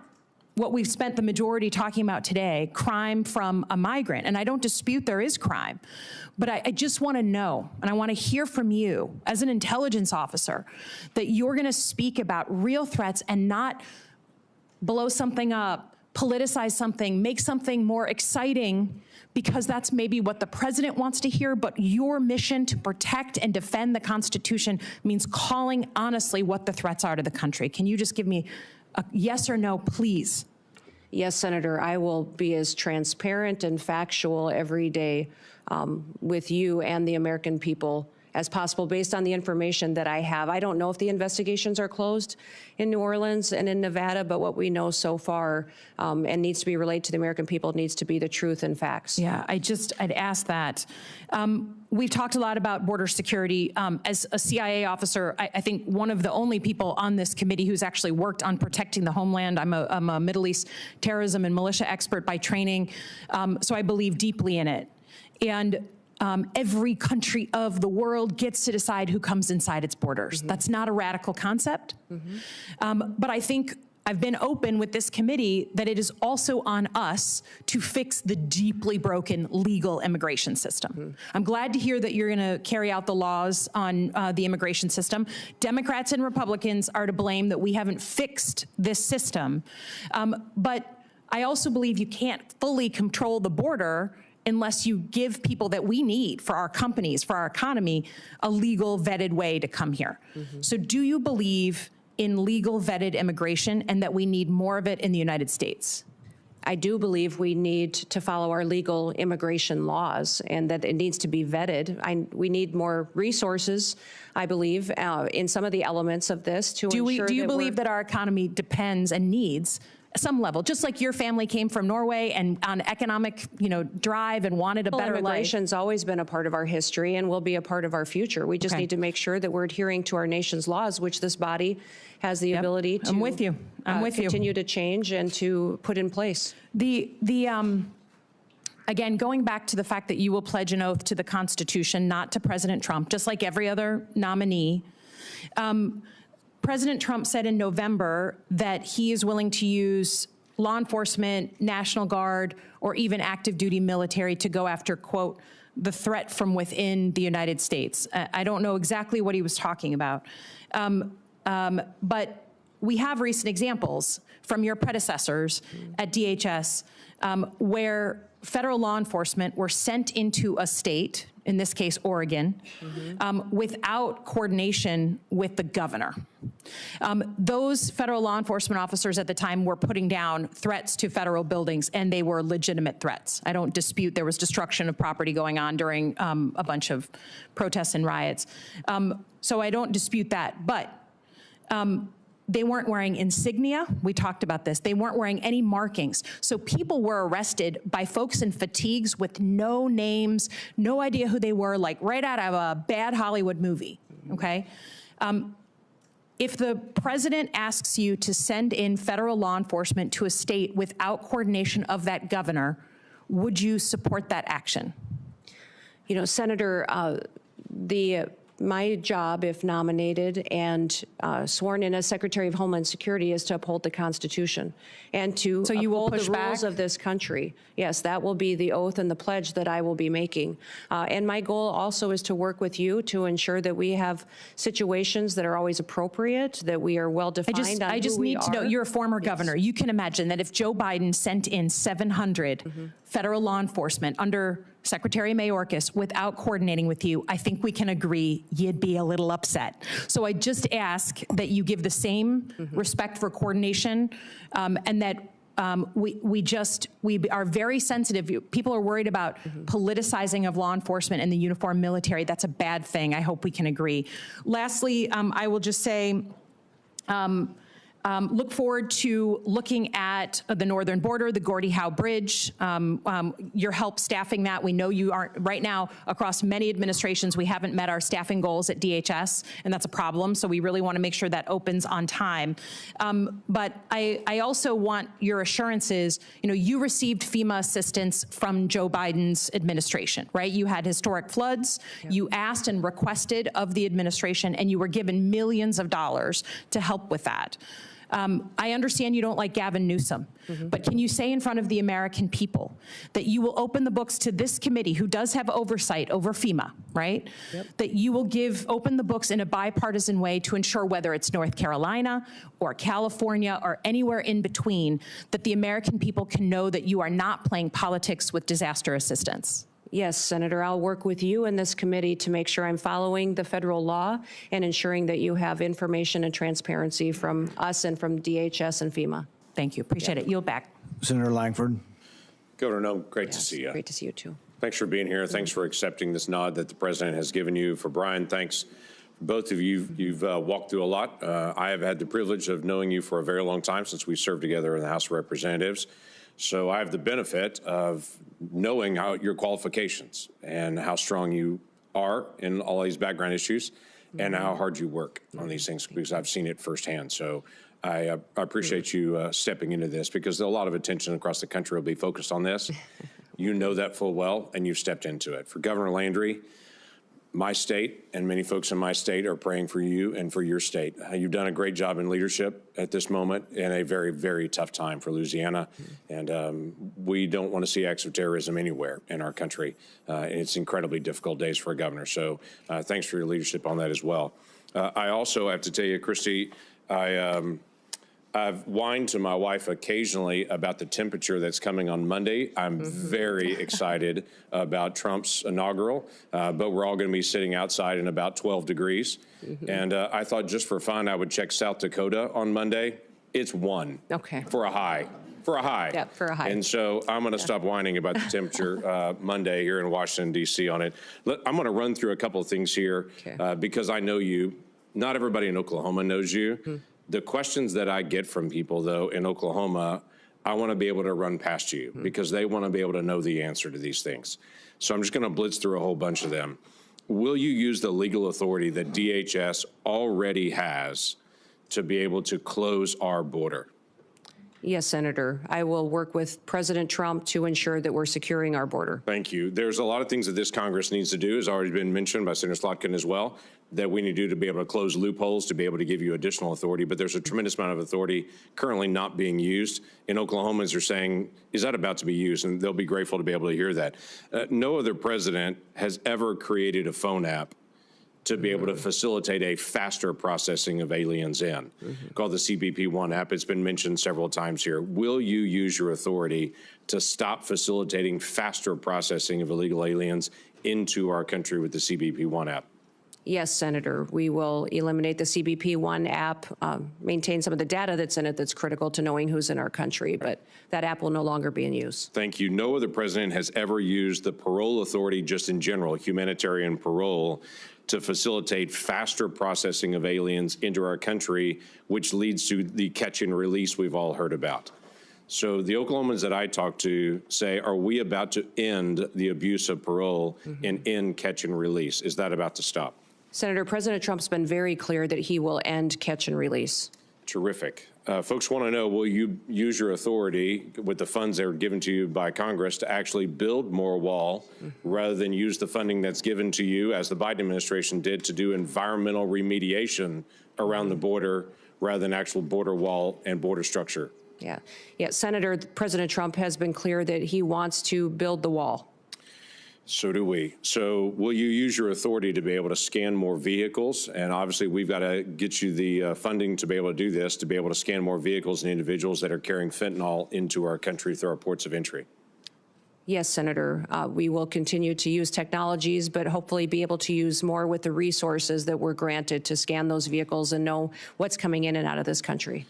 what we've spent the majority talking about today, crime from a migrant. And I don't dispute there is crime, but I just want to know, and I want to hear from you as an intelligence officer, that you're going to speak about real threats and not blow something up, politicize something, make something more exciting, because that's maybe what the president wants to hear, but your mission to protect and defend the Constitution means calling honestly what the threats are to the country. Can you just give me a yes or no, please? Yes, Senator, I will be as transparent and factual every day with you and the American people as possible based on the information that I have. I don't know if the investigations are closed in New Orleans and in Nevada, but what we know so far and needs to be relayed to the American people needs to be the truth and facts. Yeah, I'd ask that. We've talked a lot about border security. As a CIA officer, I think one of the only people on this committee who's actually worked on protecting the homeland. I'm a Middle East terrorism and militia expert by training, so I believe deeply in it. And every country of the world gets to decide who comes inside its borders. That's not a radical concept. But I think I've been open with this committee that it is also on us to fix the deeply broken legal immigration system. I'm glad to hear that you're going to carry out the laws on the immigration system. Democrats and Republicans are to blame that we haven't fixed this system. But I also believe you can't fully control the border unless you give people that we need for our companies, for our economy, a legal vetted way to come here. So do you believe in legal vetted immigration and that we need more of it in the United States? I do believe we need to follow our legal immigration laws and that it needs to be vetted. We need more resources, I believe, in some of the elements of this to ensure Do you believe that our economy depends and needs some level, just like your family came from Norway and on economic, drive and wanted a better life? Immigration's always been a part of our history and will be a part of our future. We just need to make sure that we're adhering to our nation's laws, which this body has the ability to I'm with you. Continue to change and to put in place. Again, going back to the fact that you will pledge an oath to the Constitution, not to President Trump, just like every other nominee. President Trump said in November that he is willing to use law enforcement, National Guard, or even active duty military to go after, quote, the threat from within the United States. I don't know exactly what he was talking about. But we have recent examples from your predecessors at DHS where federal law enforcement were sent into a state, in this case, Oregon, without coordination with the governor. Those federal law enforcement officers at the time were putting down threats to federal buildings, and they were legitimate threats. I don't dispute there was destruction of property going on during a bunch of protests and riots. So I don't dispute that, but they weren't wearing insignia. We talked about this. They weren't wearing any markings. So people were arrested by folks in fatigues with no names, no idea who they were, like right out of a bad Hollywood movie, okay? If the president asks you to send in federal law enforcement to a state without coordination of that governor, would you support that action? You know, Senator, my job, if nominated and sworn in as Secretary of Homeland Security, is to uphold the Constitution and to So you will uphold push the rules back? of this country. Yes, that will be the oath and the pledge that I will be making. And my goal also is to work with you to ensure that we have situations that are always appropriate, that we are well defined. I just need to know, you're a former governor. You can imagine that if Joe Biden sent in 700 federal law enforcement under Secretary Mayorkas without coordinating with you, I think we can agree you'd be a little upset. So I just ask that you give the same respect for coordination, and that we are very sensitive. People are worried about politicizing of law enforcement and the uniformed military. That's a bad thing. I hope we can agree. Lastly, I will just say, look forward to looking at the northern border, the Gordie Howe Bridge, your help staffing that. We know you aren't, right now, across many administrations, we haven't met our staffing goals at DHS, and that's a problem, so we really want to make sure that opens on time. But I also want your assurances, you know, you received FEMA assistance from Joe Biden's administration, right? You had historic floods, you asked and requested of the administration, and you were given millions of dollars to help with that. I understand you don't like Gavin Newsom, but can you say in front of the American people that you will open the books to this committee, who does have oversight over FEMA, right? That you will open the books in a bipartisan way to ensure, whether it's North Carolina or California or anywhere in between, that the American people can know that you are not playing politics with disaster assistance? Yes, Senator, I'll work with you in this committee to make sure I'm following the federal law and ensuring that you have information and transparency from us and from DHS and FEMA. Thank you. Appreciate it. Yield back. Senator Langford. Governor Noem, great to see you. Great to see you, too. Thanks for being here. Thanks for accepting this nod that the president has given you. For Brian, thanks. Both of you, you've walked through a lot. I have had the privilege of knowing you for a very long time, since we served together in the House of Representatives. So I have the benefit of knowing your qualifications and how strong you are in all these background issues and how hard you work on these things, because I've seen it firsthand. So I appreciate you stepping into this, because a lot of attention across the country will be focused on this. You know that full well, and you've stepped into it. For Governor Landry, my state and many folks in my state are praying for you and for your state. You've done a great job in leadership at this moment in a very, very tough time for Louisiana. And we don't want to see acts of terrorism anywhere in our country. It's incredibly difficult days for a governor. So thanks for your leadership on that as well. I also have to tell you, Kristi, I've whined to my wife occasionally about the temperature that's coming on Monday. I'm very excited about Trump's inaugural, but we're all going to be sitting outside in about 12 degrees. And I thought, just for fun, I would check South Dakota on Monday. It's 1 for a high. For a high. Yeah, for a high. And so I'm going to stop whining about the temperature Monday here in Washington, D.C. on it. I'm going to run through a couple of things here because I know you. Not everybody in Oklahoma knows you. The questions that I get from people, though, in Oklahoma, I want to be able to run past you because they want to be able to know the answer to these things. So I'm just going to blitz through a whole bunch of them. Will you use the legal authority that DHS already has to be able to close our border? Yes, Senator. I will work with President Trump to ensure that we're securing our border. Thank you. There's a lot of things that this Congress needs to do, has already been mentioned by Senator Slotkin as well, that we need to do to be able to close loopholes, to be able to give you additional authority. But there's a tremendous amount of authority currently not being used. And Oklahomans are saying, is that about to be used? And they'll be grateful to be able to hear that. No other president has ever created a phone app to be able to facilitate a faster processing of aliens in, called the CBP-1 app. It's been mentioned several times here. Will you use your authority to stop facilitating faster processing of illegal aliens into our country with the CBP-1 app? Yes, Senator. We will eliminate the CBP-1 app, maintain some of the data that's in it that's critical to knowing who's in our country, but that app will no longer be in use. Thank you. No other president has ever used the parole authority, just in general, humanitarian parole, to facilitate faster processing of aliens into our country, which leads to the catch and release we've all heard about. So the Oklahomans that I talk to say, are we about to end the abuse of parole and end catch and release? Is that about to stop? Senator, President Trump's been very clear that he will end catch and release. Terrific. Folks want to know, will you use your authority with the funds that are given to you by Congress to actually build more wall rather than use the funding that's given to you, as the Biden administration did, to do environmental remediation around the border rather than actual border wall and border structure? Yeah. Senator, President Trump has been clear that he wants to build the wall. So do we. So will you use your authority to be able to scan more vehicles? And obviously, we've got to get you the funding to be able to do this, to be able to scan more vehicles and individuals that are carrying fentanyl into our country through our ports of entry. Yes, Senator. We will continue to use technologies, but hopefully be able to use more with the resources that we're granted to scan those vehicles and know what's coming in and out of this country.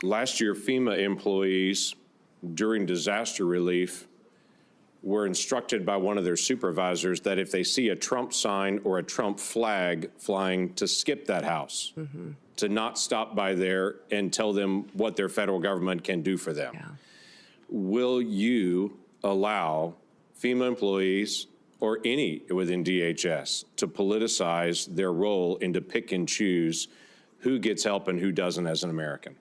Last year, FEMA employees during disaster relief were instructed by one of their supervisors that if they see a Trump sign or a Trump flag flying, to skip that house, to not stop by there and tell them what their federal government can do for them. Will you allow FEMA employees or any within DHS to politicize their role and to pick and choose who gets help and who doesn't as an American?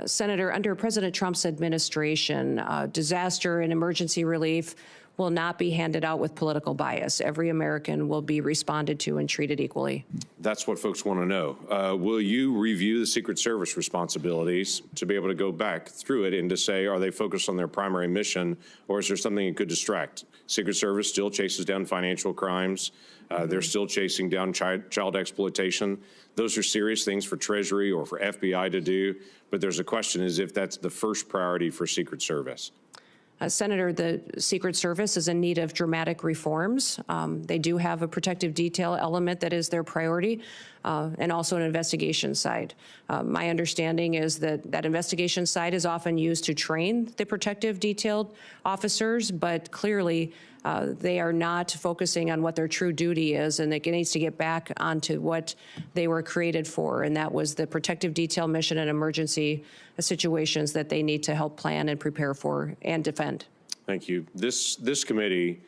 Senator, under President Trump's administration, disaster and emergency relief will not be handed out with political bias. Every American will be responded to and treated equally. That's what folks want to know. Will you review the Secret Service responsibilities to be able to go back through it and to say, are they focused on their primary mission, or is there something that could distract? Secret Service still chases down financial crimes. They're still chasing down child exploitation. Those are serious things for Treasury or for FBI to do, but there's a question is if that's the first priority for Secret Service. Senator, the Secret Service is in need of dramatic reforms. They do have a protective detail element that is their priority, and also an investigation side. My understanding is that that investigation side is often used to train the protective detailed officers, but clearly they are not focusing on what their true duty is, and it needs to get back onto what they were created for, and that was the protective detail mission and emergency situations that they need to help plan and prepare for and defend. Thank you. This committee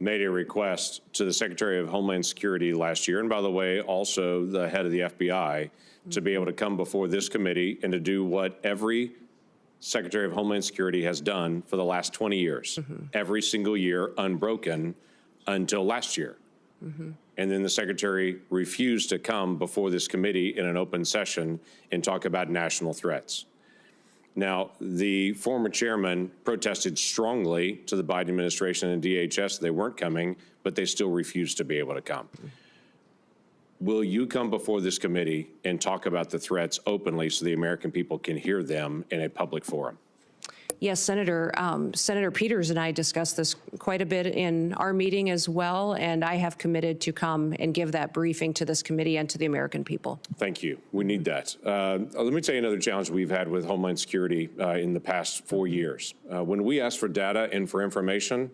made a request to the Secretary of Homeland Security last year, and by the way, also the head of the FBI, to be able to come before this committee and to do what every Secretary of Homeland Security has done for the last 20 years, every single year, unbroken, until last year. And then the Secretary refused to come before this committee in an open session and talk about national threats. Now, the former chairman protested strongly to the Biden administration and DHS. They weren't coming, but they still refused to be able to come. Will you come before this committee and talk about the threats openly so the American people can hear them in a public forum? Yes, Senator. Senator Peters and I discussed this quite a bit in our meeting as well, and I have committed to come and give that briefing to this committee and to the American people. Thank you. We need that. Let me tell you another challenge we've had with Homeland Security in the past 4 years. When we ask for data and for information,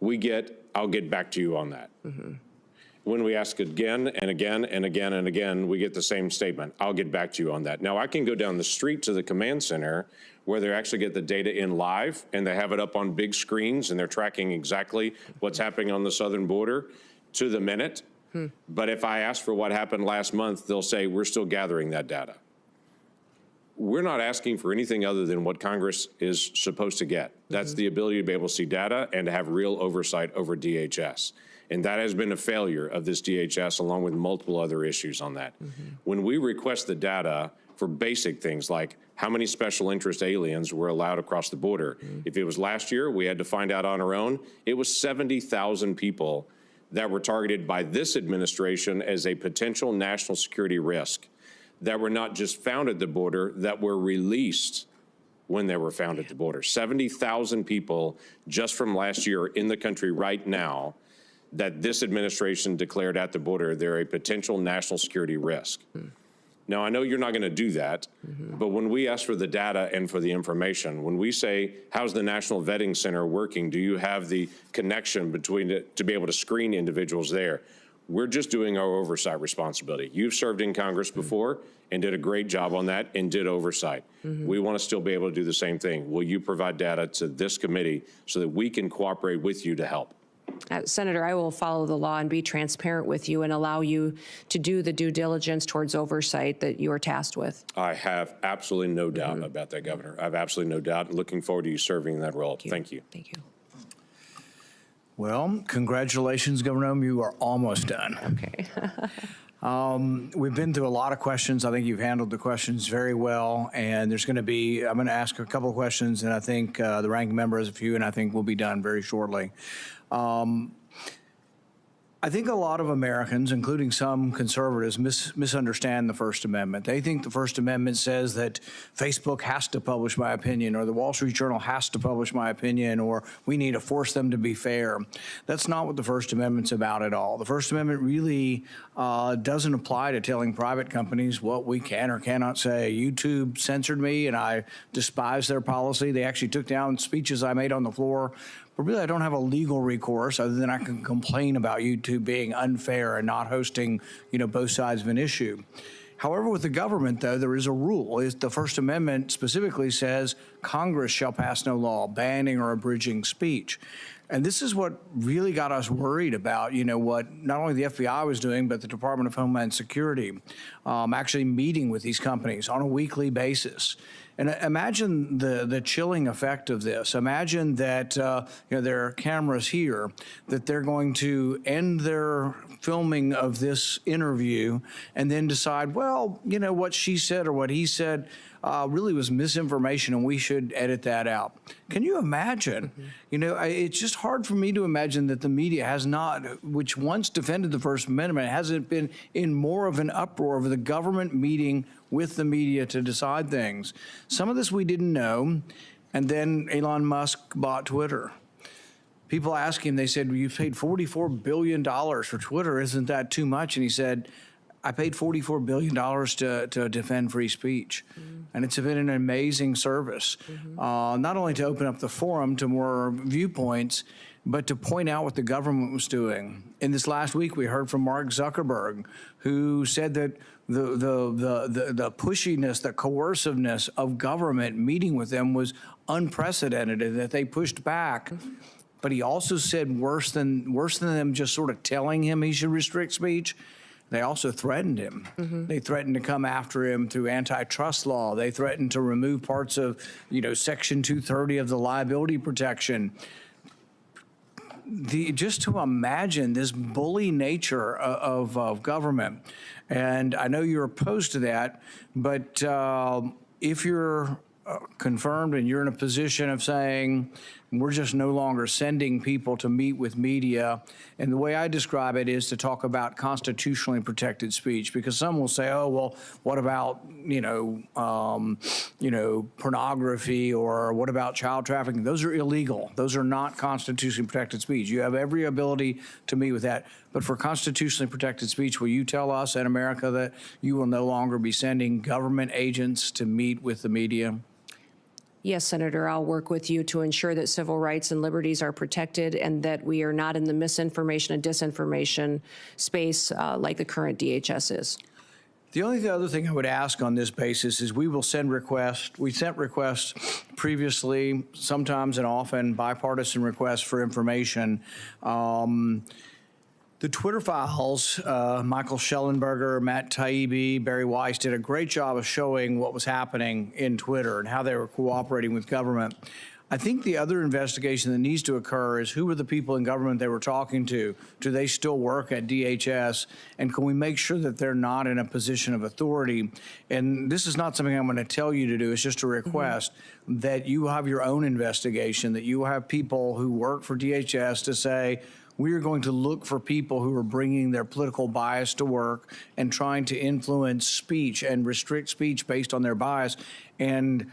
we get, I'll get back to you on that. When we ask again and again and again and again, we get the same statement. I'll get back to you on that. Now, I can go down the street to the command center where they actually get the data in live and they have it up on big screens and they're tracking exactly what's happening on the southern border to the minute. But if I ask for what happened last month, they'll say, we're still gathering that data. We're not asking for anything other than what Congress is supposed to get. That's the ability to be able to see data and to have real oversight over DHS. And that has been a failure of this DHS, along with multiple other issues on that. When we request the data for basic things like how many special interest aliens were allowed across the border, if it was last year, we had to find out on our own, it was 70,000 people that were targeted by this administration as a potential national security risk that were not just found at the border, that were released when they were found at the border. 70,000 people just from last year in the country right now that this administration declared at the border they're a potential national security risk. Now, I know you're not going to do that, but when we ask for the data and for the information, when we say, how's the National Vetting Center working? Do you have the connection between it to be able to screen individuals there? We're just doing our oversight responsibility. You've served in Congress before and did a great job on that and did oversight. We want to still be able to do the same thing. Will you provide data to this committee so that we can cooperate with you to help? Senator, I will follow the law and be transparent with you and allow you to do the due diligence towards oversight that you are tasked with. I have absolutely no doubt about that, Governor. I have absolutely no doubt. Looking forward to you serving in that role. Thank you. Thank you. Well, congratulations, Governor Noem. You are almost done. Okay. We've been through a lot of questions. I think you've handled the questions very well. And there's going to be, I'm going to ask a couple of questions, and I think the ranking member has a few, and I think we'll be done very shortly. I think a lot of Americans, including some conservatives, misunderstand the First Amendment. They think the First Amendment says that Facebook has to publish my opinion, or the Wall Street Journal has to publish my opinion, or we need to force them to be fair. That's not what the First Amendment's about at all. The First Amendment really doesn't apply to telling private companies what we can or cannot say. YouTube censored me, and I despise their policy. They actually took down speeches I made on the floor. But really, I don't have a legal recourse other than I can complain about YouTube being unfair and not hosting, both sides of an issue. However, with the government, though, there is a rule. The First Amendment specifically says Congress shall pass no law banning or abridging speech. And this is what really got us worried about, what not only the FBI was doing, but the Department of Homeland Security, actually meeting with these companies on a weekly basis. And imagine the chilling effect of this. Imagine that there are cameras here, that they're going to end their filming of this interview and then decide, well, what she said or what he said really was misinformation and we should edit that out. Can you imagine? It's just hard for me to imagine that the media has not, which once defended the First Amendment, hasn't been in more of an uproar over the government meeting with the media to decide things. Some of this we didn't know, and then Elon Musk bought Twitter. People asked him, they said, well, you paid $44 billion for Twitter, isn't that too much? And he said, I paid $44 billion to defend free speech. And it's been an amazing service, not only to open up the forum to more viewpoints, but to point out what the government was doing. In this last week, we heard from Mark Zuckerberg, who said that the pushiness, the coerciveness of government meeting with them was unprecedented, and that they pushed back. But he also said worse than them just sort of telling him he should restrict speech, they also threatened him. They threatened to come after him through antitrust law. They threatened to remove parts of, Section 230 of the liability protection. Just to imagine this bully nature of government. And I know you're opposed to that, but if you're confirmed and you're in a position of saying, we're just no longer sending people to meet with media. And the way I describe it is to talk about constitutionally protected speech, because some will say, oh, well, what about, pornography, or what about child trafficking? Those are illegal. Those are not constitutionally protected speech. You have every ability to meet with that. But for constitutionally protected speech, will you tell us in America that you will no longer be sending government agents to meet with the media? Yes, Senator, I'll work with you to ensure that civil rights and liberties are protected and that we are not in the misinformation and disinformation space like the current DHS is. The only other thing I would ask on this basis is we will send requests. We sent requests previously, sometimes and often bipartisan requests for information. The Twitter files, Michael Schellenberger, Matt Taibbi, Barry Weiss did a great job of showing what was happening in Twitter and how they were cooperating with government. I think the other investigation that needs to occur is who were the people in government they were talking to? Do they still work at DHS? And can we make sure that they're not in a position of authority? And this is not something I'm going to tell you to do. It's just a request that you have your own investigation, that you have people who work for DHS to say, we are going to look for people who are bringing their political bias to work and trying to influence speech and restrict speech based on their bias, and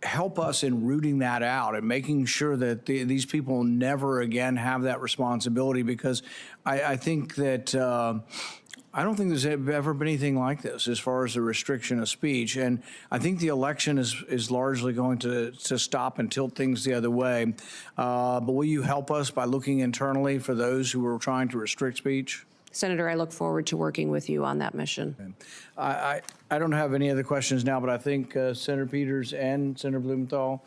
help us in rooting that out and making sure that these people never again have that responsibility, because I think that I don't think there's ever been anything like this as far as the restriction of speech. And I think the election is largely going to stop and tilt things the other way. But will you help us by looking internally for those who are trying to restrict speech? Senator, I look forward to working with you on that mission. I don't have any other questions now, but I think Senator Peters and Senator Blumenthal.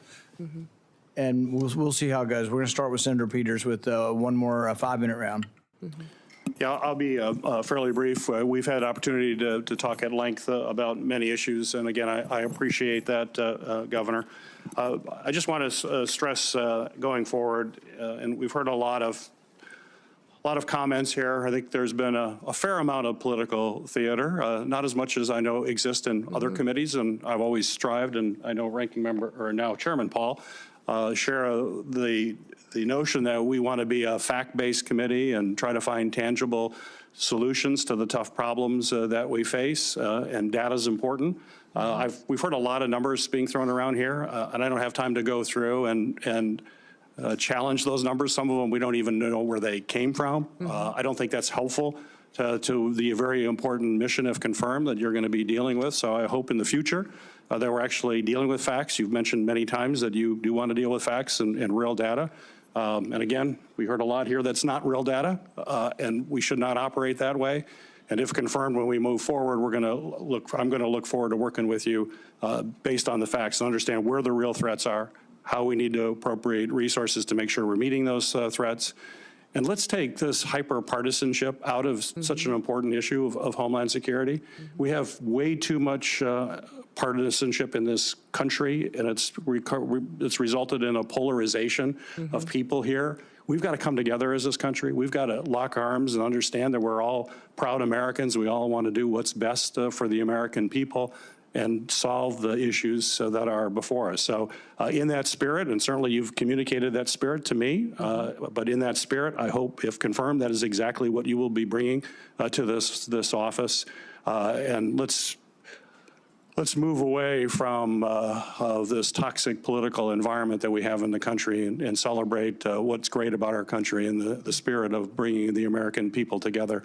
and we'll see how it goes. We're going to start with Senator Peters with one more 5-minute round. Yeah, I'll be fairly brief. We've had opportunity to talk at length about many issues, and again, I appreciate that, Governor. I just want to stress going forward, and we've heard a lot of comments here. I think there's been a fair amount of political theater, not as much as I know exists in other committees, and I've always strived, and I know Ranking Member, or now Chairman Paul, share the notion that we want to be a fact-based committee and try to find tangible solutions to the tough problems that we face, and data is important. We've heard a lot of numbers being thrown around here, and I don't have time to go through and challenge those numbers. Some of them we don't even know where they came from. I don't think that's helpful to the very important mission, if confirmed, that you're going to be dealing with. So I hope in the future that we're actually dealing with facts. You've mentioned many times that you do want to deal with facts and real data. And again, we heard a lot here that's not real data, and we should not operate that way. And if confirmed, when we move forward, I'm going to look forward to working with you based on the facts and understand where the real threats are, how we need to appropriate resources to make sure we're meeting those threats. And let's take this hyper-partisanship out of such an important issue of Homeland Security. We have way too much partisanship in this country, and it's resulted in a polarization of people here. We've got to come together as this country. We've got to lock arms and understand that we're all proud Americans. We all want to do what's best for the American people and solve the issues that are before us. So in that spirit, and certainly you've communicated that spirit to me, but in that spirit, I hope, if confirmed, that is exactly what you will be bringing to this office. And let's move away from this toxic political environment that we have in the country and celebrate what's great about our country and the spirit of bringing the American people together.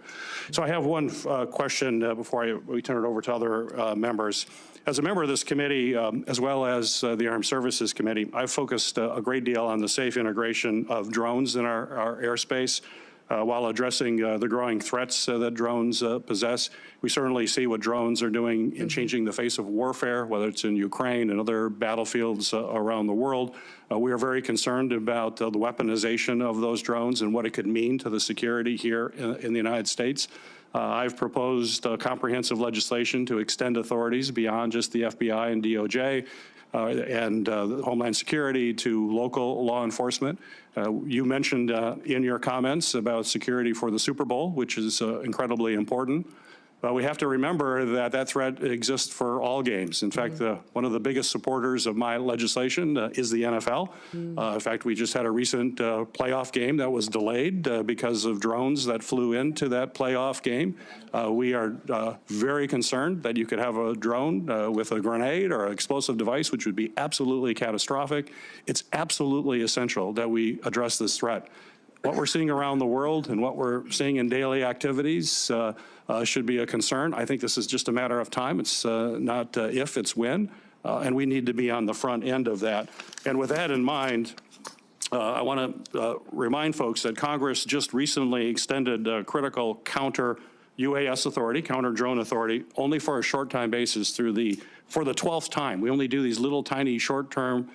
So I have one question before we turn it over to other members. As a member of this committee, as well as the Armed Services Committee, I've focused a great deal on the safe integration of drones in our airspace. While addressing the growing threats that drones possess. We certainly see what drones are doing in changing the face of warfare, whether it's in Ukraine and other battlefields around the world. We are very concerned about the weaponization of those drones and what it could mean to the security here in the United States. I've proposed comprehensive legislation to extend authorities beyond just the FBI and DOJ and Homeland Security to local law enforcement. You mentioned in your comments about security for the Super Bowl, which is incredibly important. But we have to remember that that threat exists for all games. In fact, one of the biggest supporters of my legislation is the NFL. In fact, we just had a recent playoff game that was delayed because of drones that flew into that playoff game. We are very concerned that you could have a drone with a grenade or an explosive device, which would be absolutely catastrophic. It's absolutely essential that we address this threat. What we're seeing around the world and what we're seeing in daily activities should be a concern. I think this is just a matter of time. It's not if, it's when, and we need to be on the front end of that. And with that in mind, I want to remind folks that Congress just recently extended critical counter UAS authority, counter drone authority, only for a short time basis for the 12th time. We only do these little tiny short-term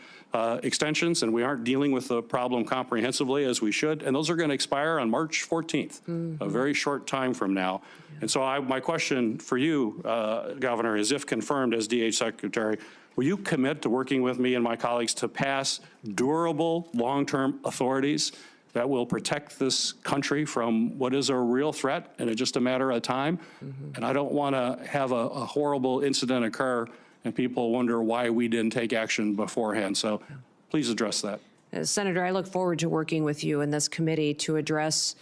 extensions, and we aren't dealing with the problem comprehensively as we should. And those are going to expire on March 14th, a very short time from now. And so my question for you, Governor, is if confirmed as DH Secretary, will you commit to working with me and my colleagues to pass durable, long-term authorities that will protect this country from what is a real threat and it's just a matter of time? And I don't want to have a horrible incident occur and people wonder why we didn't take action beforehand. So please address that. Senator, I look forward to working with you in this committee to address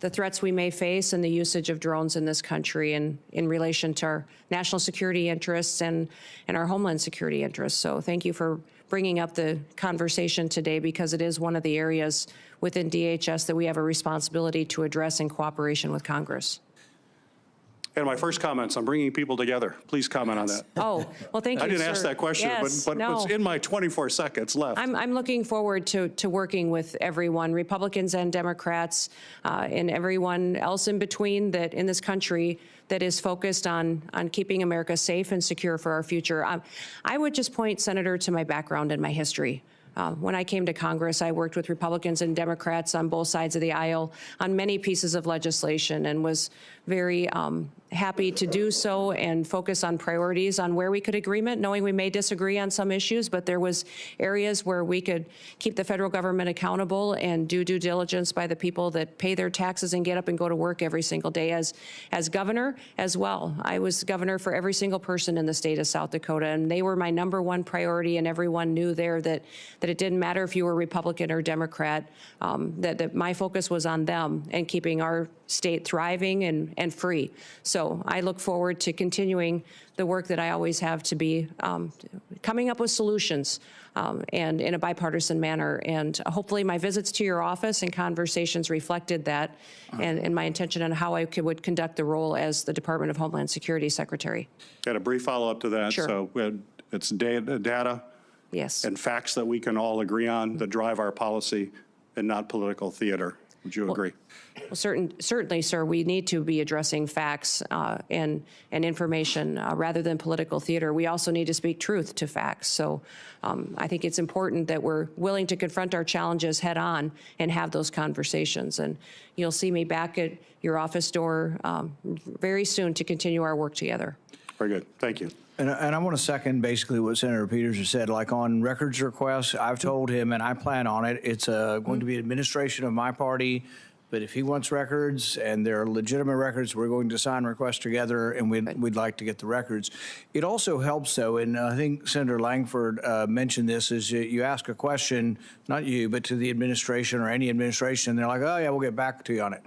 the threats we may face and the usage of drones in this country in relation to our national security interests and our Homeland Security interests. So thank you for bringing up the conversation today, because it is one of the areas within DHS that we have a responsibility to address in cooperation with Congress. And my first comments, I'm bringing people together. Please comment on that. Oh, well, thank you, I didn't sir. ask that question, yes, but no. it's in my 24 seconds left. I'm looking forward to working with everyone, Republicans and Democrats, and everyone else in between that in this country that is focused on keeping America safe and secure for our future. I would just point, Senator, to my background and my history. When I came to Congress, I worked with Republicans and Democrats on both sides of the aisle on many pieces of legislation and was very happy to do so and focus on priorities on where we could agreement, knowing we may disagree on some issues, but there was areas where we could keep the federal government accountable and do due diligence by the people that pay their taxes and get up and go to work every single day. As governor as well, I was governor for every single person in the state of South Dakota, and they were my #1 priority, and everyone knew there that it didn't matter if you were Republican or Democrat, that my focus was on them and keeping our state thriving and free. So I look forward to continuing the work that I always have to be coming up with solutions and in a bipartisan manner. And hopefully my visits to your office and conversations reflected that and my intention on how I would conduct the role as the Department of Homeland Security Secretary. Got a brief follow-up to that. Sure. So it's data yes. and facts that we can all agree on that drive our policy and not political theater. Would you agree? Well, certainly, sir, we need to be addressing facts and information rather than political theater. We also need to speak truth to facts. So I think it's important that we're willing to confront our challenges head on and have those conversations. And you'll see me back at your office door very soon to continue our work together. Very good. Thank you. And I want to second basically what Senator Peters has said. Like on records requests, I've told him, and I plan on it, it's going to be administration of my party. But if he wants records and they're legitimate records, we're going to sign requests together, and we'd like to get the records. It also helps, though, and I think Senator Langford mentioned this, is you ask a question, not you, but to the administration or any administration, and they're like, oh, yeah, we'll get back to you on it.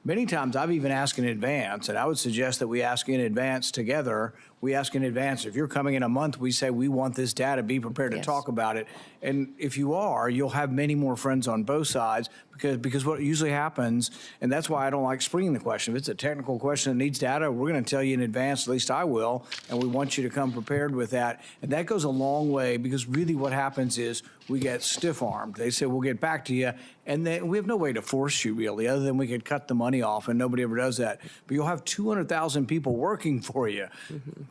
Many times I've even asked in advance, and I would suggest that we ask in advance together. We ask in advance. If you're coming in a month, we say we want this data, be prepared to talk about it. And if you are, you'll have many more friends on both sides because what usually happens, and that's why I don't like springing the question. If it's a technical question that needs data, we're going to tell you in advance, at least I will, and we want you to come prepared with that. And that goes a long way because really what happens is we get stiff-armed. They say, we'll get back to you, and then we have no way to force you really, other than we could cut the money off, and nobody ever does that. But you'll have 200,000 people working for you.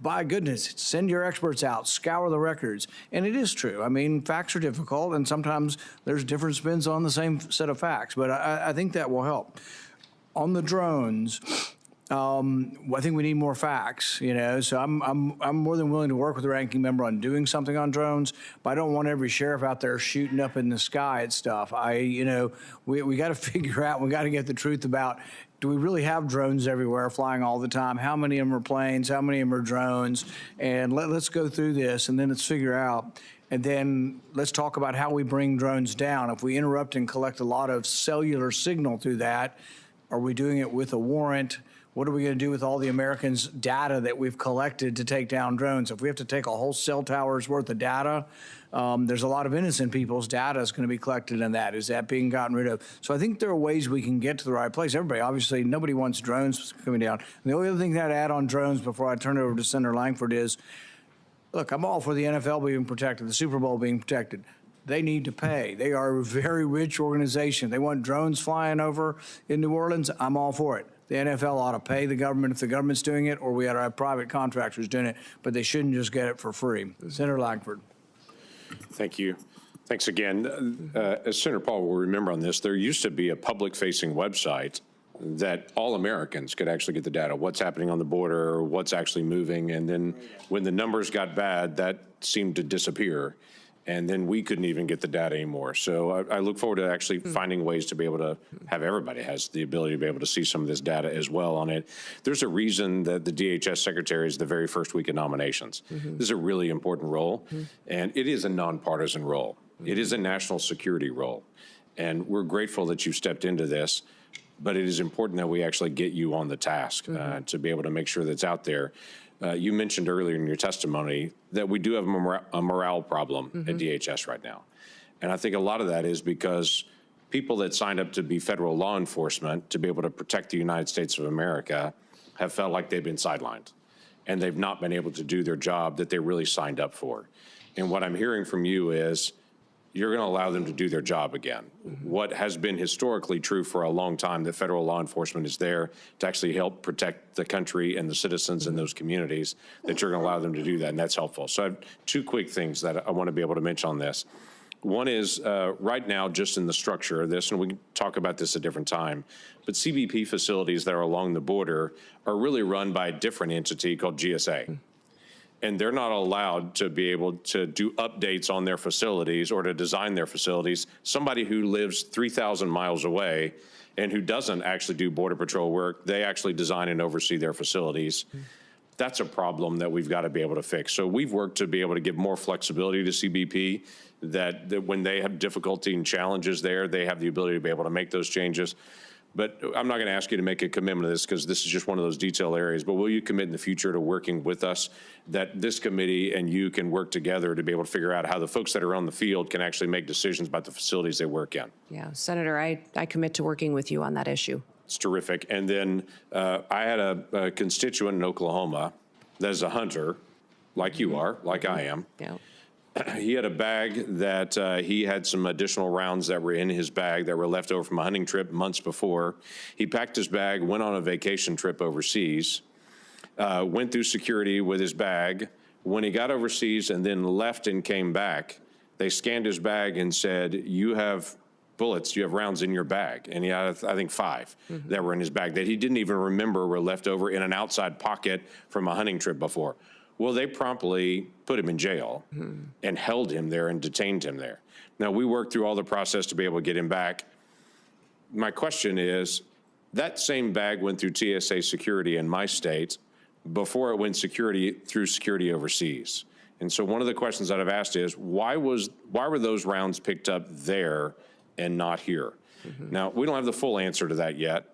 By goodness, send your experts out, scour the records. And it is true. I mean, facts are difficult, and sometimes there's different spins on the same set of facts. But I think that will help. On the drones, I think we need more facts, you know, so I'm more than willing to work with the ranking member on doing something on drones, but I don't want every sheriff out there shooting up in the sky at stuff. We got to figure out, we got to get the truth about, do we really have drones everywhere flying all the time? How many of them are planes? How many of them are drones? And let's go through this, and then let's figure out. And then let's talk about how we bring drones down. If we interrupt and collect a lot of cellular signal through that, are we doing it with a warrant? What are we going to do with all the Americans' data that we've collected to take down drones? If we have to take a whole cell tower's worth of data, there's a lot of innocent people's data is going to be collected in that. Is that being gotten rid of? So I think there are ways we can get to the right place. Everybody, obviously, nobody wants drones coming down. And the only other thing that I'd add on drones before I turn it over to Senator Langford is, look, I'm all for the NFL being protected, the Super Bowl being protected. They need to pay. They are a very rich organization. They want drones flying over in New Orleans. I'm all for it. The NFL ought to pay the government if the government's doing it, or we ought to have private contractors doing it, but they shouldn't just get it for free. Senator Langford. Thank you. Thanks again. As Senator Paul will remember on this, there used to be a public-facing website that all Americans could actually get the data, what's happening on the border, what's actually moving, and then when the numbers got bad, that seemed to disappear, and then we couldn't even get the data anymore. So I look forward to actually finding ways to be able to have everybody has the ability to be able to see some of this data as well on it. There's a reason that the DHS secretary is the very first week of nominations. This is a really important role, and it is a nonpartisan role. It is a national security role, and we're grateful that you stepped into this. But it is important that we actually get you on the task to be able to make sure that's out there. You mentioned earlier in your testimony that we do have a morale problem at DHS right now. And I think a lot of that is because people that signed up to be federal law enforcement to be able to protect the United States of America have felt like they've been sidelined and they've not been able to do their job that they really signed up for. And what I'm hearing from you is you're going to allow them to do their job again. What has been historically true for a long time, that federal law enforcement is there to actually help protect the country and the citizens in those communities, that you're going to allow them to do that, and that's helpful. So I have two quick things that I want to be able to mention on this. One is right now, just in the structure of this, and we can talk about this a different time, but CBP facilities that are along the border are really run by a different entity called GSA. And they're not allowed to be able to do updates on their facilities or to design their facilities. Somebody who lives 3,000 miles away and who doesn't actually do Border Patrol work, they actually design and oversee their facilities. That's a problem that we've got to be able to fix. So we've worked to be able to give more flexibility to CBP, that when they have difficulty and challenges there, they have the ability to be able to make those changes. But I'm not going to ask you to make a commitment to this because this is just one of those detail areas. But will you commit in the future to working with us, that this committee and you can work together to be able to figure out how the folks that are on the field can actually make decisions about the facilities they work in? Yeah, Senator, I commit to working with you on that issue. It's terrific. And then I had a constituent in Oklahoma that is a hunter, like you are, like I am. Yeah. He had a bag that he had some additional rounds that were in his bag that were left over from a hunting trip months before. He packed his bag, went on a vacation trip overseas, went through security with his bag. When he got overseas and then left and came back, they scanned his bag and said, you have bullets, you have rounds in your bag. And he had, I think, 5 that were in his bag that he didn't even remember were left over in an outside pocket from a hunting trip before. Well, they promptly put him in jail and held him there and detained him there. Now, we worked through all the process to be able to get him back. My question is, that same bag went through TSA security in my state before it went through security overseas. And so one of the questions that I've asked is, why were those rounds picked up there and not here? Now, we don't have the full answer to that yet.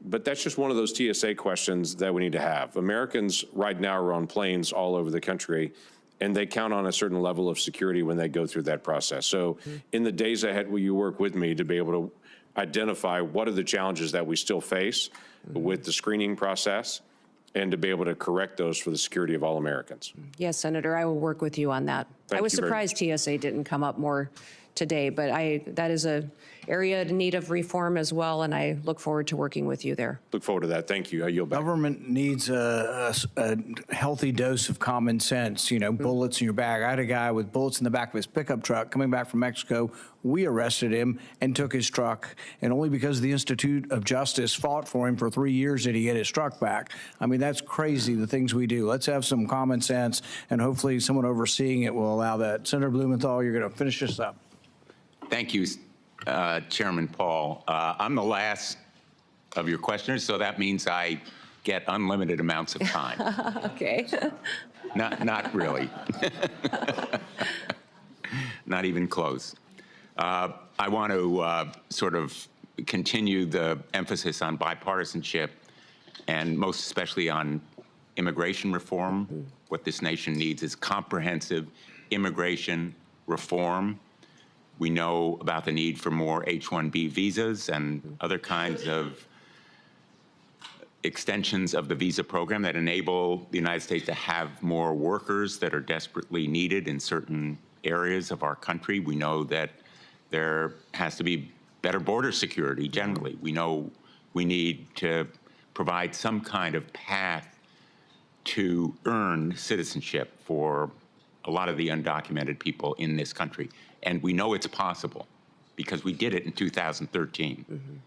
But that's just one of those TSA questions that we need to have. Americans right now are on planes all over the country, and they count on a certain level of security when they go through that process. So in the days ahead, will you work with me to be able to identify what are the challenges that we still face with the screening process and to be able to correct those for the security of all Americans? Yes, Senator, I will work with you on that. I was surprised TSA didn't come up more today, but that is a area in need of reform as well, and I look forward to working with you there. Look forward to that. Thank you. I yield back. Government needs a healthy dose of common sense, you know, bullets in your bag. I had a guy with bullets in the back of his pickup truck coming back from Mexico. We arrested him and took his truck, and only because the Institute of Justice fought for him for 3 years did he get his truck back. I mean, that's crazy, the things we do. Let's have some common sense, and hopefully someone overseeing it will allow that. Senator Blumenthal, you're going to finish this up. Thank you, Chairman Paul. I'm the last of your questioners, so that means I get unlimited amounts of time. Okay. Not really. Not even close. I want to sort of continue the emphasis on bipartisanship and most especially on immigration reform. What this nation needs is comprehensive immigration reform. We know about the need for more H-1B visas and other kinds of extensions of the visa program that enable the United States to have more workers that are desperately needed in certain areas of our country. We know that there has to be better border security generally. We know we need to provide some kind of path to earn citizenship for a lot of the undocumented people in this country. And we know it's possible because we did it in 2013.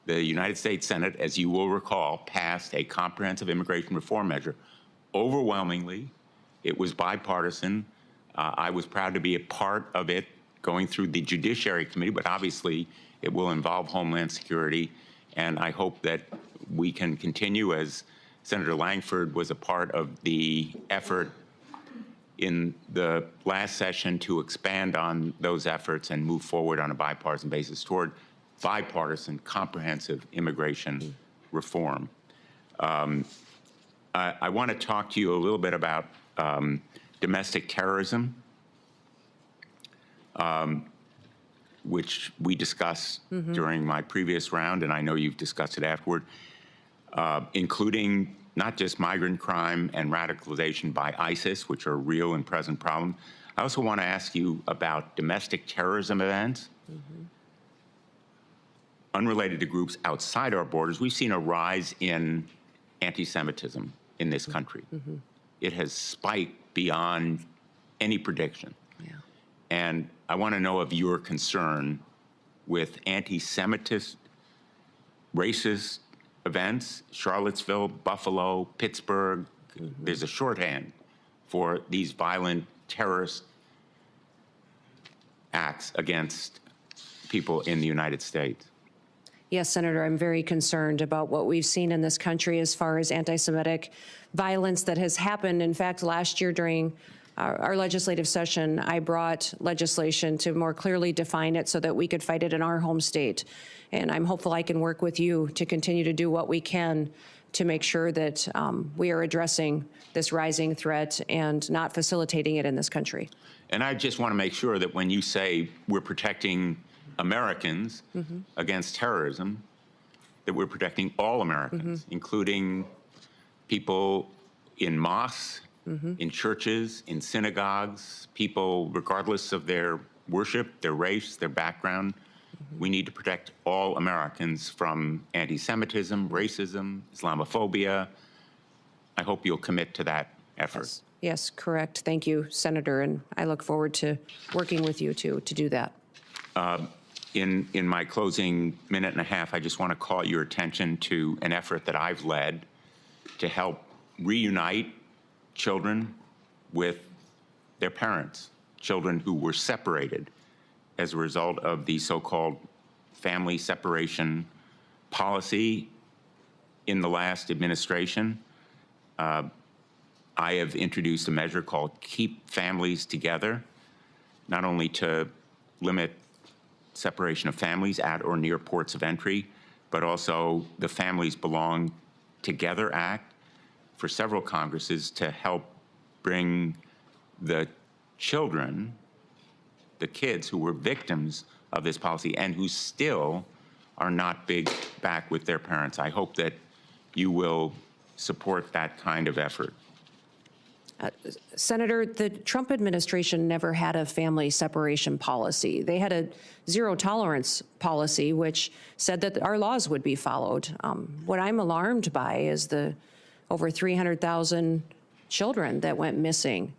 The United States Senate, as you will recall, passed a comprehensive immigration reform measure. Overwhelmingly, it was bipartisan. I was proud to be a part of it going through the Judiciary Committee, but obviously it will involve Homeland Security. And I hope that we can continue, as Senator Langford was a part of the effort in the last session, to expand on those efforts and move forward on a bipartisan basis toward bipartisan, comprehensive immigration reform. I want to talk to you a little bit about domestic terrorism, which we discussed during my previous round, and I know you've discussed it afterward, including not just migrant crime and radicalization by ISIS, which are real and present problems. I also want to ask you about domestic terrorism events unrelated to groups outside our borders. We've seen a rise in anti-Semitism in this country. It has spiked beyond any prediction. And I want to know of your concern with anti-Semitist, racist events, Charlottesville, Buffalo, Pittsburgh. There's a shorthand for these violent terrorist acts against people in the United States. Yes, Senator, I'm very concerned about what we've seen in this country as far as anti-Semitic violence that has happened. In fact, last year during our legislative session, I brought legislation to more clearly define it so that we could fight it in our home state. And I'm hopeful I can work with you to continue to do what we can to make sure that we are addressing this rising threat and not facilitating it in this country. And I just want to make sure that when you say we're protecting Americans against terrorism, that we're protecting all Americans, including people in mosques, in churches, in synagogues, people regardless of their worship, their race, their background. We need to protect all Americans from anti-Semitism, racism, Islamophobia. I hope you'll commit to that effort. Yes, correct. Thank you, Senator, and I look forward to working with you to do that. In my closing minute and a half, I just want to call your attention to an effort that I've led to help reunite children with their parents, children who were separated as a result of the so-called family separation policy in the last administration. I have introduced a measure called Keep Families Together, not only to limit separation of families at or near ports of entry, but also the Families Belong Together Act for several Congresses to help bring the children, the kids who were victims of this policy and who still are not back with their parents. I hope that you will support that kind of effort. Senator, the Trump administration never had a family separation policy. They had a zero tolerance policy, which said that our laws would be followed. What I'm alarmed by is the over 300,000 children that went missing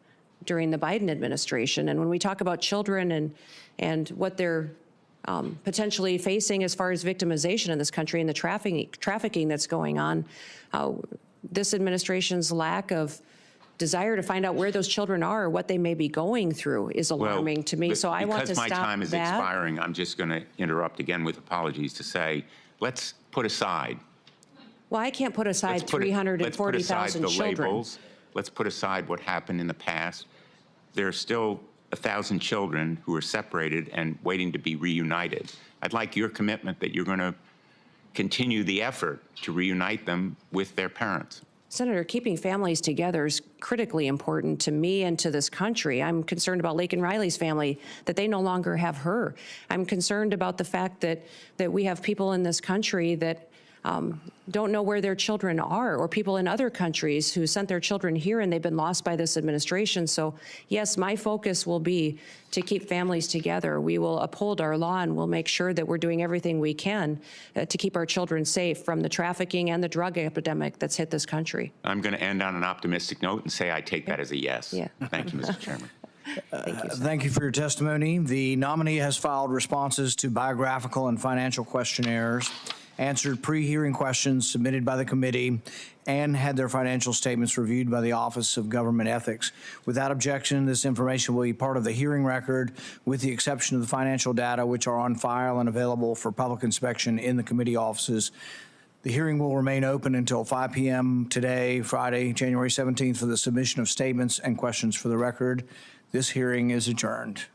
during the Biden administration. And when we talk about children and what they're potentially facing as far as victimization in this country and the trafficking that's going on, this administration's lack of desire to find out where those children are or what they may be going through is alarming to me. So I want to stop that. Because my time is expiring, I'm just going to interrupt again with apologies to say, let's put aside. Well, I can't put aside 340,000 children. Labels. Let's put aside what happened in the past. There are still 1,000 children who are separated and waiting to be reunited. I'd like your commitment that you're going to continue the effort to reunite them with their parents. Senator, keeping families together is critically important to me and to this country. I'm concerned about Laken Riley's family, that they no longer have her. I'm concerned about the fact that we have people in this country that don't know where their children are, or people in other countries who sent their children here and they've been lost by this administration. So yes, my focus will be to keep families together. We will uphold our law and we'll make sure that we're doing everything we can to keep our children safe from the trafficking and the drug epidemic that's hit this country. I'm going to end on an optimistic note and say I take that as a yes. Yeah. Thank you, Mr. Chairman. Thank you for your testimony. The nominee has filed responses to biographical and financial questionnaires, answered pre-hearing questions submitted by the committee, and had their financial statements reviewed by the Office of Government Ethics. Without objection, this information will be part of the hearing record, with the exception of the financial data, which are on file and available for public inspection in the committee offices. The hearing will remain open until 5 p.m. today, Friday, January 17th, for the submission of statements and questions for the record. This hearing is adjourned.